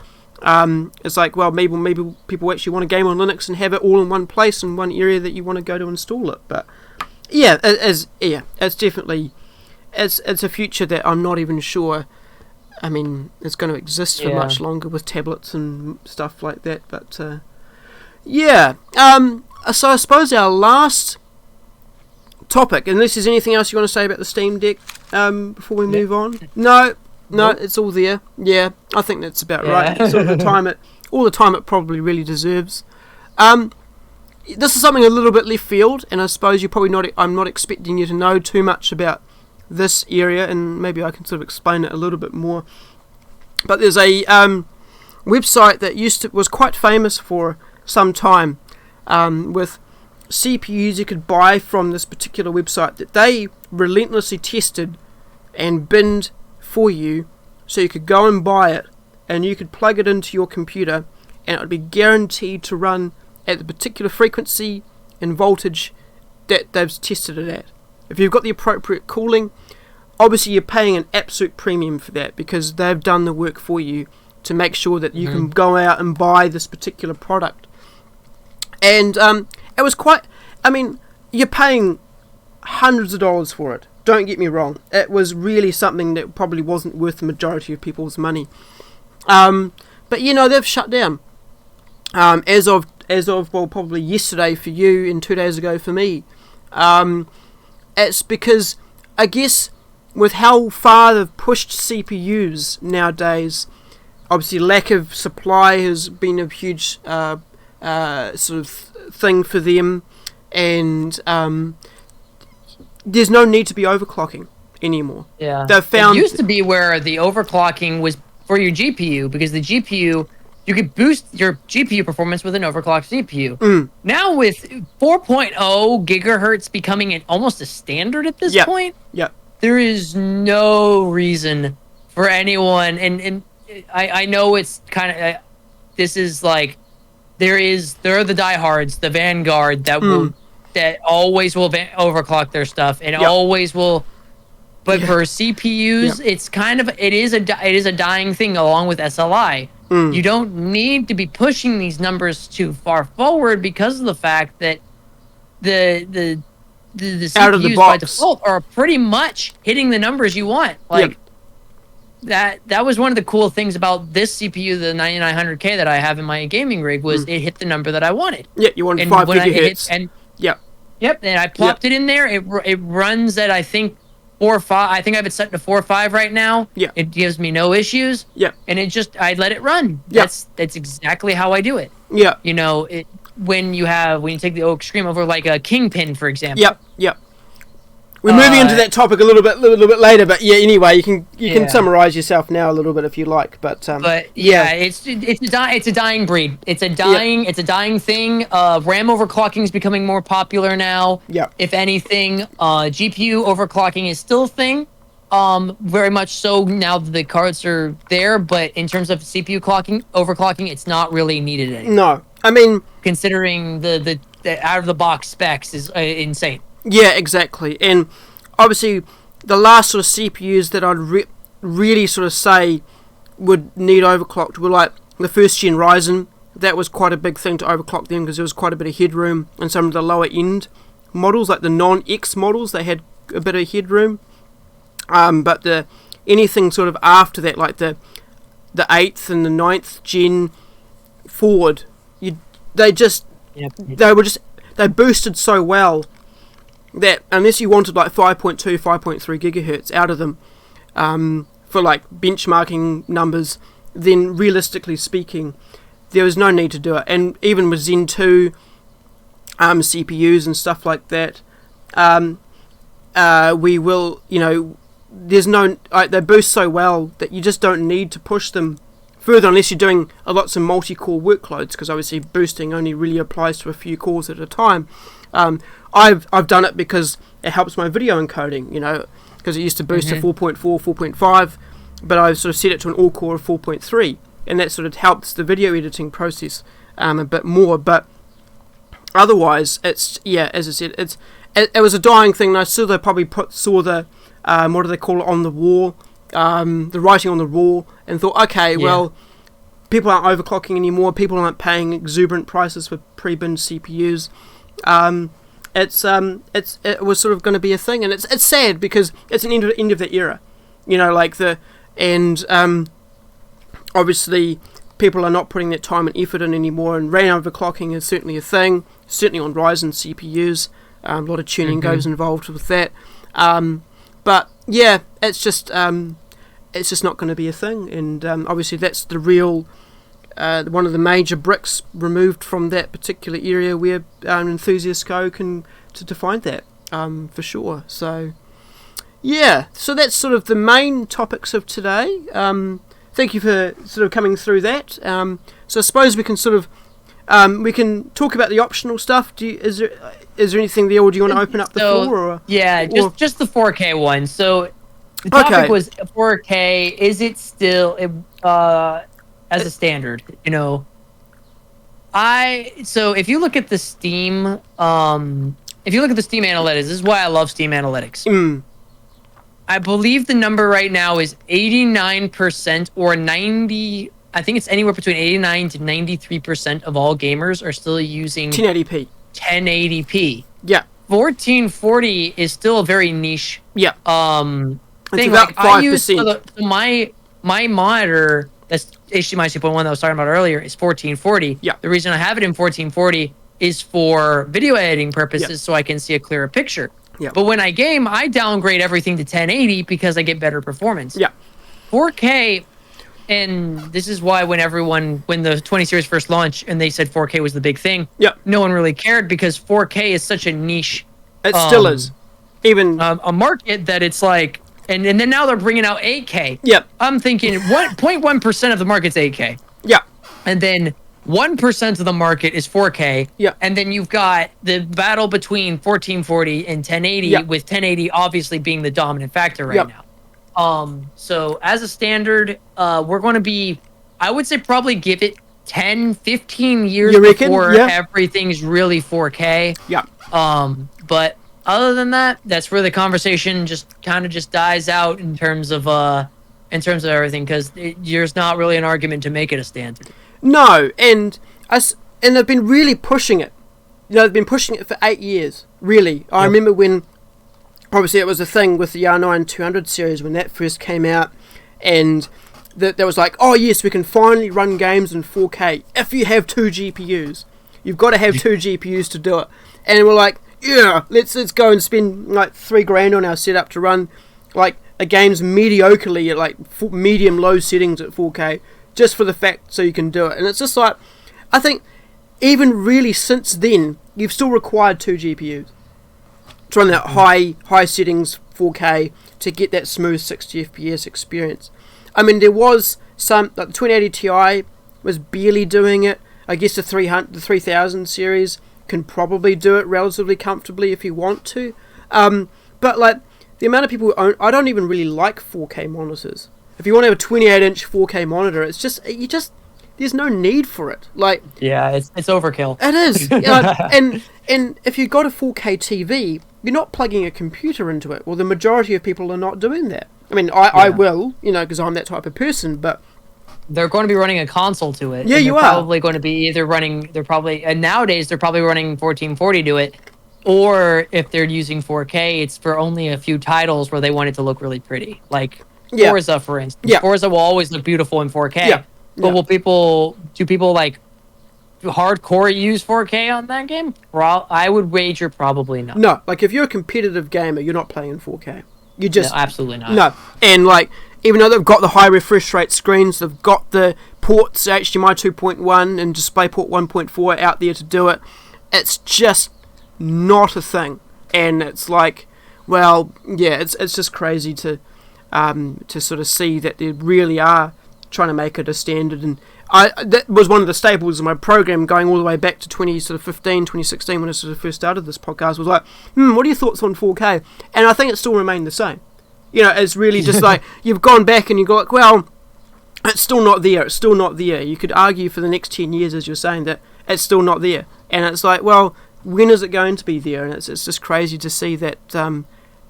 it's like, well, maybe people actually want a game on Linux and have it all in one place, in one area that you want to go to install it. But it's definitely it's a future that I'm not even sure. I mean, it's going to exist for much longer with tablets and stuff like that. But so I suppose our last topic, unless there's anything else you want to say about the Steam Deck before we move on. No, it's all there. Yeah, I think that's about right. It's all the time it probably really deserves. This is something a little bit left field, and I suppose I'm not expecting you to know too much about this area, and maybe I can sort of explain it a little bit more. But there's a website that was quite famous for some time, with CPUs you could buy from this particular website that they relentlessly tested and binned for you, so you could go and buy it, and you could plug it into your computer, and it would be guaranteed to run at the particular frequency and voltage that they've tested it at. If you've got the appropriate cooling, obviously you're paying an absolute premium for that, because they've done the work for you to make sure that you can go out and buy this particular product. And it was quite, I mean, you're paying hundreds of dollars for it, don't get me wrong. It was really something that probably wasn't worth the majority of people's money. But they've shut down. As of probably yesterday for you and 2 days ago for me. It's because, I guess, with how far they've pushed CPUs nowadays, obviously lack of supply has been a huge sort of thing for them, and there's no need to be overclocking anymore. Yeah, they've found it used to be where the overclocking was for your GPU, because the GPU, you could boost your GPU performance with an overclocked CPU. Now with 4.0 gigahertz becoming almost a standard at this point, there is no reason for anyone, and I know it's kind of, this is like, there are the diehards, the vanguard that always will overclock their stuff, and always will. But for CPUs, it's kind of, it is a dying thing, along with SLI. You don't need to be pushing these numbers too far forward, because of the fact that the CPUs by default are pretty much hitting the numbers you want. Like that was one of the cool things about this CPU, the 9900K that I have in my gaming rig, was it hit the number that I wanted. Yeah, you wanted 5 gigahertz. Yep, and I plopped it in there. It runs at, I think, 4 or 5. I think I have it set to 4 or 5 right now. Yeah. It gives me no issues. Yeah. And I let it run. Yeah. That's exactly how I do it. Yeah. You know, when you take the extreme over like a Kingpin, for example. Yep. We're moving into that topic a little bit later, but yeah. Anyway, you can summarize yourself now a little bit if you like, but it's a dying breed. It's a dying thing. RAM overclocking is becoming more popular now. Yeah. If anything, GPU overclocking is still a thing. Very much so now that the cards are there, but in terms of CPU overclocking, it's not really needed anymore. No, I mean, considering the out of the box specs is insane. Yeah, exactly. And obviously, the last sort of CPUs that I'd really sort of say would need overclocked were like the first gen Ryzen. That was quite a big thing to overclock them because there was quite a bit of headroom. And some of the lower end models, like the non-X models, they had a bit of headroom. But anything sort of after that, like the 8th and the 9th gen forward, they boosted so well that unless you wanted like 5.2, 5.3 gigahertz out of them for like benchmarking numbers, then realistically speaking, there was no need to do it. And even with Zen 2 CPUs and stuff like that, we will, there's no, they boost so well that you just don't need to push them further unless you're doing lots of multi-core workloads, because obviously boosting only really applies to a few cores at a time. I've done it because it helps my video encoding, because it used to boost to 4.4, 4.5, but I've sort of set it to an all-core of 4.3, and that sort of helps the video editing process a bit more. But otherwise, it's, as I said, it was a dying thing, and I still probably saw the, what do they call it, on the wall, the writing on the wall, and thought, okay, well, people aren't overclocking anymore, people aren't paying exuberant prices for pre-binned CPUs. It was sort of going to be a thing, and it's sad because it's an end of the era, obviously people are not putting that time and effort in anymore, and RAM overclocking is certainly a thing, certainly on Ryzen CPUs. A lot of tuning goes involved with that, but yeah, it's just not going to be a thing, and obviously that's the real one of the major bricks removed from that particular area where enthusiasts go to find that, for sure. So so that's sort of the main topics of today. Thank you for sort of coming through that. So I suppose we can sort of we can talk about the optional stuff. Is there anything there, or do you want to open up the floor? Or, just the 4K one. So the topic was 4K. Is it still as a standard? So if you look at the Steam, analytics, this is why I love Steam analytics. I believe the number right now is 89% or 90. I think it's anywhere between 89 to 93% of all gamers are still using 1080p. 1080p. Yeah. 1440 is still a very niche. Yeah. Thing. It's about 5%. My monitor, that's HDMI 2.1 that I was talking about earlier, is 1440. Yeah. The reason I have it in 1440 is for video editing purposes, so I can see a clearer picture. Yeah. But when I game, I downgrade everything to 1080 because I get better performance. Yeah. 4K, and this is why when the 20 series first launched and they said 4K was the big thing, no one really cared because 4K is such a niche. It still is. Even a market that it's like, and then now they're bringing out 8K. Yep. I'm thinking 0.1% of the market's 8K. Yeah. And then 1% of the market is 4K. Yeah. And then you've got the battle between 1440 and 1080, with 1080 obviously being the dominant factor right now. So as a standard, we're going to be, I would say probably give it 10, 15 years before everything's really 4K. Yeah. But other than that, that's where the conversation just dies out in terms of everything, because there's not really an argument to make it a standard. No, and they've been really pushing it. They've been pushing it for 8 years, really. I remember when, obviously it was a thing with the R9 200 series when that first came out, and that was like, oh yes, we can finally run games in 4K if you have 2 GPUs. You've got to have 2 GPUs to do it. And we're like, yeah, let's go and spend like $3,000 on our setup to run like a game's mediocrely at like medium low settings at 4K, just for the fact so you can do it. And it's just like, I think even really since then, you've still required 2 GPUs to run that high settings 4K to get that smooth 60 FPS experience. I mean, there was some, like the 2080 Ti was barely doing it. I guess the 3000 series can probably do it relatively comfortably if you want to. But like the amount of people who own, I don't even really like 4K monitors. If you want to have a 28-inch 4K monitor, it's just there's no need for it. Like, yeah, it's overkill. It is. You know, and if you've got a 4K TV, you're not plugging a computer into it. Well, the majority of people are not doing that. I mean, I will, you know, because I'm that type of person, but they're going to be running a console to it. Yeah, and you they're are. Probably going to be either running. And nowadays they're probably running 1440 to it, or if they're using 4K, it's for only a few titles where they want it to look really pretty, like Forza, for instance. Yeah. Forza will always look beautiful in 4K. Yeah. But do people like hardcore use 4K on that game? I would wager probably not. No, like if you're a competitive gamer, you're not playing in 4K. You just No, absolutely not. No, and like even though they've got the high refresh rate screens, they've got the ports HDMI 2.1 and DisplayPort 1.4 out there to do it. It's just not a thing, and it's like, well, yeah, it's just crazy to sort of see that they really are trying to make it a standard. And that was one of the staples of my program going all the way back to 2016 when I sort of first started this podcast, was like, what are your thoughts on 4K? And I think it still remained the same. You know, it's really just like, you've gone back and you go like, well, it's still not there, it's still not there. You could argue for the next 10 years, as you're saying, that it's still not there. And it's like, well, when is it going to be there? And it's just crazy to see that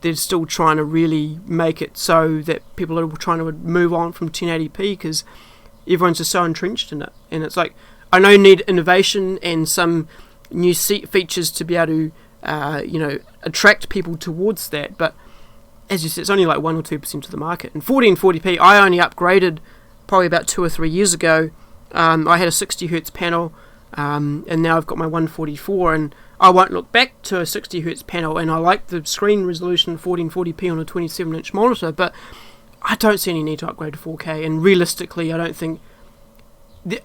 they're still trying to really make it so that people are trying to move on from 1080p, because everyone's just so entrenched in it. And it's like, I know you need innovation and some new features to be able to attract people towards that, but as you said, it's only like 1 or 2% of the market. And 1440p, I only upgraded probably about 2 or 3 years ago. I had a 60Hz panel, and now I've got my 144, and I won't look back to a 60Hz panel, and I like the screen resolution 1440p on a 27-inch monitor, but I don't see any need to upgrade to 4K. And realistically, I don't think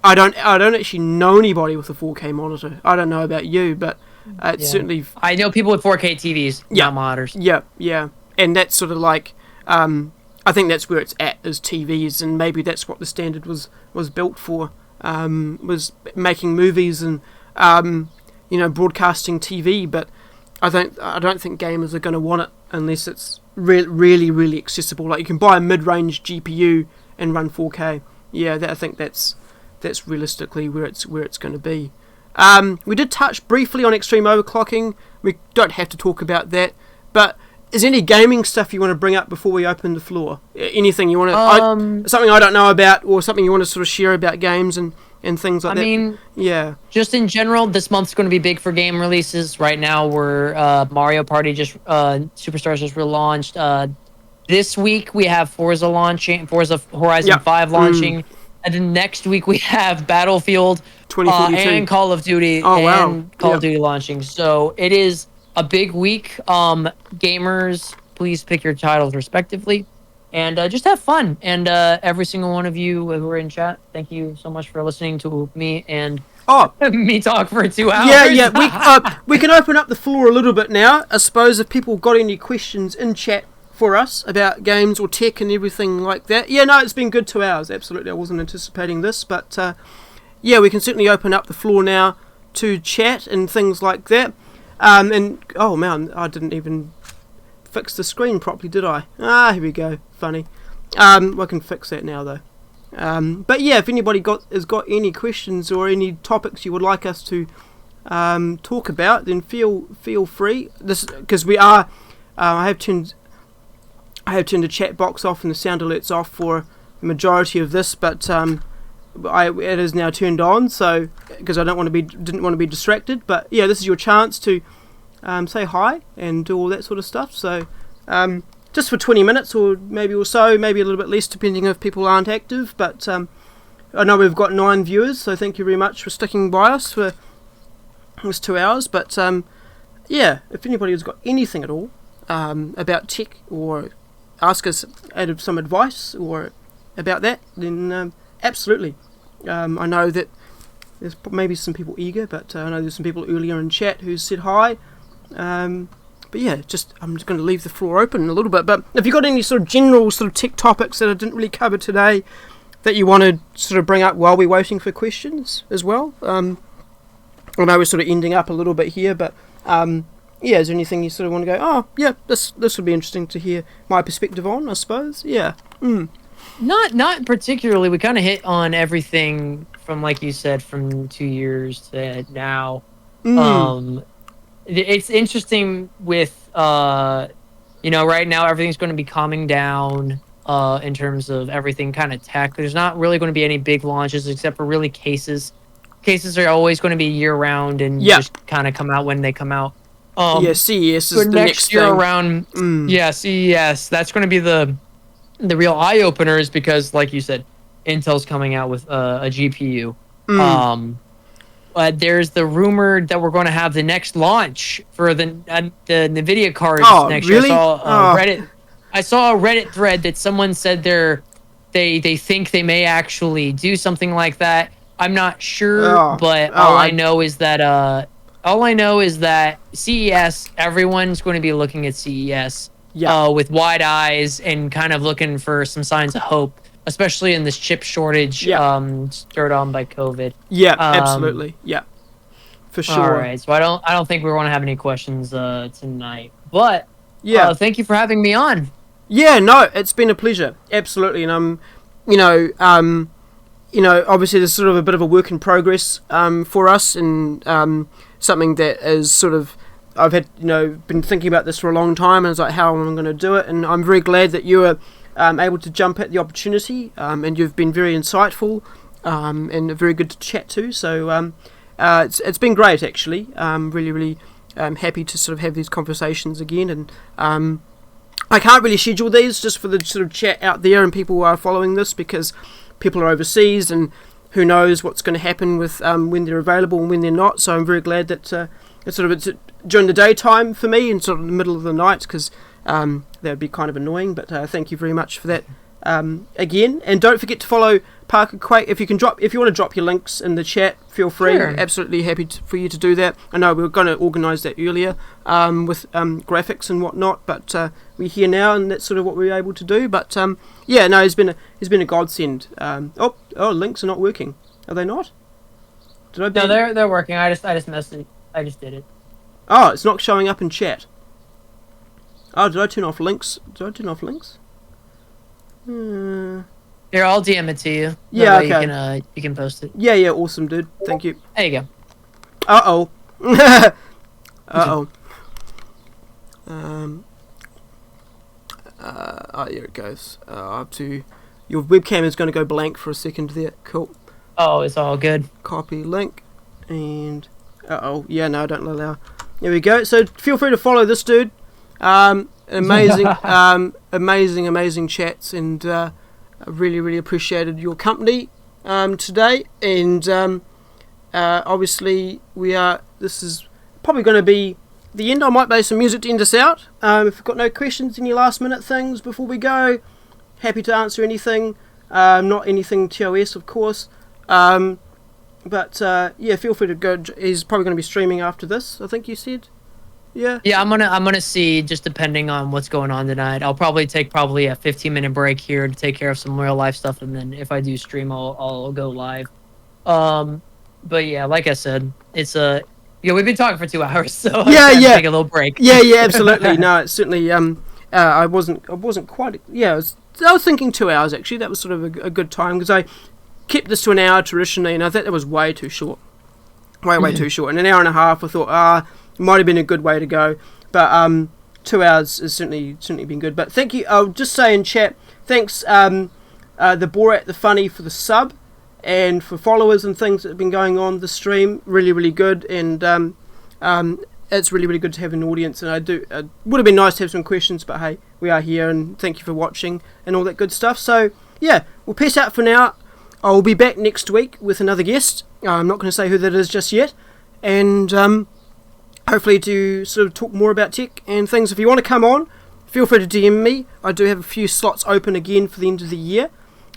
I don't actually know anybody with a 4K monitor. I don't know about you, but it's certainly, I know people with 4K TVs, not modders. Yeah. And that's sort of like, I think that's where it's at, is TVs, and maybe that's what the standard was built for, was making movies and broadcasting TV. But I don't think gamers are going to want it unless it's really, really accessible. Like, you can buy a mid-range GPU and run 4K. Yeah, I think that's realistically where it's going to be. We did touch briefly on extreme overclocking. We don't have to talk about that, but is there any gaming stuff you want to bring up before we open the floor? Anything you want to, something I don't know about, or something you want to sort of share about games and things like that? I mean, yeah. Just in general, this month's going to be big for game releases. Right now, we're Mario Party Superstars just relaunched. This week we have Forza Horizon 5 launching, and then next week we have Battlefield 2042 and Call of Duty and Call of Duty launching. So it is a big week. Gamers, please pick your titles respectively, and just have fun. And every single one of you who are in chat, thank you so much for listening to me and me talk for 2 hours. Yeah. We can open up the floor a little bit now. I suppose if people got any questions in chat for us about games or tech and everything like that. Yeah, no, it's been good 2 hours. Absolutely, I wasn't anticipating this, but we can certainly open up the floor now to chat and things like that. And oh man, I didn't even fix the screen properly, did I? Here we go. Funny. I can fix that now though. But yeah, if anybody has got any questions or any topics you would like us to talk about, then feel free. This, because we are, I have turned the chat box off and the sound alerts off for the majority of this, but it is now turned on, so because I didn't want to be distracted. But yeah, this is your chance to say hi and do all that sort of stuff. So just for 20 minutes or so, maybe a little bit less depending if people aren't active. But I know we've got 9 viewers, so thank you very much for sticking by us for this 2 hours. But yeah, if anybody has got anything at all about tech, or ask us some advice or about that, then absolutely. I know that there's maybe some people eager, but I know there's some people earlier in chat who said hi. But yeah, I'm just going to leave the floor open a little bit. But if you've got any sort of general sort of tech topics that I didn't really cover today that you want to sort of bring up while we're waiting for questions as well. I know we're sort of ending up a little bit here, but yeah, is there anything you sort of want to go, oh yeah, this would be interesting to hear my perspective on, I suppose. Yeah. Not particularly. We kind of hit on everything from, like you said, from 2 years to now. It's interesting with right now everything's going to be calming down in terms of everything kind of tech. There's not really going to be any big launches except for really cases. Cases are always going to be year round and just kind of come out when they come out. CES is the next year thing. around. Yeah, CES. That's going to be the real eye openers because, like you said, Intel's coming out with a GPU. There's the rumor that we're going to have the next launch for the NVIDIA cards next really? year. I saw a Reddit thread that someone said they think they may actually do something like that. I'm not sure, but all I know is that CES, everyone's going to be looking at CES with wide eyes and kind of looking for some signs of hope, especially in this chip shortage stirred on by COVID. Yeah, absolutely. Yeah, for sure. All right, so I don't think we want to have any questions tonight, but thank you for having me on. Yeah, no, it's been a pleasure. Absolutely, and obviously there's sort of a bit of a work in progress for us, and something that is sort of, I've had, been thinking about this for a long time, and it's like how I'm going to do it, and I'm very glad that you were able to jump at the opportunity, and you've been very insightful and very good to chat to. So it's been great, actually. Really, really happy to sort of have these conversations again, and I can't really schedule these just for the sort of chat out there and people who are following this, because people are overseas and who knows what's going to happen with when they're available and when they're not. So I'm very glad that it's during the daytime for me and sort of in the middle of the night, because that would be kind of annoying. But thank you very much for that again. And don't forget to follow Parkerquake. If you want to drop your links in the chat, feel free. Sure. Absolutely happy for you to do that. I know we were going to organise that earlier with graphics and whatnot, but we're here now, and that's sort of what we were able to do. But it's been a godsend. Links are not working. Are they not? No, they're working. I just messed it. I just did it. Oh, it's not showing up in chat. Oh, did I turn off links? Here, I'll DM it to you. Yeah, That way okay. You can post it. Yeah, awesome, dude. Thank you. There you go. Uh-oh. Here it goes. Up to your webcam is going to go blank for a second there. Cool. Oh, it's all good. Copy link, and I don't allow. There we go. So feel free to follow this dude. Amazing, amazing chats, and I really, really appreciated your company today. And obviously this is probably going to be the end. I might play some music to end us out. If you've got no questions, any last minute things before we go, happy to answer anything. Not anything TOS, of course. But feel free to go. He's probably going to be streaming after this, I think you said. Yeah. Yeah, I'm gonna see, just depending on what's going on tonight. I'll probably take a 15-minute break here to take care of some real life stuff, and then if I do stream, I'll go live. But yeah, like I said, it's we've been talking for 2 hours, so take a little break. Yeah, absolutely. No, it's certainly I wasn't quite. Yeah, I was thinking 2 hours actually. That was sort of a good time, because I kept this to an hour traditionally, and I thought that was way too short. Way too short. And an hour and a half, I thought it might have been a good way to go, but 2 hours has certainly been good. But thank you. I'll just say in chat, thanks the Borat the Funny for the sub, and for followers and things that have been going on the stream. Really, really good. And it's really, really good to have an audience, and it would have been nice to have some questions, but hey, we are here, and thank you for watching and all that good stuff. So yeah, we'll peace out for now. I'll be back next week with another guest. I'm not going to say who that is just yet, and hopefully to sort of talk more about tech and things. If you want to come on, feel free to DM me. I do have a few slots open again for the end of the year.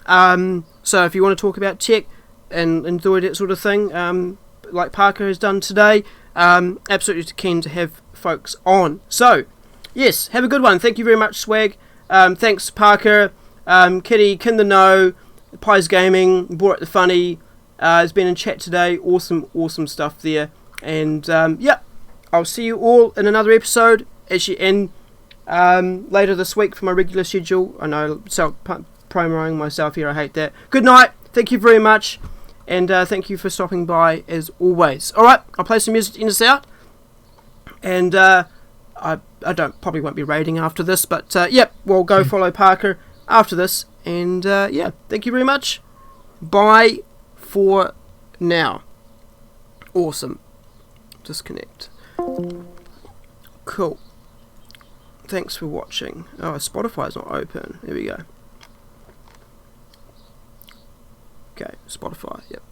So if you want to talk about tech and enjoy that sort of thing, like Parker has done today, absolutely keen to have folks on. So, yes, have a good one. Thank you very much, Swag. Thanks, Parker, Kitty, Kinder No, Pies Gaming, Bought the Funny, has been in chat today. Awesome stuff there. And, yeah, I'll see you all in another episode. Actually, later this week for my regular schedule. I know, promoting myself here, I hate that. Good night, thank you very much, and thank you for stopping by as always. Alright, I'll play some music to end us out, and I probably won't be raiding after this, but yep, we'll go follow Parker after this, and yeah, thank you very much. Bye for now. Awesome. Disconnect. Cool. Thanks for watching. Oh, Spotify's not open. There we go. Okay, Spotify, yep.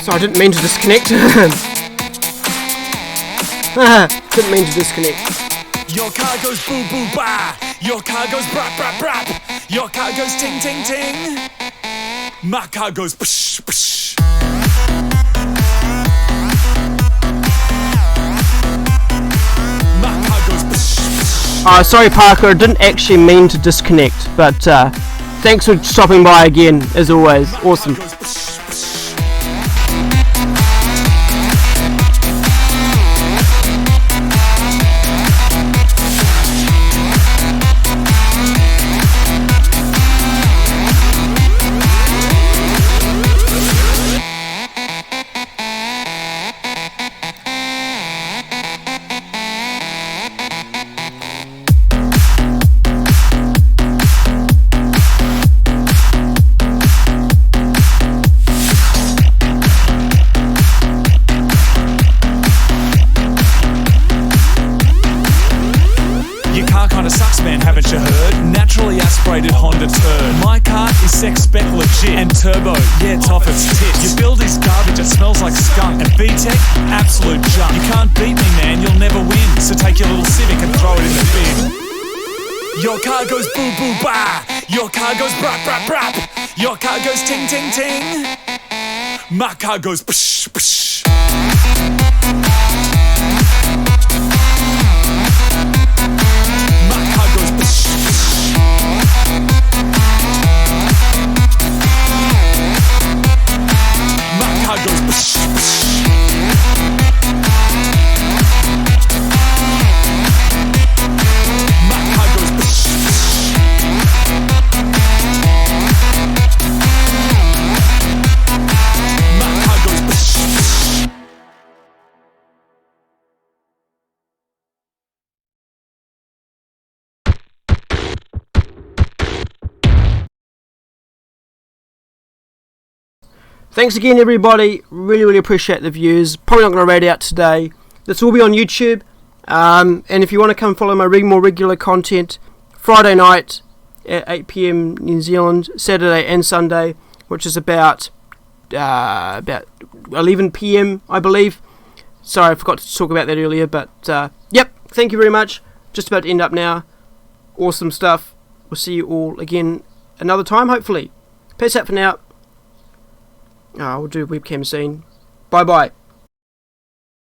So I didn't mean to disconnect. Didn't mean to disconnect. Your car goes boo boo ba. Your car goes brap brap brap. Your car goes ting ting ting. My car goes psh psh. My car goes psh psh. Sorry Parker, I didn't actually mean to disconnect, but thanks for stopping by again, as always. Awesome. And turbo, yeah, it's off its tits. Your build is garbage, it smells like skunk. And VTEC, absolute junk. You can't beat me, man, you'll never win. So take your little Civic and throw it in the bin. Your car goes boo boo ba. Your car goes brap brap brap. Your car goes ting ting ting. My car goes psh psh. My car goes psh psh. My car goes psh psh. My car goes psh psh. My car goes psh psh. Thanks again, everybody. Really appreciate the views. Probably not going to raid out today. This will be on YouTube. And if you want to come follow my more regular content, Friday night at 8 PM New Zealand, Saturday and Sunday, which is about 11 PM, I believe. Sorry, I forgot to talk about that earlier. But, yep, thank you very much. Just about to end up now. Awesome stuff. We'll see you all again another time, hopefully. Peace out for now. We'll do a webcam scene. Bye bye.